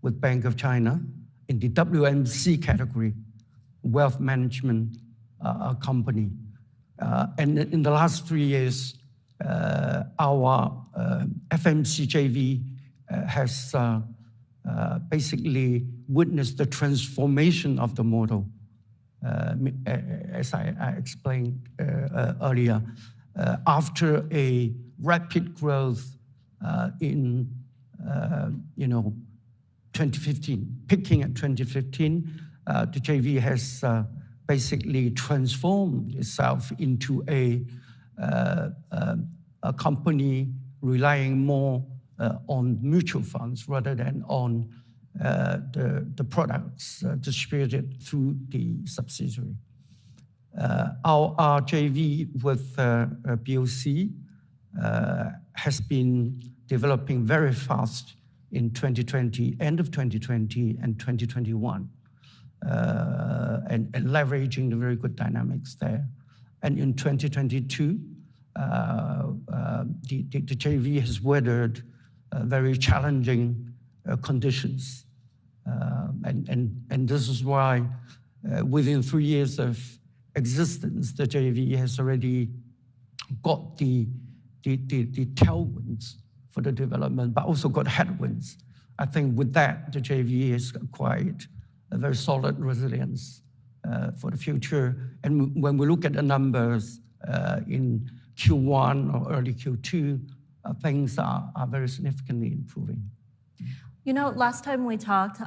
[SPEAKER 16] with Bank of China in the WMC category, wealth management company. And in the last 3 years, our FMC JV has basically witnessed the transformation of the model. As I explained earlier, after a rapid growth in 2015, peaking at 2015, the JV has basically transformed itself into a company relying more on mutual funds rather than on the products distributed through the subsidiary. Our JV with BOC has been developing very fast in 2020, end of 2020 and 2021, and leveraging the very good dynamics there. And in 2022, the JV has weathered very challenging conditions. And this is why within 3 years of existence, the JV has already got the tailwinds for the development, but also got headwinds. I think with that, the JV has acquired a very solid resilience for the future. And when we look at the numbers in Q1 or early Q2, things are very significantly improving.
[SPEAKER 15] You know, last time we talked,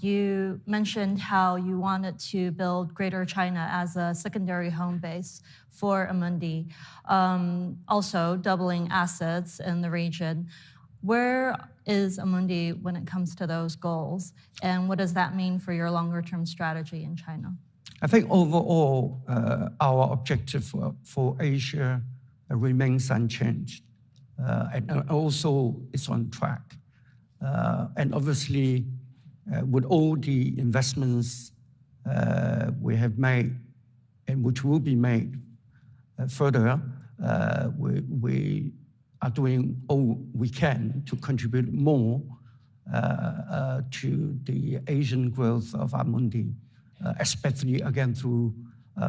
[SPEAKER 15] you mentioned how you wanted to build Greater China as a secondary home base for Amundi, also doubling assets in the region. Where is Amundi when it comes to those goals? And what does that mean for your longer-term strategy in China?
[SPEAKER 16] I think overall, our objective for Asia remains unchanged. and also it's on track. And obviously, with all the investments we have made and which will be made further, we are doing all we can to contribute more to the Asian growth of Amundi, especially again through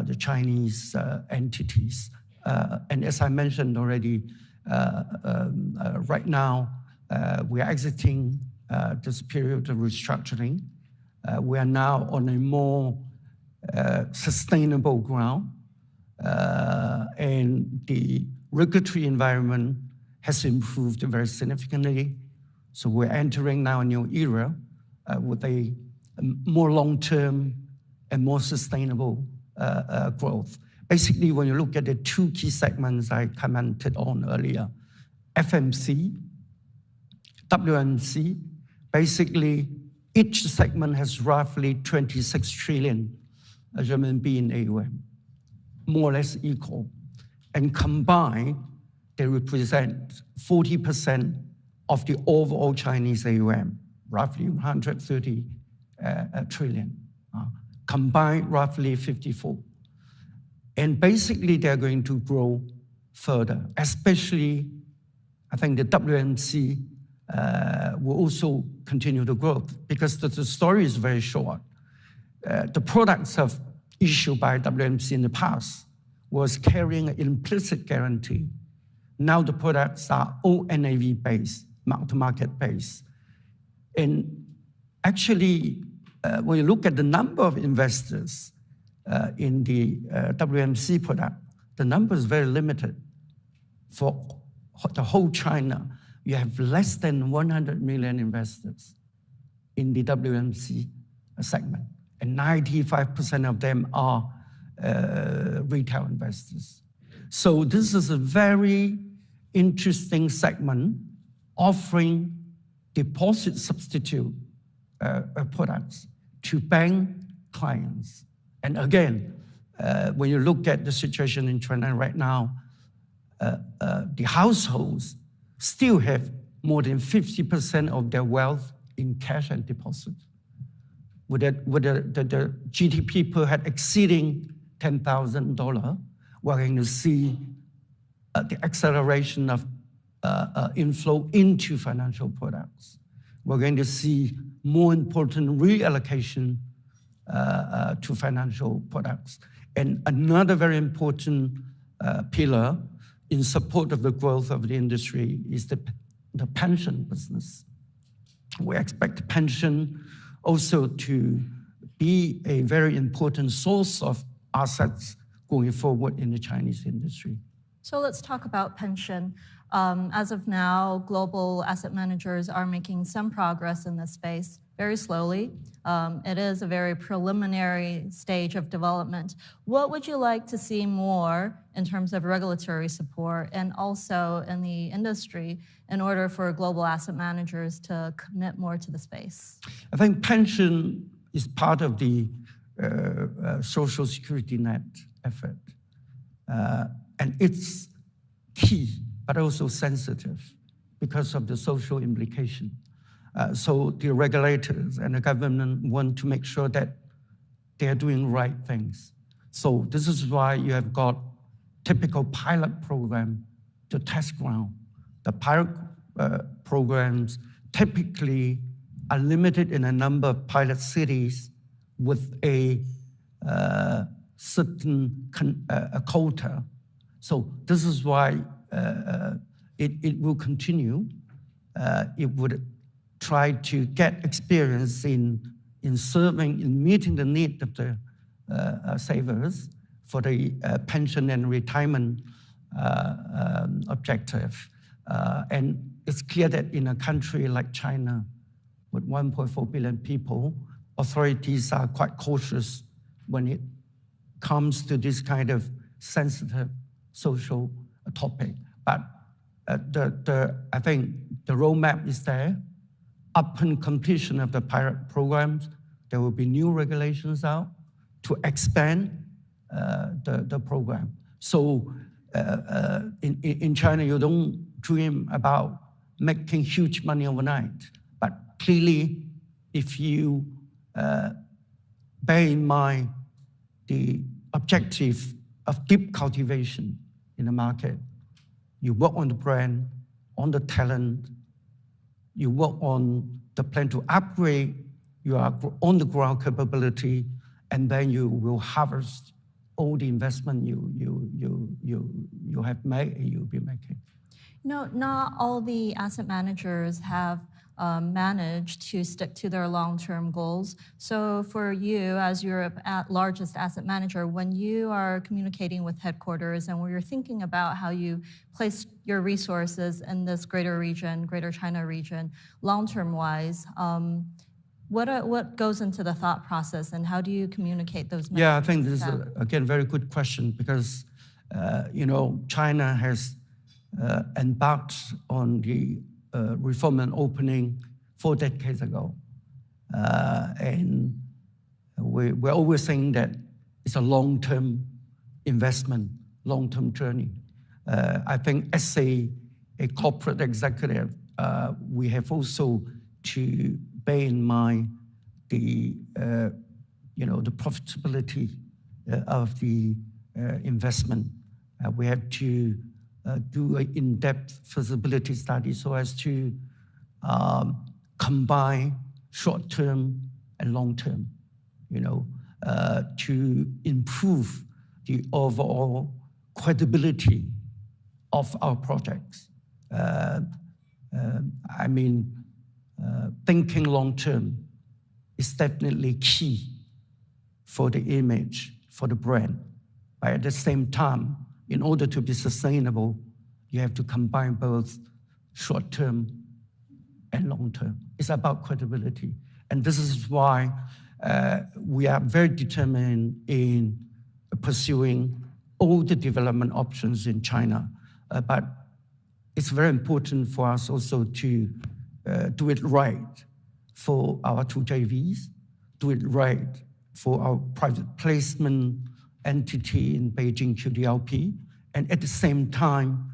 [SPEAKER 16] the Chinese entities. And as I mentioned already, right now we are exiting this period of restructuring. We are now on a more sustainable ground, and the regulatory environment has improved very significantly. So we're entering now a new era with a more long-term and more sustainable growth. Basically, when you look at the two key segments I commented on earlier, FMC, WMC, basically each segment has roughly 26 trillion RMB in AUM, more or less equal. And combined, they represent 40% of the overall Chinese AUM, roughly 130 trillion. Combined, roughly 54. And basically, they're going to grow further, especially, I think the WMC will also continue to grow because the story is very short. The products of issued by WMC in the past was carrying an implicit guarantee. Now the products are all NAV-based, mark-to-market based. And actually, when you look at the number of investors in the WMC product, the number is very limited. For the whole China, you have less than 100 million investors in the WMC segment, and 95% of them are retail investors. So this is a very interesting segment offering deposit substitute products to bank clients. And again, when you look at the situation in China right now, the households still have more than 50% of their wealth in cash and deposits. With the GDP per head exceeding $10,000, we're going to see the acceleration of inflow into financial products. We're going to see more important reallocation to financial products. And another very important pillar in support of the growth of the industry is the pension business. We expect pension also to be a very important source of assets going forward in the Chinese industry.
[SPEAKER 15] So let's talk about pension. As of now, global asset managers are making some progress in this space, very slowly. It is a very preliminary stage of development. What would you like to see more in terms of regulatory support and also in the industry in order for global asset managers to commit more to the space?
[SPEAKER 16] I think pension is part of the social security net effort. And it's key, but also sensitive because of the social implication. So the regulators and the government want to make sure that they're doing right things. So this is why you have got typical pilot program to test ground. The pilot programs typically are limited in a number of pilot cities with a certain quota. So this is why it will continue. It would try to get experience in serving, in meeting the need of the savers for the pension and retirement objective. And it's clear that in a country like China, with 1.4 billion people, authorities are quite cautious when it comes to this kind of sensitive social topic. But I think the roadmap is there. Upon completion of the pilot programs, there will be new regulations out to expand the program. So in China, you don't dream about making huge money overnight. But clearly, if you bear in mind the objective of deep cultivation in the market, you work on the brand, on the talent, you work on the plan to upgrade your on-the-ground capability, and then you will harvest all the investment you have made and you'll be making.
[SPEAKER 15] No, not all the asset managers have managed to stick to their long-term goals. So for you, as Europe's largest asset manager, when you are communicating with headquarters and when you're thinking about how you place your resources in this greater region, Greater China region, long-term wise, what goes into the thought process and how do you communicate those messages?
[SPEAKER 16] Yeah, I think this is, again, a very good question because, China has embarked on the reform and opening 4 decades ago. And we're always saying that it's a long-term investment, long-term journey. I think as a corporate executive, we have also to bear in mind the profitability of the investment. We have to do an in-depth feasibility study so as to combine short-term and long-term, to improve the overall credibility of our projects. Thinking long-term is definitely key for the image, for the brand. But at the same time, in order to be sustainable, you have to combine both short-term and long-term. It's about credibility. And this is why we are very determined in pursuing all the development options in China. But it's very important for us also to do it right for our 2 JVs, do it right for our private placement entity in Beijing QDLP, and at the same time,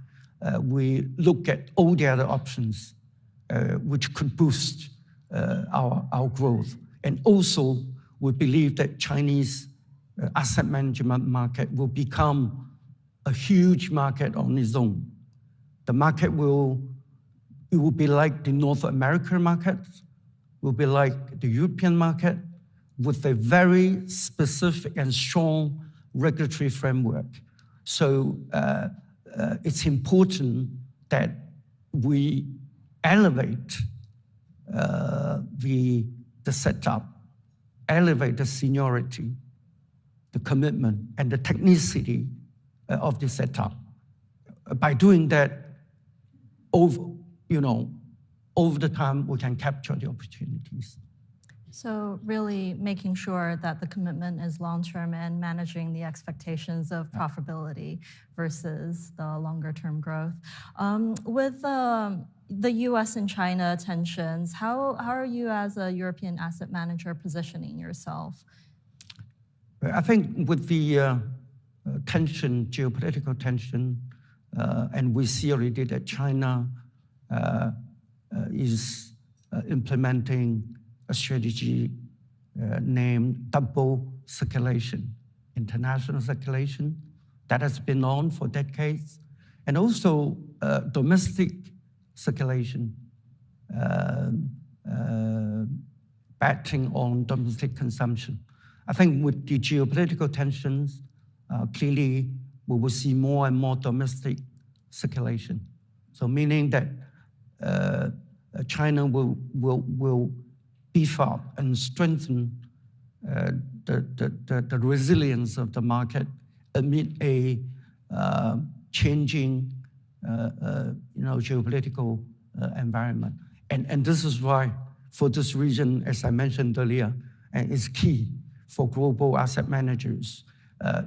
[SPEAKER 16] we look at all the other options which could boost our growth. And also, we believe that Chinese asset management market will become a huge market on its own. The market will be like the North American market, will be like the European market, with a very specific and strong regulatory framework. So it's important that we elevate the setup, elevate the seniority, the commitment, and the technicity of the setup. By doing that, over the time, we can capture the opportunities.
[SPEAKER 15] So really making sure that the commitment is long-term and managing the expectations of profitability versus the longer-term growth. With the US and China tensions, how are you as a European asset manager positioning yourself?
[SPEAKER 16] I think with the geopolitical tension, and we see already that China is implementing a strategy named double circulation, international circulation, that has been on for decades, and also domestic circulation, betting on domestic consumption. I think with the geopolitical tensions, clearly we will see more and more domestic circulation. So meaning that China will beef up and strengthen the resilience of the market amid a changing geopolitical environment. And this is why, for this region, as I mentioned earlier, it's key for global asset managers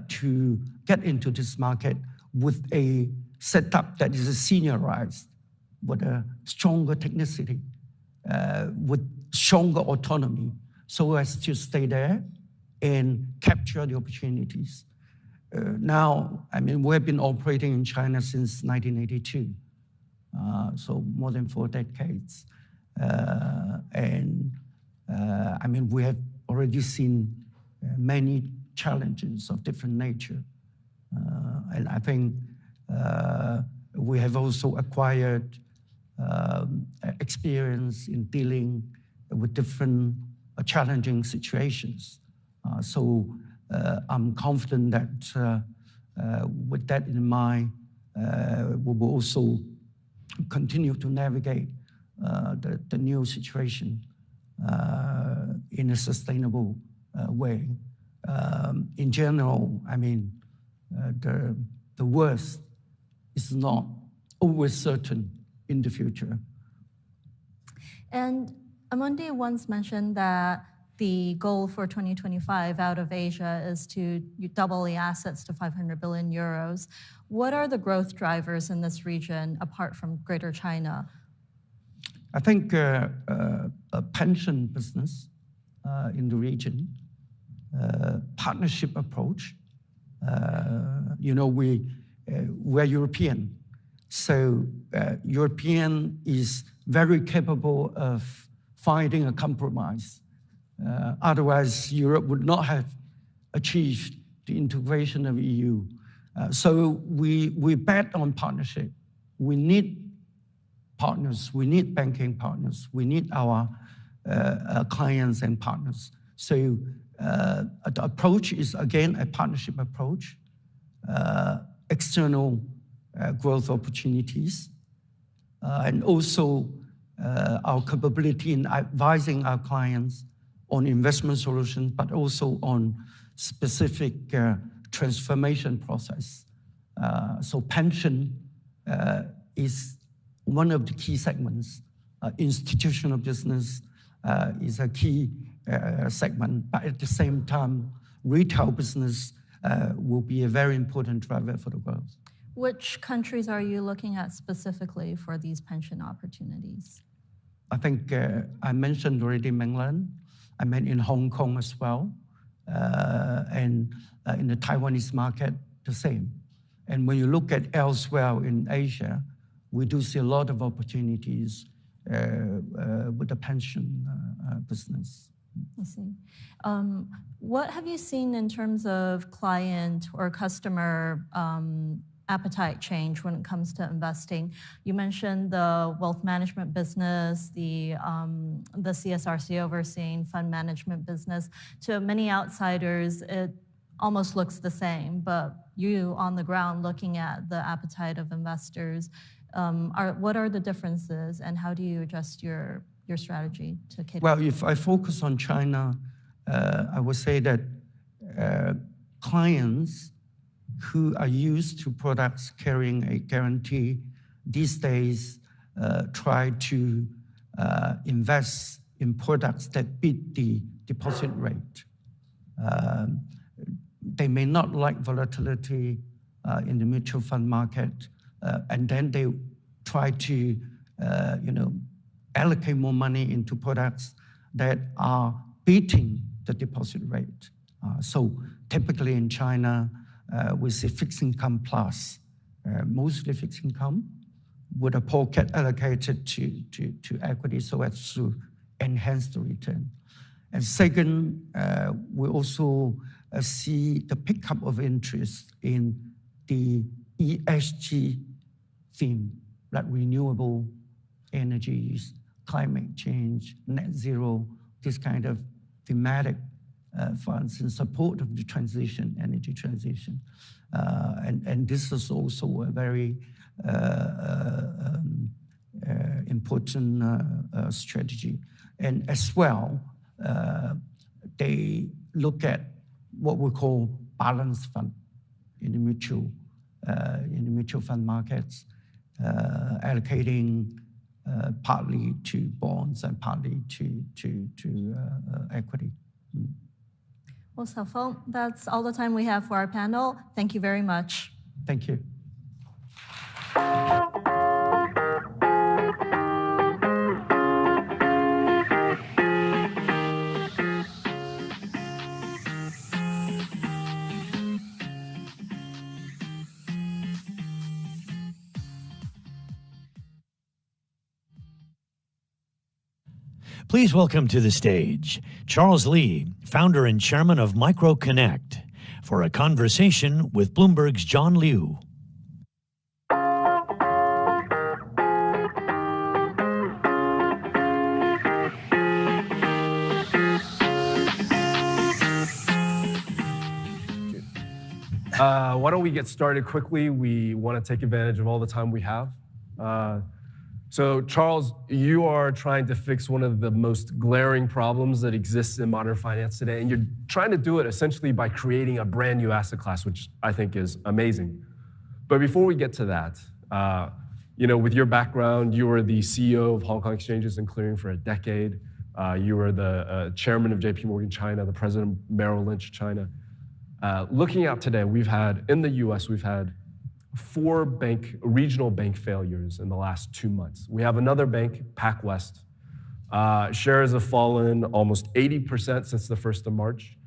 [SPEAKER 16] to get into this market with a setup that is seniorized, with a stronger technicity, with stronger autonomy, so as to stay there and capture the opportunities. Now, we have been operating in China since 1982. so more than 4 decades. We have already seen many challenges of different nature. And I think we have also acquired experience in dealing with different challenging situations. So I'm confident that with that in mind, we will also continue to navigate the new situation in a sustainable way. In general, the worst is not always certain in the future.
[SPEAKER 15] And Amundi once mentioned that the goal for 2025 out of Asia is to double the assets to 500 billion euros. What are the growth drivers in this region apart from Greater China?
[SPEAKER 16] I think a pension business in the region, partnership approach. We're European, so European is very capable of finding a compromise. Otherwise, Europe would not have achieved the integration of EU. So we bet on partnership. We need partners. We need banking partners. We need our clients and partners. So the approach is, again, a partnership approach, external growth opportunities, and also our capability in advising our clients on investment solutions, but also on specific transformation process. So pension is one of the key segments. Institutional business is a key segment, but at the same time, retail business will be a very important driver for the growth.
[SPEAKER 15] Which countries are you looking at specifically for these pension opportunities?
[SPEAKER 16] I think I mentioned already mainland. I meant in Hong Kong as well, and in the Taiwanese market, the same. And when you look at elsewhere in Asia, we do see a lot of opportunities with the pension business.
[SPEAKER 15] I see. What have you seen in terms of client or customer appetite change when it comes to investing? You mentioned the wealth management business, the CSRC overseeing fund management business. To many outsiders, it almost looks the same, but you on the ground looking at the appetite of investors, what are the differences and how do you adjust your strategy to cater?
[SPEAKER 16] Well, if I focus on China, I would say that clients who are used to products carrying a guarantee these days try to invest in products that beat the deposit rate. They may not like volatility in the mutual fund market, and then they try to allocate more money into products that are beating the deposit rate. So typically in China, we see fixed income plus, mostly fixed income, with a pocket allocated to equity so as to enhance the return. And second, we also see the pickup of interest in the ESG theme, like renewable energies, climate change, net zero, this kind of thematic funds in support of the energy transition. And this is also a very important strategy. And as well, they look at what we call balanced fund in the mutual fund markets, allocating partly to bonds and partly to equity.
[SPEAKER 15] Well, Xiaofeng, that's all the time we have for our panel. Thank you very much.
[SPEAKER 16] Thank you.
[SPEAKER 1] Please welcome to the stage Charles Lee, founder and chairman of MicroConnect, for a conversation with Bloomberg's John Liu.
[SPEAKER 17] Why don't we get started quickly? We want to take advantage of all the time we have. So Charles, you are trying to fix one of the most glaring problems that exists in modern finance today, and you're trying to do it essentially by creating a brand new asset class, which I think is amazing. But before we get to that, with your background, you were the CEO of Hong Kong Exchanges and Clearing for a decade. You were the chairman of JPMorgan China, the president of Merrill Lynch China. Looking out today, in the US, we've had 4 regional bank failures in the last 2 months. We have another bank, PacWest. Shares have fallen almost 80% since the 1st of March.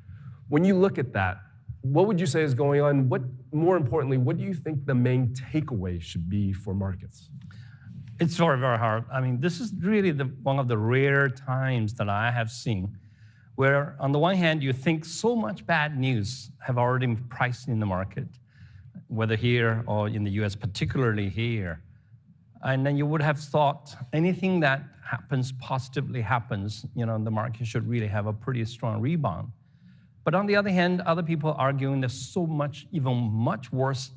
[SPEAKER 17] When you look at that, what would you say is going on? More importantly, what do you think the main takeaway should be for markets?
[SPEAKER 18] It's very, very hard. I mean, this is really one of the rare times that I have seen where on the one hand, you think so much bad news have already been priced in the market, whether here or in the US, particularly here. And then you would have thought anything that positively happens, the market should really have a pretty strong rebound. But on the other hand, other people arguing that so much, even much worse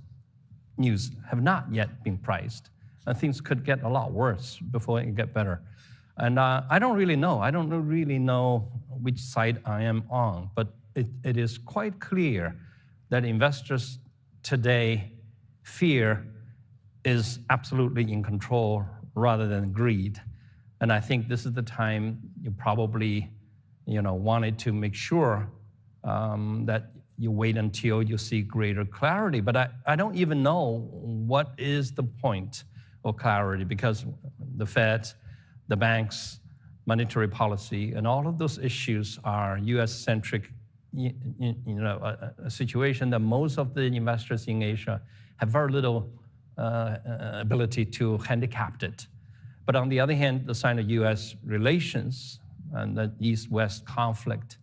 [SPEAKER 18] news have not yet been priced. And things could get a lot worse before it get better. And I don't really know. I don't really know which side I am on, but it is quite clear that investors today fear is absolutely in control rather than greed. And I think this is the time you probably, wanted to make sure that you wait until you see greater clarity. But I don't even know what is the point of clarity, because the Fed, the banks, monetary policy, and all of those issues are US-centric, a situation that most of the investors in Asia have very little ability to handicap it. But on the other hand, the sign of US relations and the East-West conflict,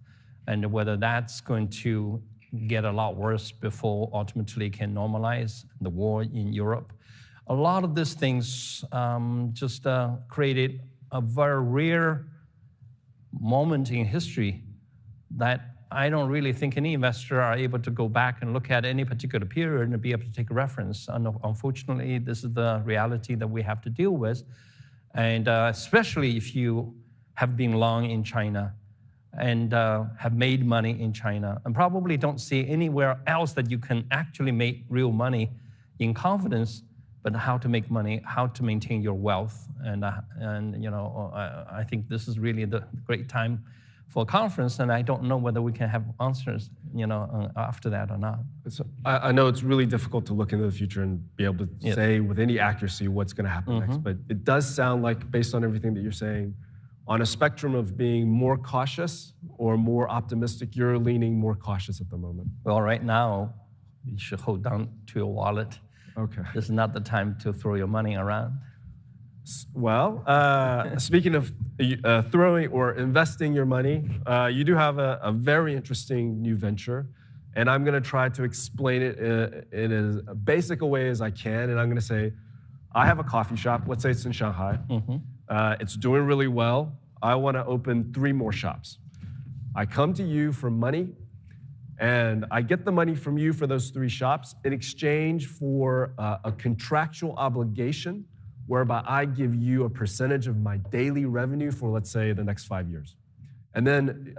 [SPEAKER 18] and whether that's going to get a lot worse before ultimately can normalize, the war in Europe. A lot of these things just created a very rare moment in history that I don't really think any investor are able to go back and look at any particular period and be able to take a reference. And unfortunately, this is the reality that we have to deal with. And especially if you have been long in China and have made money in China and probably don't see anywhere else that you can actually make real money in confidence, but how to make money, how to maintain your wealth. And I think this is really the great time for a conference, and I don't know whether we can have answers, after that or not.
[SPEAKER 17] So I know it's really difficult to look into the future and be able to say with any accuracy what's going to happen next, but it does sound like, based on everything that you're saying, on a spectrum of being more cautious or more optimistic, you're leaning more cautious at the moment.
[SPEAKER 18] Well, right now, you should hold on to your wallet.
[SPEAKER 17] Okay.
[SPEAKER 18] This is not the time to throw your money around.
[SPEAKER 17] Well, speaking of throwing or investing your money, you do have a very interesting new venture, and I'm going to try to explain it in as basic a way as I can. And I'm going to say, I have a coffee shop. Let's say it's in Shanghai. It's doing really well. I want to open 3 more shops. I come to you for money, and I get the money from you for those 3 shops in exchange for a contractual obligation whereby I give you a percentage of my daily revenue for, let's say, the next 5 years. And then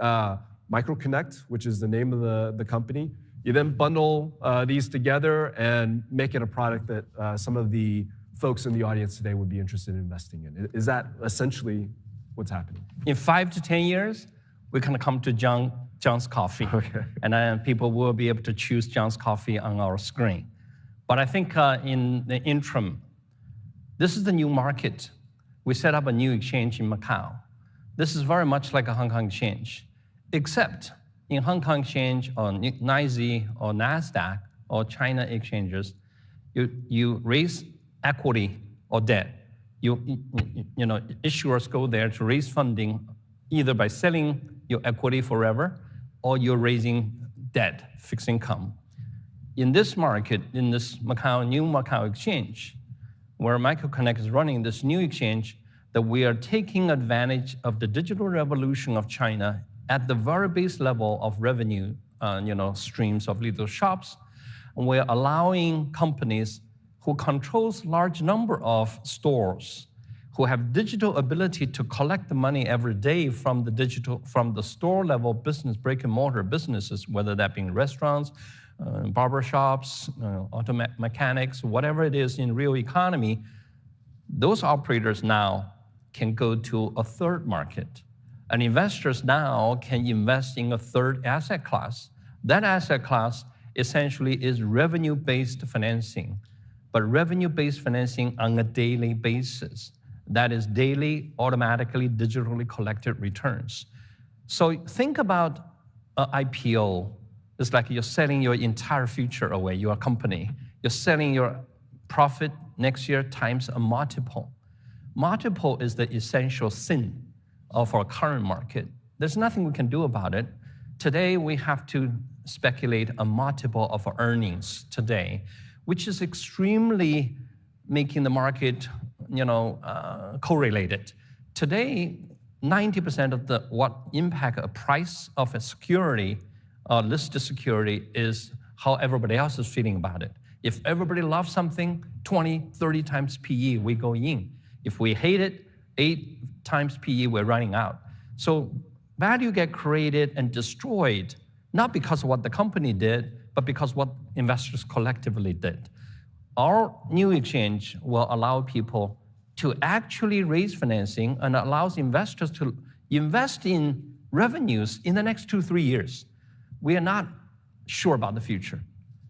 [SPEAKER 17] MicroConnect, which is the name of the company, you then bundle these together and make it a product that some of the folks in the audience today would be interested in investing in. Is that essentially what's happening?
[SPEAKER 18] In 5 to 10 years, we're going to come to John's Coffee.
[SPEAKER 17] Okay.
[SPEAKER 18] And then people will be able to choose John's Coffee on our screen. But I think in the interim, this is the new market. We set up a new exchange in Macau. This is very much like a Hong Kong exchange, except in Hong Kong exchange or NYSE or NASDAQ or China exchanges, you raise equity or debt. Issuers go there to raise funding either by selling your equity forever or you're raising debt, fixed income. In this market, in this new Macau exchange, where Microconnect is running this new exchange, that we are taking advantage of the digital revolution of China at the very base level of revenue, streams of little shops. And we're allowing companies who controls large number of stores, who have digital ability to collect the money every day from the store level business, brick and mortar businesses, whether that being restaurants, barber shops, auto mechanics, whatever it is in real economy. Those operators now can go to a third market. And investors now can invest in a third asset class. That asset class essentially is revenue-based financing, but revenue-based financing on a daily basis. That is daily, automatically, digitally collected returns. So think about an IPO. It's like you're selling your entire future away, your company. You're selling your profit next year times a multiple. Multiple is the essential sin of our current market. There's nothing we can do about it. Today, we have to speculate a multiple of our earnings today, which is extremely making the market, correlated. Today, 90% of what impact a price of a security, listed security, is how everybody else is feeling about it. If everybody loves something, 20, 30 times PE, we go in. If we hate it, 8 times PE, we're running out. So value get created and destroyed, not because of what the company did, but because what investors collectively did. Our new exchange will allow people to actually raise financing and allows investors to invest in revenues in the next 2-3 years. We are not sure about the future,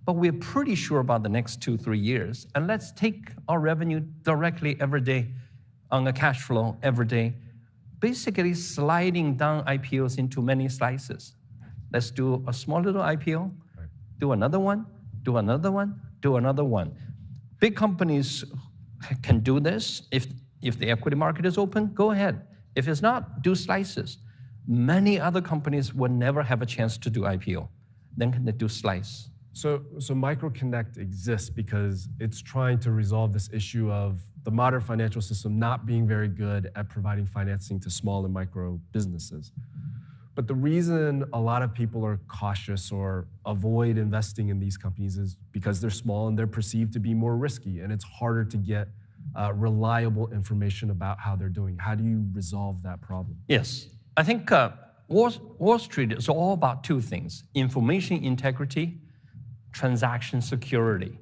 [SPEAKER 18] but we're pretty sure about the next 2-3 years. And let's take our revenue directly every day on a cash flow every day, basically sliding down IPOs into many slices. Let's do a small little IPO, do another one, do another one, do another one. Big companies can do this. If the equity market is open, go ahead. If it's not, do slices. Many other companies will never have a chance to do IPO. Then can they do slice?
[SPEAKER 17] So Microconnect exists because it's trying to resolve this issue of the modern financial system not being very good at providing financing to small and micro businesses. But the reason a lot of people are cautious or avoid investing in these companies is because they're small and they're perceived to be more risky, and it's harder to get reliable information about how they're doing. How do you resolve that problem?
[SPEAKER 18] Yes, I think Wall Street is all about two things: information integrity, transaction security.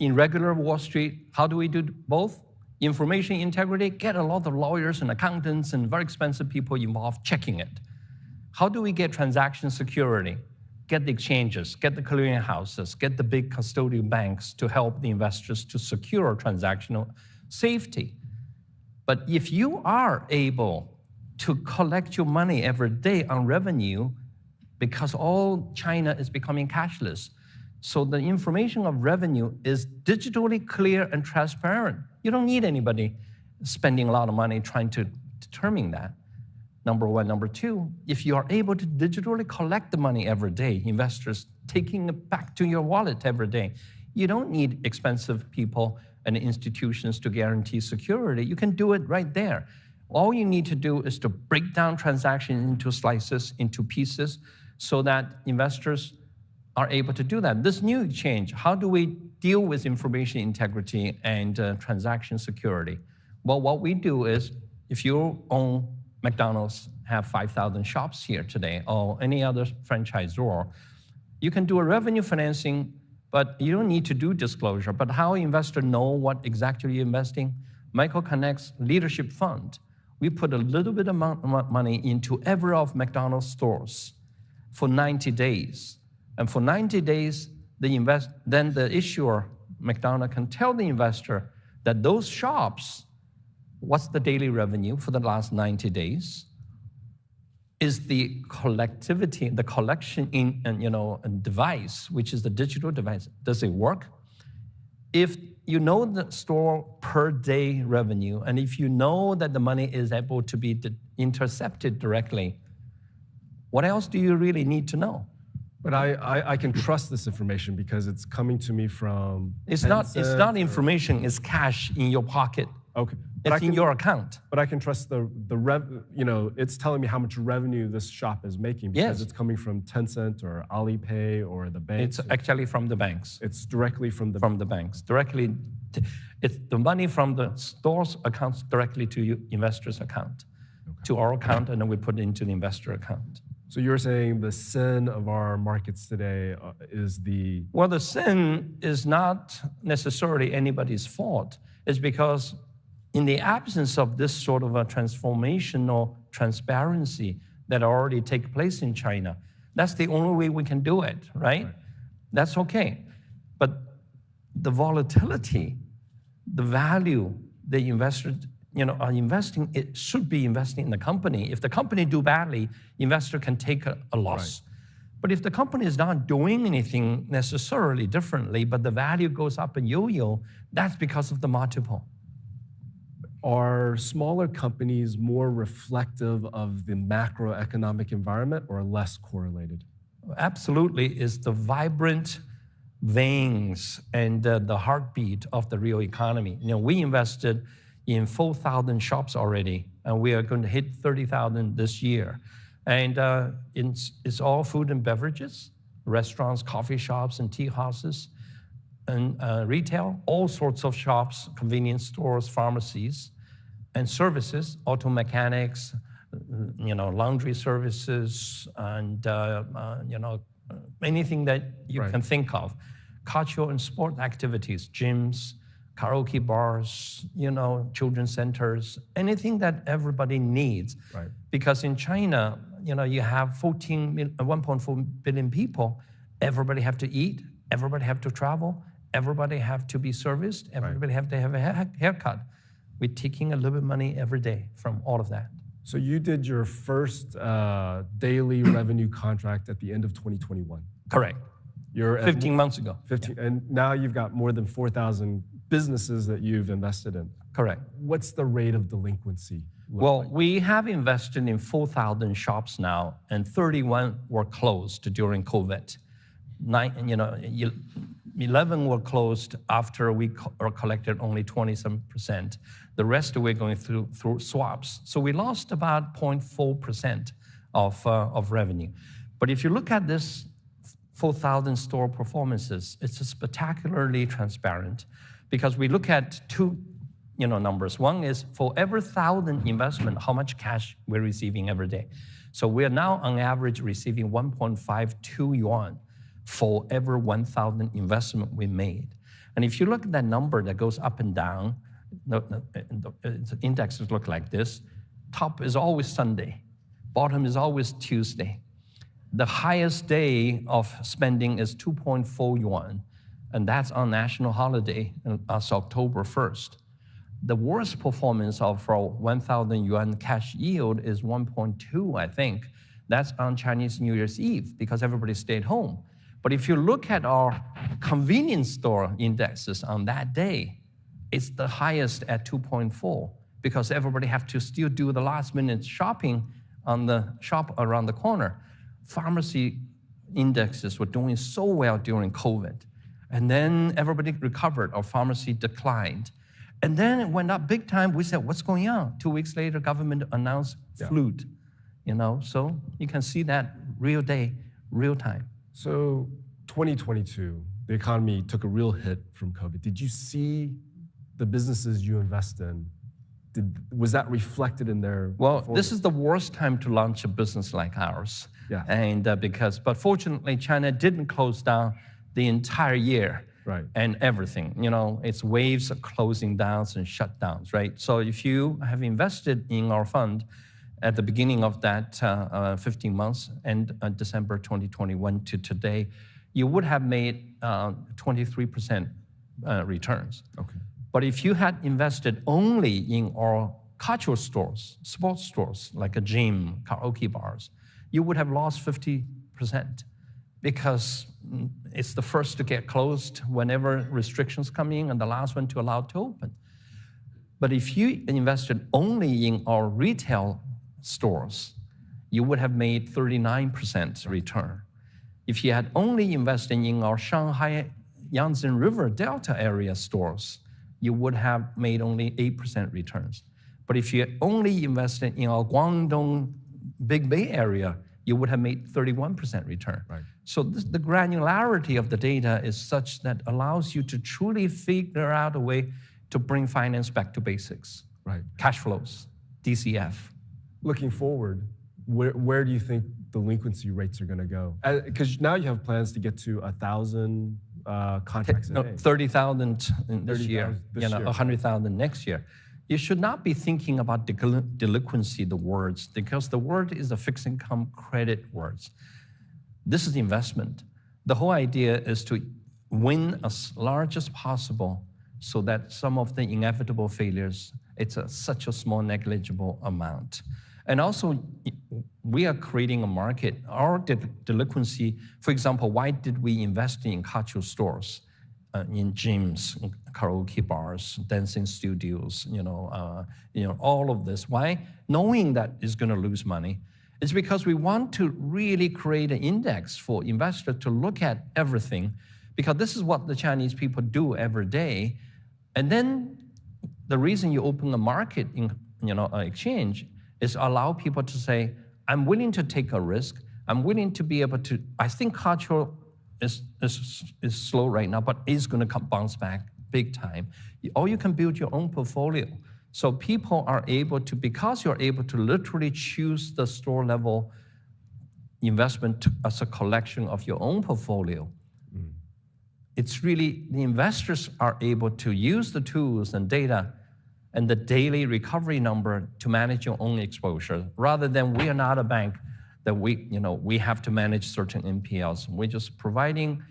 [SPEAKER 18] In regular Wall Street, how do we do both? Information integrity, get a lot of lawyers and accountants and very expensive people involved checking it. How do we get transaction security? Get the exchanges, get the clearing houses, get the big custodial banks to help the investors to secure transactional safety. But if you are able to collect your money every day on revenue, because all China is becoming cashless, so the information of revenue is digitally clear and transparent. You don't need anybody spending a lot of money trying to determine that. Number one. Number two, if you are able to digitally collect the money every day, investors taking it back to your wallet every day, you don't need expensive people and institutions to guarantee security. You can do it right there. All you need to do is to break down transactions into slices, into pieces, so that investors are able to do that. This new exchange, how do we deal with information integrity and transaction security? Well, what we do is, if you own McDonald's, have 5,000 shops here today, or any other franchisor, you can do a revenue financing, but you don't need to do disclosure. But how investors know what exactly you're investing? Microconnect's leadership fund, we put a little bit amount of money into every of McDonald's stores for 90 days. And for 90 days, then the issuer, McDonald's, can tell the investor that those shops, what's the daily revenue for the last 90 days? Is the collectivity, the collection in, device, which is the digital device, does it work? if you know the store per day revenue, and if you know that the money is able to be intercepted directly, what else do you really need to know?
[SPEAKER 17] But I can trust this information because it's coming to me from
[SPEAKER 18] It's not information, it's cash in your pocket.
[SPEAKER 17] Okay.
[SPEAKER 18] It's in your account.
[SPEAKER 17] But I can trust it's telling me how much revenue this shop is making because it's coming from Tencent or Alipay or the banks.
[SPEAKER 18] It's actually from the banks.
[SPEAKER 17] It's directly from the
[SPEAKER 18] banks. Directly, it's the money from the store's accounts directly to your investor's account, to our account, and then we put it into the investor account.
[SPEAKER 17] So you're saying the sin of our markets today is the...
[SPEAKER 18] Well, the sin is not necessarily anybody's fault. It's because in the absence of this sort of a transformational transparency that already take place in China, that's the only way we can do it, right? That's okay. But the volatility, the value the investors are investing, it should be investing in the company. If the company do badly, investor can take a loss. But if the company is not doing anything necessarily differently, but the value goes up and yo-yo, that's because of the multiple.
[SPEAKER 17] Are smaller companies more reflective of the macroeconomic environment or less correlated?
[SPEAKER 18] Absolutely, is the vibrant veins and the heartbeat of the real economy. We invested in 4,000 shops already, and we are going to hit 30,000 this year. And it's all food and beverages, restaurants, coffee shops, and tea houses, and retail, all sorts of shops, convenience stores, pharmacies, and services, auto mechanics, laundry services, and anything that you can think of. Cultural and sport activities, gyms, karaoke bars, children's centers, anything that everybody needs.
[SPEAKER 17] Right.
[SPEAKER 18] Because in China, you have 1.4 billion people. Everybody have to eat, everybody have to travel, everybody have to be serviced, everybody have to have a haircut. We're taking a little bit of money every day from all of that.
[SPEAKER 17] So you did your first daily revenue contract at the end of 2021.
[SPEAKER 18] Correct.
[SPEAKER 17] You're
[SPEAKER 18] 15 months ago.
[SPEAKER 17] 15, and now you've got more than 4,000 businesses that you've invested in.
[SPEAKER 18] Correct.
[SPEAKER 17] What's the rate of delinquency?
[SPEAKER 18] Well, we have invested in 4,000 shops now, and 31 were closed during COVID. 11 were closed after we collected only 27%. The rest we're going through swaps. So we lost about 0.4% of revenue. But if you look at this 4,000 store performances, it's spectacularly transparent because we look at two numbers. One is for every 1,000 investment, how much cash we're receiving every day. So we are now on average receiving 1.52 yuan for every 1,000 investment we made. And if you look at that number that goes up and down, the indexes look like this. Top is always Sunday. Bottom is always Tuesday. The highest day of spending is 2.4 yuan, and that's on national holiday, and that's October 1st. The worst performance of our 1,000 yuan cash yield is 1.2, I think. That's on Chinese New Year's Eve because everybody stayed home. But if you look at our convenience store indexes on that day, it's the highest at 2.4 because everybody have to still do the last minute shopping on the shop around the corner. Pharmacy indexes were doing so well during COVID. And then everybody recovered, our pharmacy declined. And then it went up big time. We said, what's going on? 2 weeks later, government announced flute, So you can see that real day, real time.
[SPEAKER 17] So 2022, the economy took a real hit from COVID. Did you see the businesses you invest in? Was that reflected in their performance?
[SPEAKER 18] This is the worst time to launch a business like ours.
[SPEAKER 17] Yeah.
[SPEAKER 18] And but fortunately, China didn't close down the entire year.
[SPEAKER 17] Right.
[SPEAKER 18] And everything, it's waves of closing downs and shutdowns, right? So if you have invested in our fund at the beginning of that 15 months and December 2021 to today, you would have made 23% returns.
[SPEAKER 17] Okay.
[SPEAKER 18] But if you had invested only in our cultural stores, sports stores, like a gym, karaoke bars, you would have lost 50% because it's the first to get closed whenever restrictions come in and the last one to allow to open. But if you invested only in our retail stores, you would have made 39% return. If you had only invested in our Shanghai Yangtze River Delta area stores, you would have made only 8% returns. But if you had only invested in our Guangdong Big Bay area, you would have made 31% return.
[SPEAKER 19] Right.
[SPEAKER 18] So the granularity of the data is such that allows you to truly figure out a way to bring finance back to basics.
[SPEAKER 19] Right.
[SPEAKER 18] Cash flows, DCF.
[SPEAKER 17] Looking forward, where do you think delinquency rates are going to go? Because now you have plans to get to 1,000 contracts a day.
[SPEAKER 18] 30,000 this year,
[SPEAKER 17] 30,000
[SPEAKER 18] 100,000 next year. You should not be thinking about delinquency, the words, because the word is a fixed income credit words. This is investment. The whole idea is to win as large as possible so that some of the inevitable failures, it's such a small negligible amount. And also, we are creating a market. Our delinquency, for example, why did we invest in cultural stores, in gyms, karaoke bars, dancing studios, all of this? Why? Knowing that it's going to lose money. It's because we want to really create an index for investors to look at everything, because this is what the Chinese people do every day. And then the reason you open a market in exchange is allow people to say, I'm willing to take a risk. I'm willing to be able to, I think cultural is slow right now, but it's going to bounce back big time. Or you can build your own portfolio. So people are able to, because you're able to literally choose the store level investment as a collection of your own portfolio, it's really, the investors are able to use the tools and data and the daily recovery number to manage your own exposure, rather than we are not a bank that we have to manage certain NPLs. We're just providing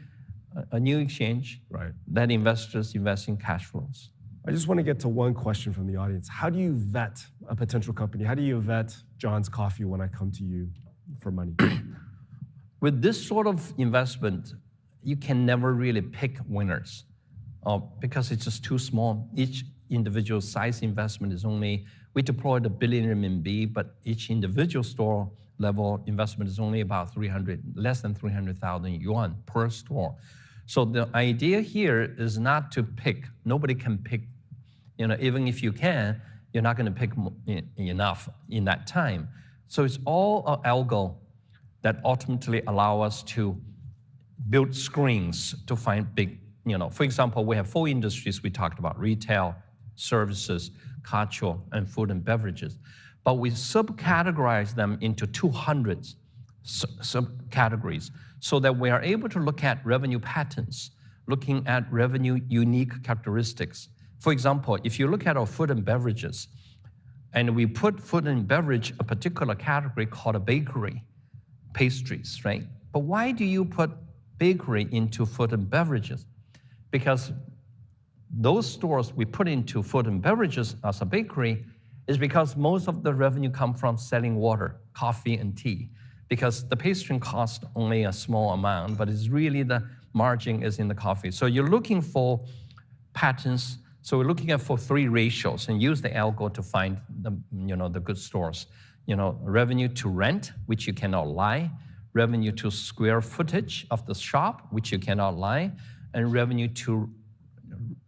[SPEAKER 18] a new exchange that investors invest in cash flows.
[SPEAKER 17] I just want to get to one question from the audience. How do you vet a potential company? How do you vet John's Coffee when I come to you for money?
[SPEAKER 18] With this sort of investment, you can never really pick winners because it's just too small. Each individual size investment is only, we deployed 1 billion RMB, but each individual store level investment is only about less than 300,000 yuan per store. So the idea here is not to pick. Nobody can pick, even if you can, you're not going to pick enough in that time. So it's all an algo that ultimately allow us to build screens to find big, for example, we have 4 industries we talked about: retail, services, culture, and food and beverages. But we subcategorize them into 200 subcategories so that we are able to look at revenue patterns, looking at revenue unique characteristics. For example, if you look at our food and beverages, and we put food and beverage, a particular category called a bakery, pastries, right? But why do you put bakery into food and beverages? Because those stores we put into food and beverages as a bakery is because most of the revenue come from selling water, coffee, and tea. Because the pastry costs only a small amount, but it's really the margin is in the coffee. So you're looking for patterns. So we're looking at for 3 ratios and use the algo to find the good stores. Revenue to rent, which you cannot lie, revenue to square footage of the shop, which you cannot lie, and revenue to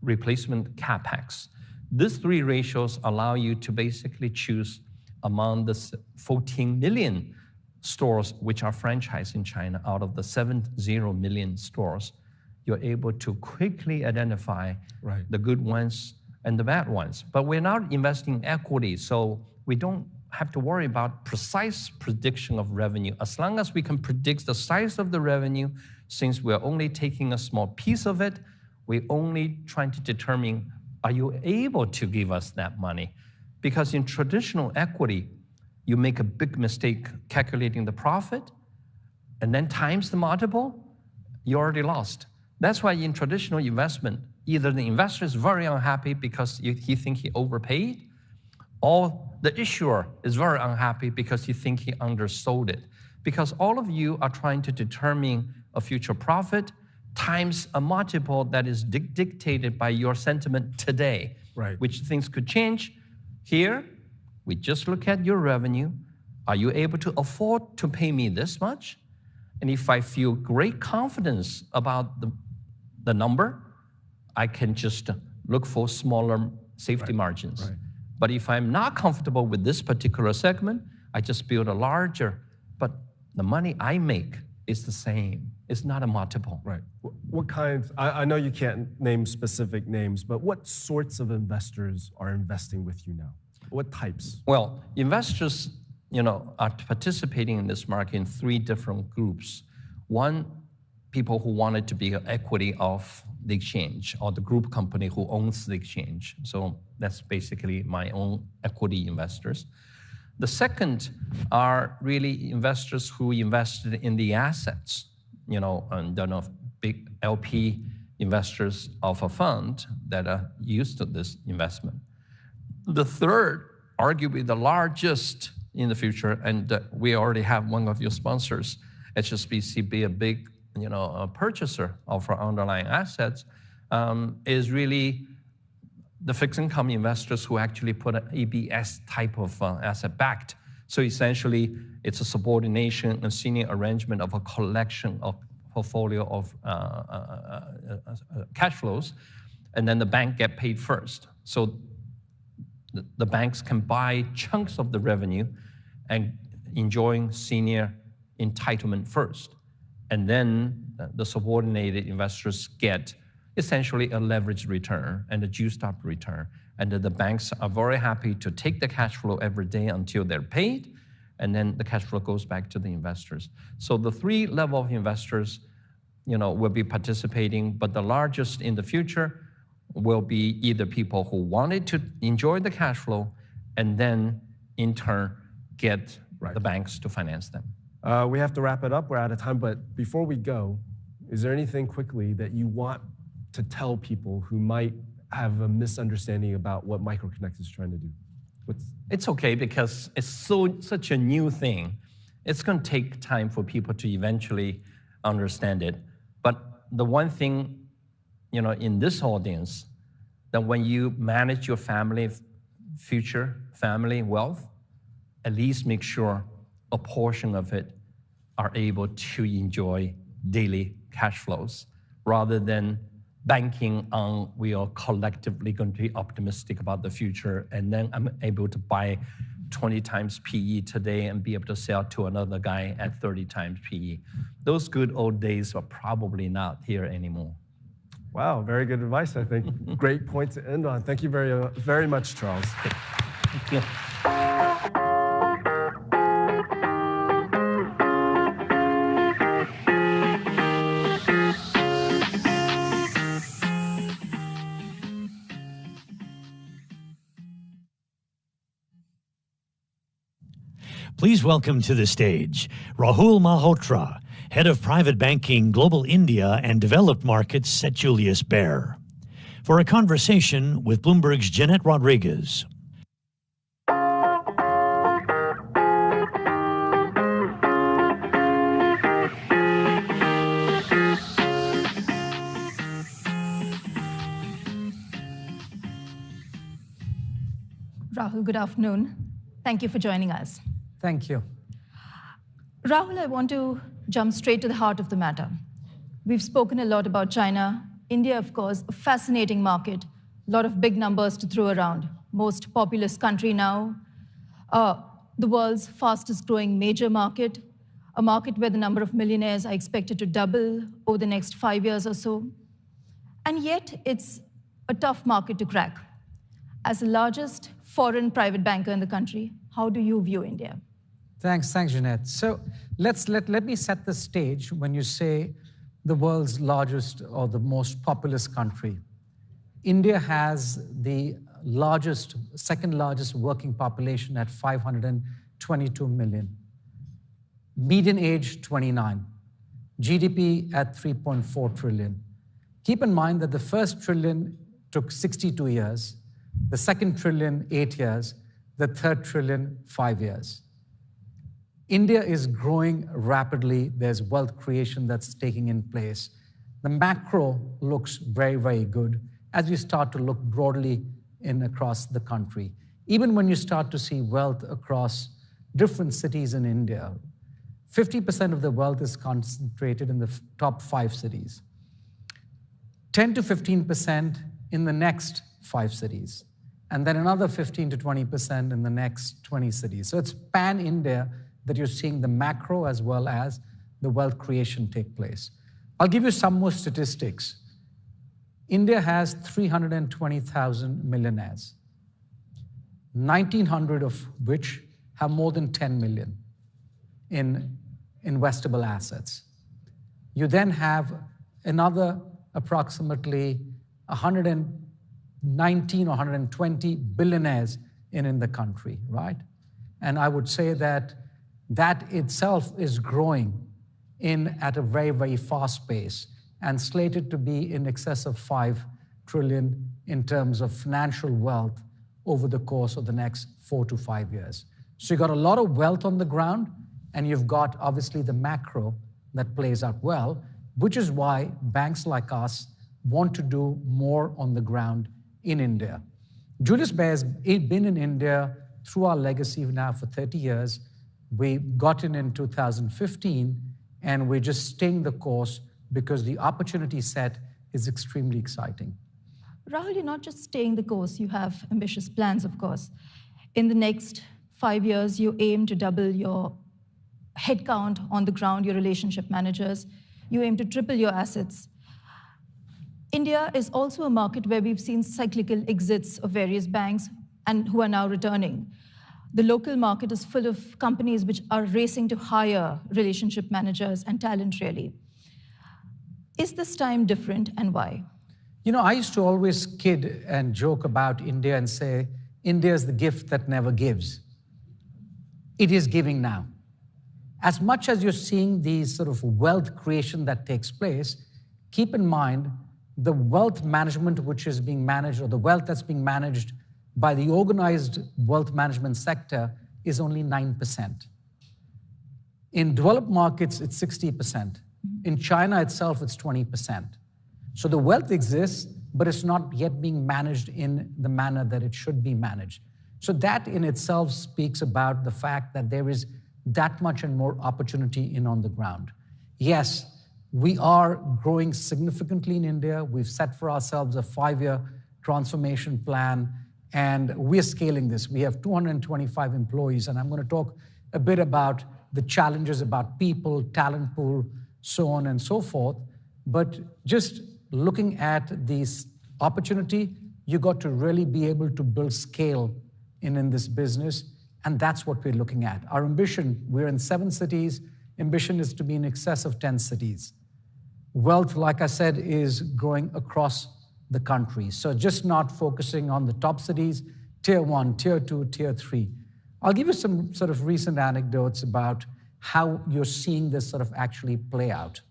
[SPEAKER 18] replacement capex. These 3 ratios allow you to basically choose among the 14 million stores which are franchised in China. Out of the 70 million stores, you're able to quickly identify the good ones and the bad ones. But we're not investing in equity, so we don't have to worry about precise prediction of revenue. As long as we can predict the size of the revenue, since we're only taking a small piece of it, we're only trying to determine, are you able to give us that money? Because in traditional equity, you make a big mistake calculating the profit, and then times the multiple, you already lost. That's why in traditional investment, either the investor is very unhappy because he thinks he overpaid, or the issuer is very unhappy because he thinks he undersold it. Because all of you are trying to determine of future profit times a multiple that is dictated by your sentiment today,
[SPEAKER 17] right,
[SPEAKER 18] which things could change. Here, we just look at your revenue. Are you able to afford to pay me this much? And if I feel great confidence about the number, I can just look for smaller safety margins.
[SPEAKER 17] Right.
[SPEAKER 18] But if I'm not comfortable with this particular segment, I just build a larger, but the money I make is the same. It's not a multiple.
[SPEAKER 17] Right. What kinds, I know you can't name specific names, but what sorts of investors are investing with you now? What types?
[SPEAKER 18] Well, investors, are participating in this market in 3 different groups. One, people who wanted to be an equity of the exchange or the group company who owns the exchange. So that's basically my own equity investors. The second are really investors who invested in the assets, and big LP investors of a fund that are used to this investment. The third, arguably the largest in the future, and we already have one of your sponsors, HSBC, be a big a purchaser of our underlying assets, is really the fixed income investors who actually put an ABS type of asset backed. So essentially, it's a subordination and senior arrangement of a collection of portfolio of cash flows, and then the bank get paid first. So the banks can buy chunks of the revenue and enjoying senior entitlement first. And then the subordinated investors get essentially a leveraged return and a juiced up return. And the banks are very happy to take the cash flow every day until they're paid, and then the cash flow goes back to the investors. So the 3 level of investors, will be participating, but the largest in the future will be either people who wanted to enjoy the cash flow and then in turn get the banks to finance them.
[SPEAKER 17] We have to wrap it up. We're out of time. But before we go, is there anything quickly that you want to tell people who might have a misunderstanding about what Microconnect is trying to do?
[SPEAKER 18] It's okay because it's such a new thing. It's going to take time for people to eventually understand it. But the one thing, in this audience, that when you manage your future family wealth, at least make sure a portion of it are able to enjoy daily cash flows rather than banking on we are collectively going to be optimistic about the future and then I'm able to buy 20 times PE today and be able to sell to another guy at 30 times PE. Those good old days are probably not here anymore.
[SPEAKER 17] Wow, very good advice, I think. Great point to end on. Thank you very, very much, Charles.
[SPEAKER 18] Thank you.
[SPEAKER 1] Please welcome to the stage Rahul Malhotra, Head of Private Banking, Global India and Developed Markets at Julius Baer, for a conversation with Bloomberg's Jeanette Rodriguez.
[SPEAKER 19] Rahul, good afternoon. Thank you for joining us.
[SPEAKER 20] Thank you.
[SPEAKER 19] Rahul, I want to jump straight to the heart of the matter. We've spoken a lot about China. India, of course, a fascinating market, a lot of big numbers to throw around. Most populous country now, the world's fastest growing major market, a market where the number of millionaires are expected to double over the next 5 years or so. And yet, it's a tough market to crack. As the largest foreign private banker in the country, how do you view India?
[SPEAKER 20] Thanks, Jeanette. So let me set the stage when you say the world's largest or the most populous country. India has the second largest working population at 522 million. Median age, 29. GDP at 3.4 trillion. Keep in mind that the first trillion took 62 years, the second trillion, 8 years, the third trillion, 5 years. India is growing rapidly. There's wealth creation that's taking in place. The macro looks very, very good as you start to look broadly in across the country. Even when you start to see wealth across different cities in India, 50% of the wealth is concentrated in the top 5 cities, 10 to 15% in the next 5 cities, and then another 15 to 20% in the next 20 cities. So it's pan-India that you're seeing the macro as well as the wealth creation take place. I'll give you some more statistics. India has 320,000 millionaires, 1,900 of which have more than 10 million in investable assets. You then have another approximately 119 or 120 billionaires in the country, right? And I would say that that itself is growing at a very, very fast pace and slated to be in excess of 5 trillion in terms of financial wealth over the course of the next 4 to 5 years. So you've got a lot of wealth on the ground, and you've got obviously the macro that plays out well, which is why banks like us want to do more on the ground in India. Julius Baer has been in India through our legacy now for 30 years. We got in 2015, and we're just staying the course because the opportunity set is extremely exciting.
[SPEAKER 19] Rahul, you're not just staying the course, you have ambitious plans, of course. In the next 5 years, you aim to double your headcount on the ground, your relationship managers. You aim to triple your assets. India is also a market where we've seen cyclical exits of various banks and who are now returning. The local market is full of companies which are racing to hire relationship managers and talent, really. Is this time different, and why?
[SPEAKER 20] You know, I used to always kid and joke about India and say, India is the gift that never gives. It is giving now. As much as you're seeing the sort of wealth creation that takes place, keep in mind the wealth management which is being managed, or the wealth that's being managed by the organized wealth management sector, is only 9%. In developed markets, it's 60%. In China itself, it's 20%. So the wealth exists, but it's not yet being managed in the manner that it should be managed. So that in itself speaks about the fact that there is that much and more opportunity on the ground. Yes, we are growing significantly in India. We've set for ourselves a 5-year transformation plan, and we're scaling this. We have 225 employees, and I'm going to talk a bit about the challenges about people, talent pool, so on and so forth. But just looking at this opportunity, you got to really be able to build scale in this business, and that's what we're looking at. Our ambition, we're in 7 cities. Ambition is to be in excess of 10 cities. Wealth, like I said, is growing across the country. So just not focusing on the top cities, tier 1, tier 2, tier 3. I'll give you some sort of recent anecdotes about how you're seeing this sort of actually play out.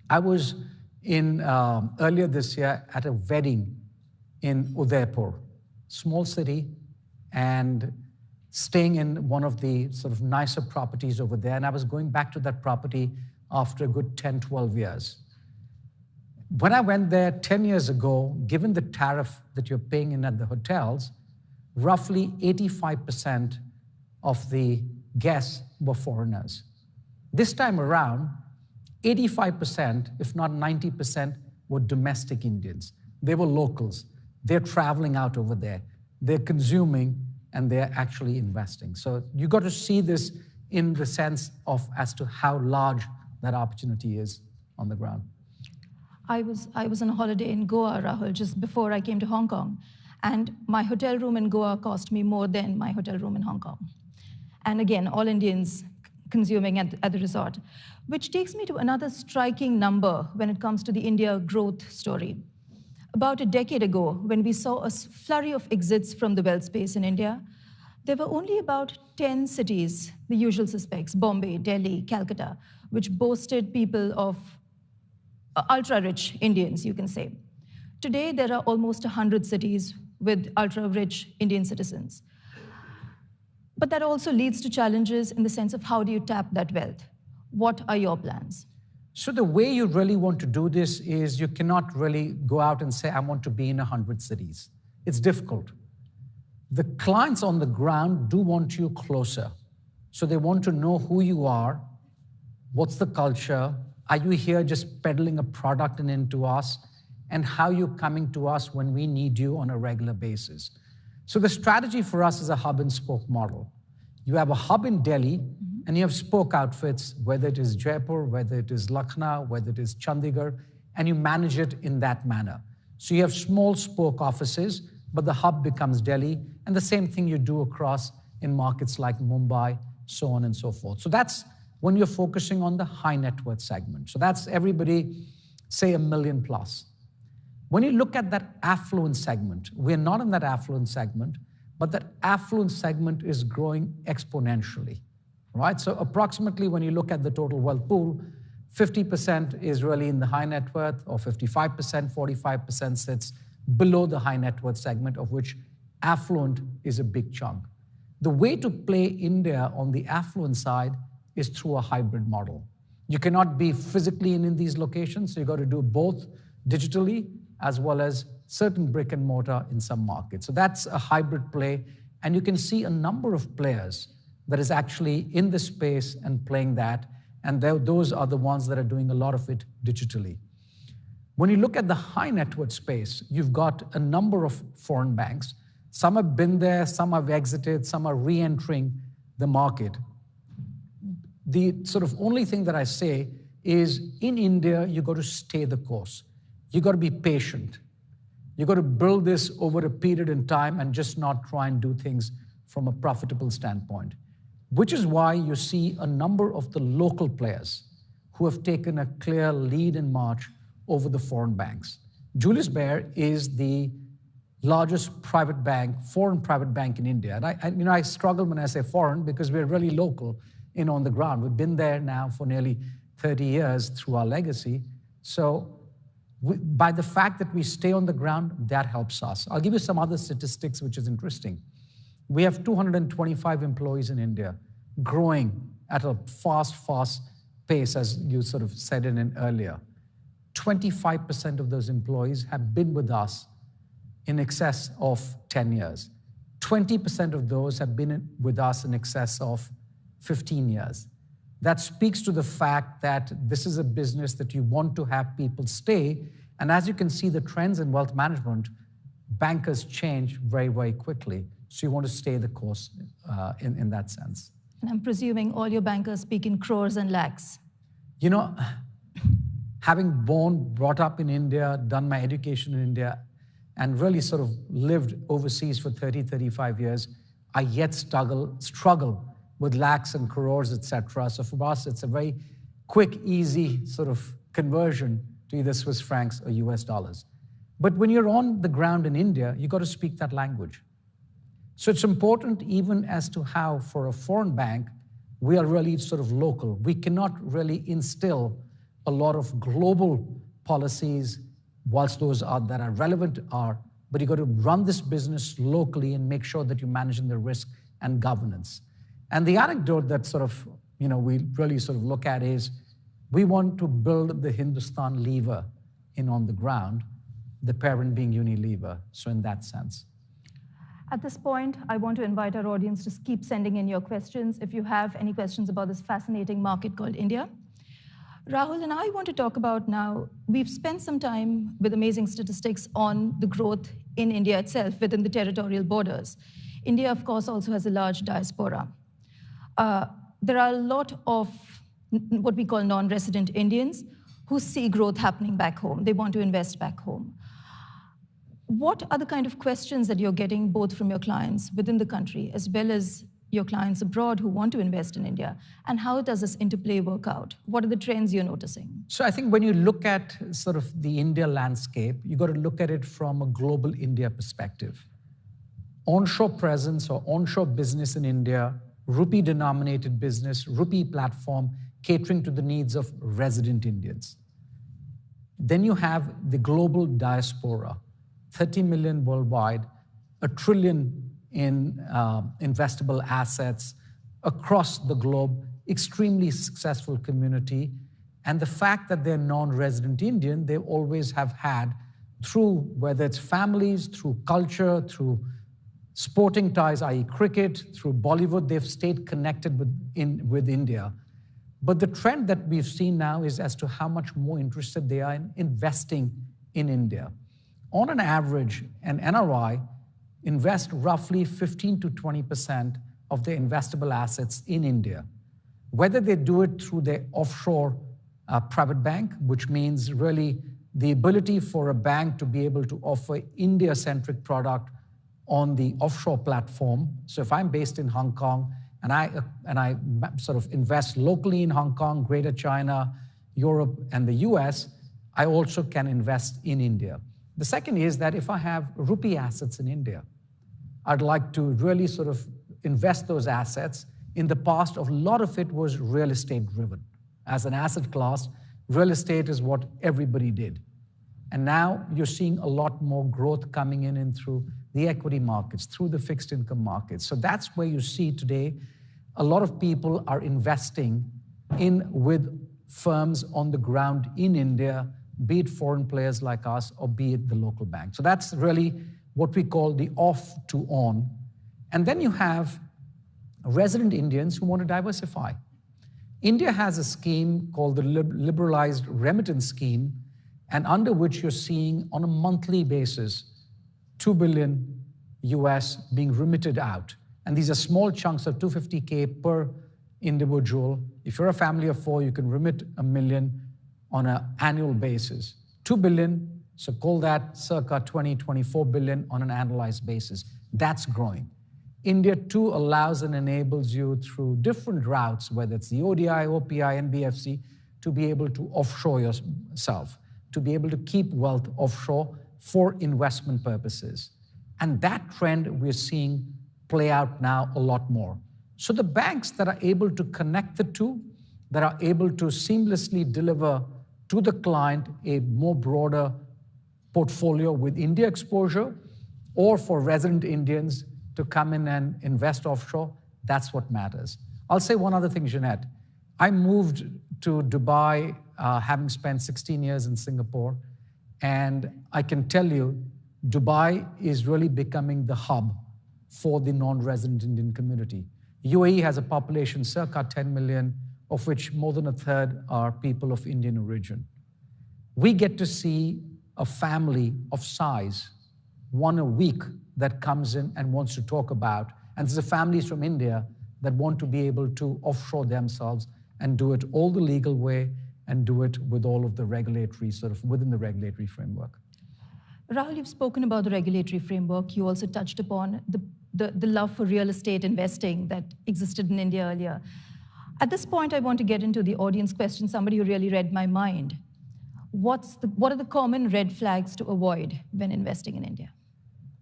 [SPEAKER 20] I was in earlier this year at a wedding in Udaipur, small city, and staying in one of the sort of nicer properties over there. And I was going back to that property after a good 10, 12 years. When I went there 10 years ago, given the tariff that you're paying in at the hotels, roughly 85% of the guests were foreigners. This time around, 85%, if not 90%, were domestic Indians. They were locals. They're traveling out over there. They're consuming, and they're actually investing. So you got to see this in the sense of as to how large that opportunity is on the ground.
[SPEAKER 19] I was on a holiday in Goa, Rahul, just before I came to Hong Kong. And my hotel room in Goa cost me more than my hotel room in Hong Kong. And again, all Indians consuming at the resort, which takes me to another striking number when it comes to the India growth story. About a decade ago, when we saw a flurry of exits from the wealth space in India, there were only about 10 cities, the usual suspects, Bombay, Delhi, Calcutta, which boasted people of ultra-rich Indians, you can say. Today, there are almost 100 cities with ultra-rich Indian citizens. But that also leads to challenges in the sense of how do you tap that wealth? What are your plans?
[SPEAKER 20] So the way you really want to do this is you cannot really go out and say, I want to be in 100 cities. It's difficult. The clients on the ground do want you closer. So they want to know who you are, what's the culture, are you here just peddling a product and into us, and how you're coming to us when we need you on a regular basis. So the strategy for us is a hub and spoke model. You have a hub in Delhi, and you have spoke outfits, whether it is Jaipur, whether it is Lucknow, whether it is Chandigarh, and you manage it in that manner. So you have small spoke offices, but the hub becomes Delhi, and the same thing you do across in markets like Mumbai, so on and so forth. So that's when you're focusing on the high net worth segment. So that's everybody, say, $1 million plus. When you look at that affluent segment, we're not in that affluent segment, but that affluent segment is growing exponentially, right? So approximately when you look at the total wealth pool, 50% is really in the high net worth, or 55%, 45% sits below the high net worth segment, of which affluent is a big chunk. The way to play India on the affluent side is through a hybrid model. You cannot be physically in these locations, so you got to do both digitally as well as certain brick and mortar in some markets. So that's a hybrid play, and you can see a number of players that is actually in the space and playing that, and those are the ones that are doing a lot of it digitally. When you look at the high net worth space, you've got a number of foreign banks. Some have been there, some have exited, some are re-entering the market. The sort of only thing that I say is in India, you got to stay the course. You got to be patient. You got to build this over a period in time and just not try and do things from a profitable standpoint, which is why you see a number of the local players who have taken a clear lead in March over the foreign banks. Julius Baer is the largest private bank, foreign private bank in India. And I struggle when I say foreign because we're really local in on the ground. We've been there now for nearly 30 years through our legacy. So by the fact that we stay on the ground, that helps us. I'll give you some other statistics, which is interesting. We have 225 employees in India, growing at a fast pace, as you sort of said in earlier. 25% of those employees have been with us in excess of 10 years. 20% of those have been with us in excess of 15 years. That speaks to the fact that this is a business that you want to have people stay. And as you can see, the trends in wealth management, bankers change very, very quickly. So you want to stay the course in that sense.
[SPEAKER 19] And I'm presuming all your bankers speak in crores and lakhs.
[SPEAKER 20] You know, having brought up in India, done my education in India, and really sort of lived overseas for 30, 35 years, I yet struggle with lakhs and crores, etc. So for us, it's a very quick, easy sort of conversion to either Swiss francs or US dollars. But when you're on the ground in India, you got to speak that language. So it's important even as to how, for a foreign bank, we are really sort of local. We cannot really instill a lot of global policies, whilst those that are relevant but you got to run this business locally and make sure that you're managing the risk and governance. And the anecdote that sort of, we really sort of look at is we want to build the Hindustan lever in on the ground, the parent being Unilever. So in that sense.
[SPEAKER 19] At this point, I want to invite our audience to keep sending in your questions if you have any questions about this fascinating market called India. Rahul and I want to talk about now, we've spent some time with amazing statistics on the growth in India itself within the territorial borders. India, of course, also has a large diaspora. There are a lot of what we call non-resident Indians who see growth happening back home. They want to invest back home. What are the kind of questions that you're getting both from your clients within the country as well as your clients abroad who want to invest in India? And how does this interplay work out? What are the trends you're noticing?
[SPEAKER 20] So I think when you look at sort of the India landscape, you got to look at it from a global India perspective. Onshore presence or onshore business in India, rupee-denominated business, rupee platform, catering to the needs of resident Indians. Then you have the global diaspora, 30 million worldwide, 1 trillion in investable assets across the globe, extremely successful community. And the fact that they're non-resident Indian, they always have had through, whether it's families, through culture, through sporting ties, i.e. cricket, through Bollywood, they've stayed connected with India. But the trend that we've seen now is as to how much more interested they are in investing in India. On an average, an NRI invest roughly 15 to 20% of their investable assets in India. Whether they do it through their offshore private bank, which means really the ability for a bank to be able to offer India-centric product on the offshore platform. So if I'm based in Hong Kong and I sort of invest locally in Hong Kong, Greater China, Europe, and the US, I also can invest in India. The second is that if I have rupee assets in India, I'd like to really sort of invest those assets. In the past, a lot of it was real estate driven. As an asset class, real estate is what everybody did. And now you're seeing a lot more growth coming in through the equity markets, through the fixed income markets. So that's where you see today a lot of people are investing in with firms on the ground in India, be it foreign players like us or be it the local bank. So that's really what we call the off to on. And then you have resident Indians who want to diversify. India has a scheme called the liberalized remittance scheme, and under which you're seeing on a monthly basis, 2 billion US being remitted out. And these are small chunks of 250K per individual. If you're a family of 4, you can remit $1 million on an annual basis. 2 billion, so call that circa 24 billion on an annualized basis. That's growing. India too allows and enables you through different routes, whether it's the ODI, OPI, NBFC, to be able to offshore yourself, to be able to keep wealth offshore for investment purposes. And that trend we're seeing play out now a lot more. So the banks that are able to connect the two, that are able to seamlessly deliver to the client a more broader portfolio with India exposure, or for resident Indians to come in and invest offshore, that's what matters. I'll say one other thing, Jeanette. I moved to Dubai having spent 16 years in Singapore, and I can tell you, Dubai is really becoming the hub for the non-resident Indian community. UAE has a population circa 10 million, of which more than a third are people of Indian origin. We get to see a family of size, one a week, that comes in and wants to talk about, and there's families from India that want to be able to offshore themselves and do it all the legal way and do it with all of the regulatory, sort of within the regulatory framework.
[SPEAKER 19] Rahul, you've spoken about the regulatory framework. You also touched upon the love for real estate investing that existed in India earlier. At this point, I want to get into the audience question, somebody who really read my mind. What are the common red flags to avoid when investing in India?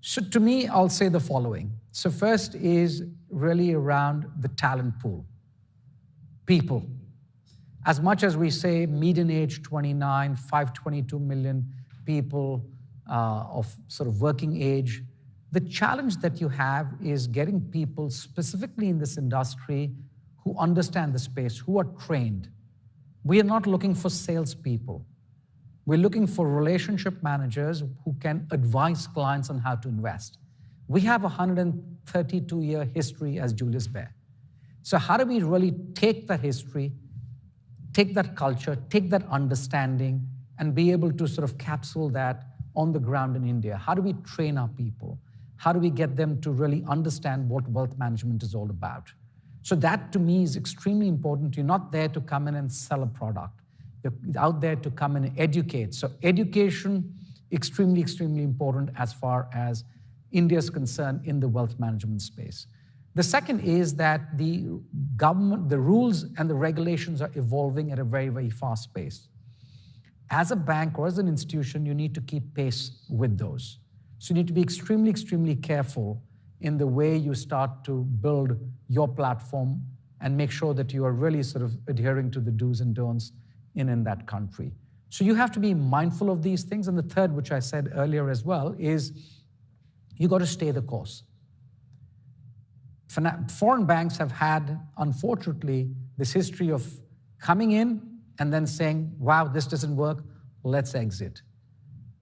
[SPEAKER 20] So to me, I'll say the following. So first is really around the talent pool. People. As much as we say median age 29, 522 million people of sort of working age, the challenge that you have is getting people specifically in this industry who understand the space, who are trained. We are not looking for salespeople. We're looking for relationship managers who can advise clients on how to invest. We have a 132-year history as Julius Baer. So how do we really take that history, take that culture, take that understanding, and be able to sort of capsule that on the ground in India? How do we train our people? How do we get them to really understand what wealth management is all about? So that to me is extremely important. You're not there to come in and sell a product. You're out there to come and educate. So education, extremely, extremely important as far as India is concerned in the wealth management space. The second is that the government, the rules and the regulations are evolving at a very, very fast pace. As a bank or as an institution, you need to keep pace with those. So you need to be extremely, extremely careful in the way you start to build your platform and make sure that you are really sort of adhering to the do's and don'ts in that country. So you have to be mindful of these things. And the third, which I said earlier as well, is you got to stay the course. Foreign banks have had, unfortunately, this history of coming in and then saying, wow, this doesn't work, let's exit.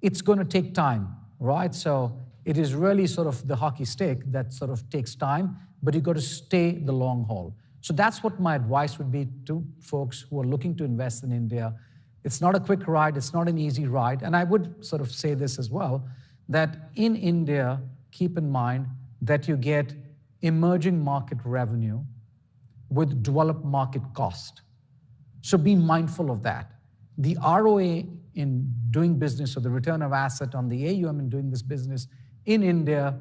[SPEAKER 20] It's going to take time, right? So it is really sort of the hockey stick that sort of takes time, but you've got to stay the long haul. So that's what my advice would be to folks who are looking to invest in India. It's not a quick ride, it's not an easy ride. And I would sort of say this as well, that in India, keep in mind that you get emerging market revenue with developed market cost. So be mindful of that. The ROA in doing business, or the return of asset on the AUM in doing this business in India,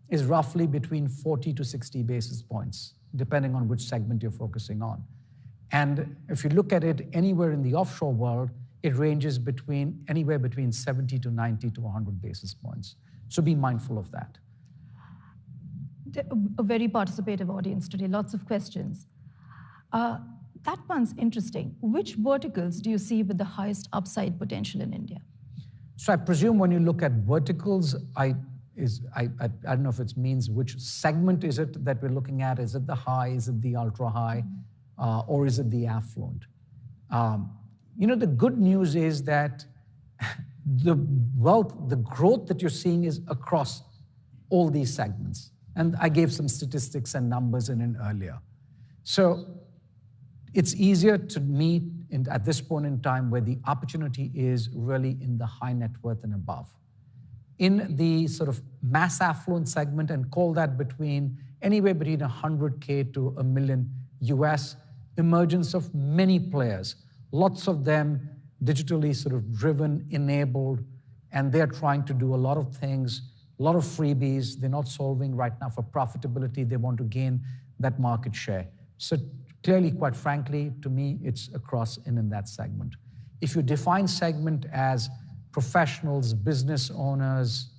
[SPEAKER 20] is roughly between 40 to 60 basis points, depending on which segment you're focusing on. And if you look at it anywhere in the offshore world, it ranges anywhere between 70 to 90 to 100 basis points. So be mindful of that.
[SPEAKER 19] A very participative audience today, lots of questions. That one's interesting. Which verticals do you see with the highest upside potential in India?
[SPEAKER 20] So I presume when you look at verticals, I don't know if it means which segment is it that we're looking at. Is it the high? Is it the ultra high? Or is it the affluent? The good news is that the growth that you're seeing is across all these segments. And I gave some statistics and numbers in it earlier. So it's easier to meet at this point in time where the opportunity is really in the high net worth and above. In the sort of mass affluent segment, and call that anywhere between 100K to $1 million US, emergence of many players, lots of them digitally sort of driven, enabled, and they're trying to do a lot of things, a lot of freebies. They're not solving right now for profitability. They want to gain that market share. So clearly, quite frankly, to me, it's across in that segment. If you define segment as professionals, business owners,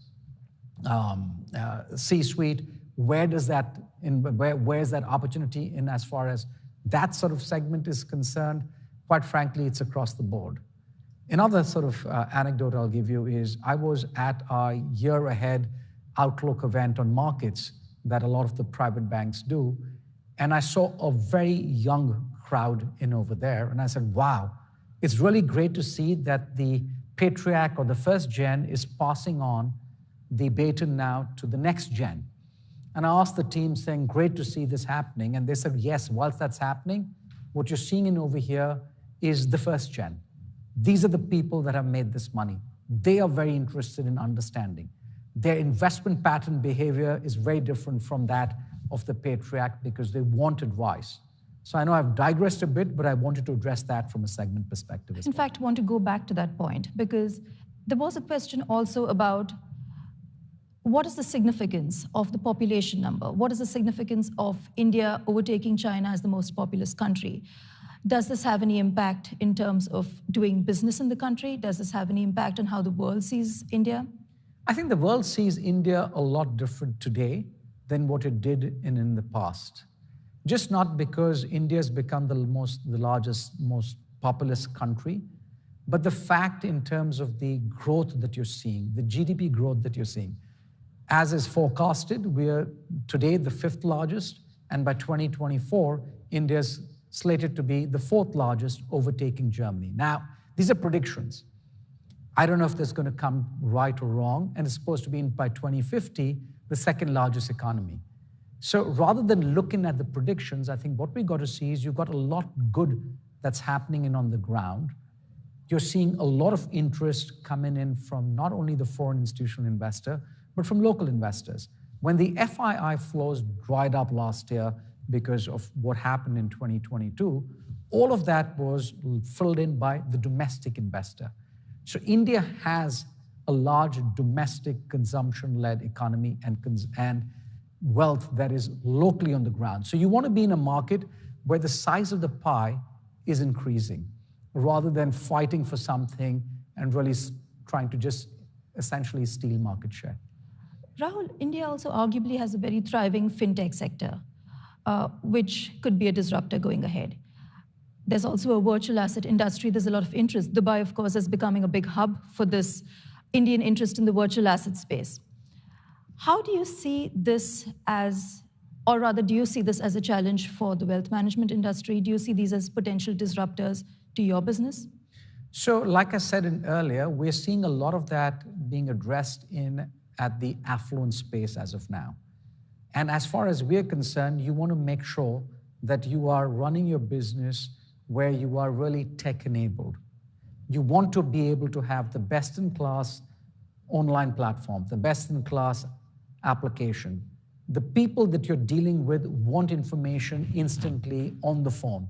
[SPEAKER 20] C-suite, where's that opportunity in as far as that sort of segment is concerned? Quite frankly, it's across the board. Another sort of anecdote I'll give you is I was at our year ahead outlook event on markets that a lot of the private banks do, and I saw a very young crowd in over there, and I said, wow, it's really great to see that the patriarch or the first gen is passing on the baton now to the next gen. And I asked the team saying, great to see this happening. And they said, yes, whilst that's happening, what you're seeing in over here is the first gen. These are the people that have made this money. They are very interested in understanding. Their investment pattern behavior is very different from that of the patriarch because they want advice. So I know I've digressed a bit, but I wanted to address that from a segment perspective as well.
[SPEAKER 19] In fact, I want to go back to that point because there was a question also about what is the significance of the population number? What is the significance of India overtaking China as the most populous country? Does this have any impact in terms of doing business in the country? Does this have any impact on how the world sees India?
[SPEAKER 20] I think the world sees India a lot different today than what it did in the past. Just not because India has become the largest, most populous country, but the fact in terms of the growth that you're seeing, the GDP growth that you're seeing. As is forecasted, we are today the 5th largest, and by 2024, India's slated to be the 4th largest, overtaking Germany. Now, these are predictions. I don't know if that's going to come right or wrong, and it's supposed to be by 2050, the 2nd largest economy. So rather than looking at the predictions, I think what we got to see is you've got a lot good that's happening on the ground. You're seeing a lot of interest coming in from not only the foreign institutional investor, but from local investors. When the FII flows dried up last year because of what happened in 2022, all of that was filled in by the domestic investor. So India has a large domestic consumption-led economy and wealth that is locally on the ground. So you want to be in a market where the size of the pie is increasing rather than fighting for something and really trying to just essentially steal market share.
[SPEAKER 19] Rahul, India also arguably has a very thriving fintech sector, which could be a disruptor going ahead. There's also a virtual asset industry. There's a lot of interest. Dubai, of course, is becoming a big hub for this Indian interest in the virtual asset space. How do you see this as Or rather, do you see this as a challenge for the wealth management industry? Do you see these as potential disruptors to your business?
[SPEAKER 20] So, like I said earlier, we're seeing a lot of that being addressed at the affluent space as of now. And as far as we're concerned, you want to make sure that you are running your business where you are really tech-enabled. You want to be able to have the best-in-class online platform, the best-in-class application. The people that you're dealing with want information instantly on the phone.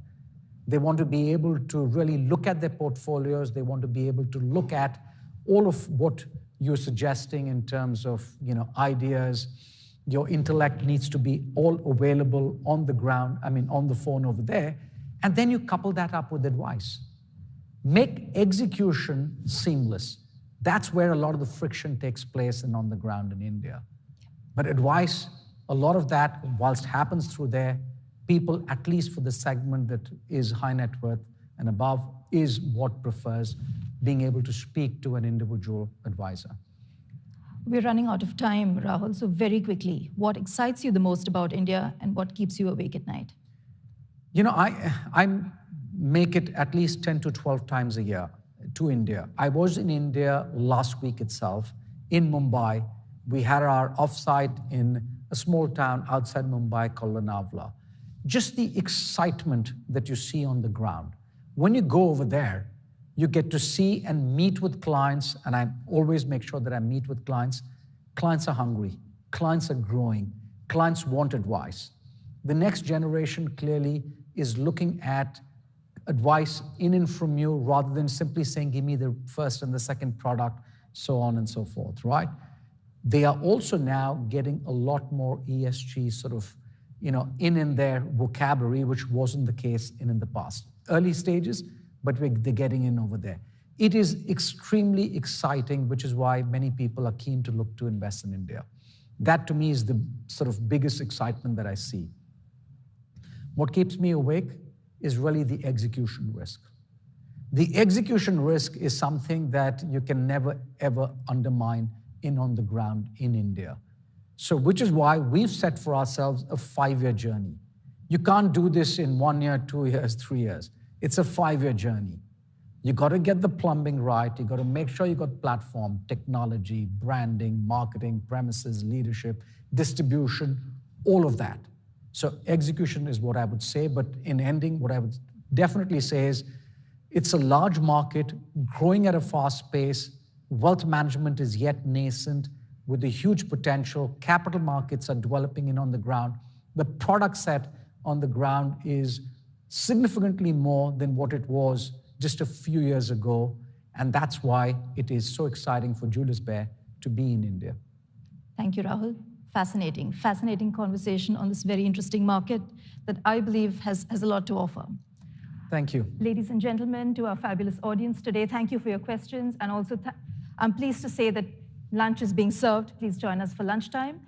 [SPEAKER 20] They want to be able to really look at their portfolios. They want to be able to look at all of what you're suggesting in terms of ideas. Your intellect needs to be all available on the ground, on the phone over there. And then you couple that up with advice. Make execution seamless. That's where a lot of the friction takes place and on the ground in India. But advice, a lot of that, whilst happens through there, people, at least for the segment that is high net worth and above, is what prefers being able to speak to an individual advisor.
[SPEAKER 19] We're running out of time, Rahul, so very quickly, what excites you the most about India and what keeps you awake at night?
[SPEAKER 20] I make it at least 10 to 12 times a year to India. I was in India last week itself, in Mumbai. We had our offsite in a small town outside Mumbai called Lonavala. Just the excitement that you see on the ground. When you go over there, you get to see and meet with clients, and I always make sure that I meet with clients. Clients are hungry. Clients are growing. Clients want advice. The next generation clearly is looking at advice in and from you rather than simply saying, give me the first and the second product, so on and so forth, right? They are also now getting a lot more ESG sort of, in their vocabulary, which wasn't the case in the past. Early stages, but they're getting in over there. It is extremely exciting, which is why many people are keen to look to invest in India. That to me is the sort of biggest excitement that I see. What keeps me awake is really the execution risk. The execution risk is something that you can never, ever undermine on the ground in India. So, which is why we've set for ourselves a 5-year journey. You can't do this in 1 year, 2 years, 3 years. It's a 5-year journey. You got to get the plumbing right. You got to make sure you got platform, technology, branding, marketing, premises, leadership, distribution, all of that. So execution is what I would say, but in ending, what I would definitely say is it's a large market, growing at a fast pace. Wealth management is yet nascent with a huge potential. Capital markets are developing in on the ground. The product set on the ground is significantly more than what it was just a few years ago. And that's why it is so exciting for Julius Baer to be in India.
[SPEAKER 19] Thank you, Rahul. Fascinating conversation on this very interesting market that I believe has a lot to offer.
[SPEAKER 20] Thank you.
[SPEAKER 19] Ladies and gentlemen, to our fabulous audience today, thank you for your questions. And also, I'm pleased to say that lunch is being served. Please join us for lunchtime.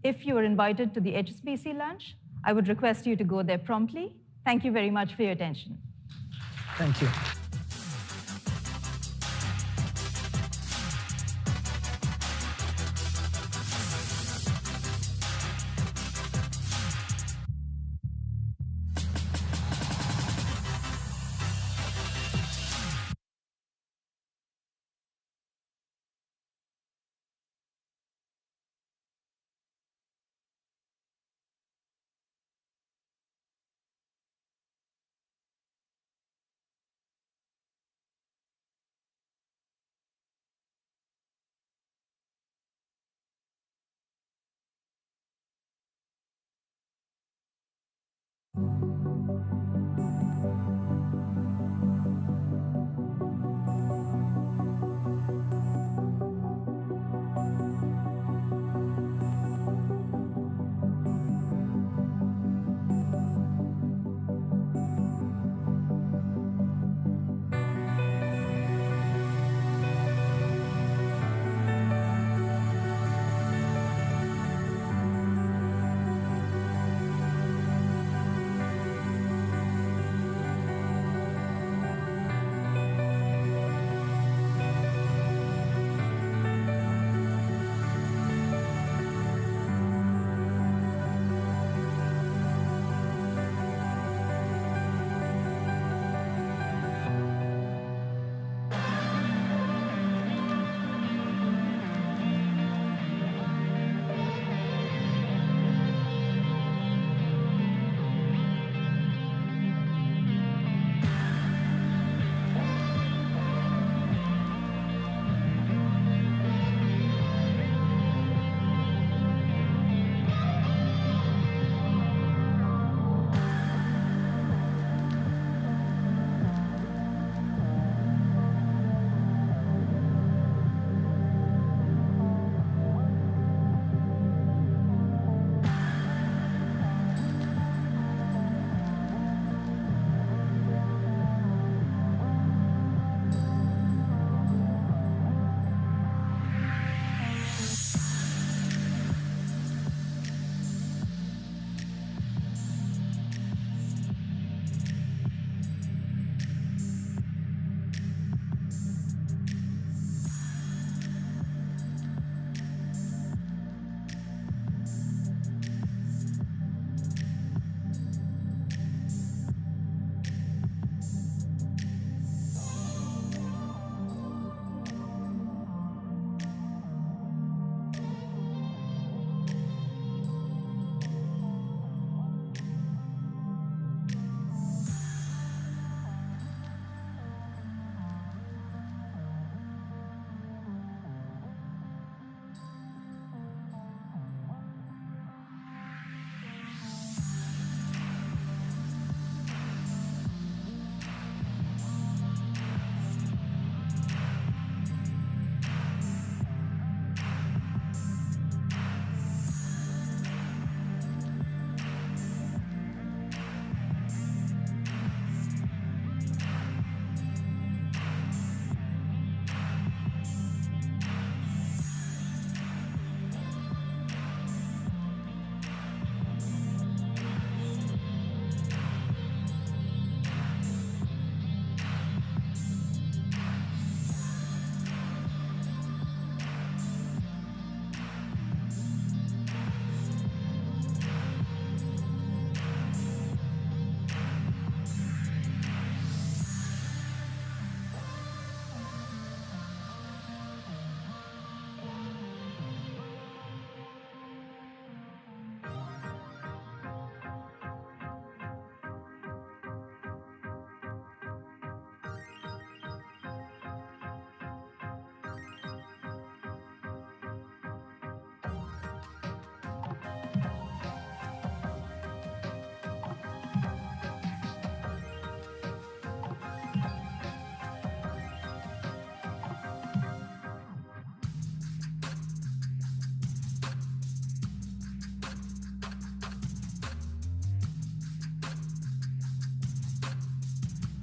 [SPEAKER 19] If you are invited to the HSBC lunch, I would request you to go there promptly. Thank you very much for your attention.
[SPEAKER 20] Thank you.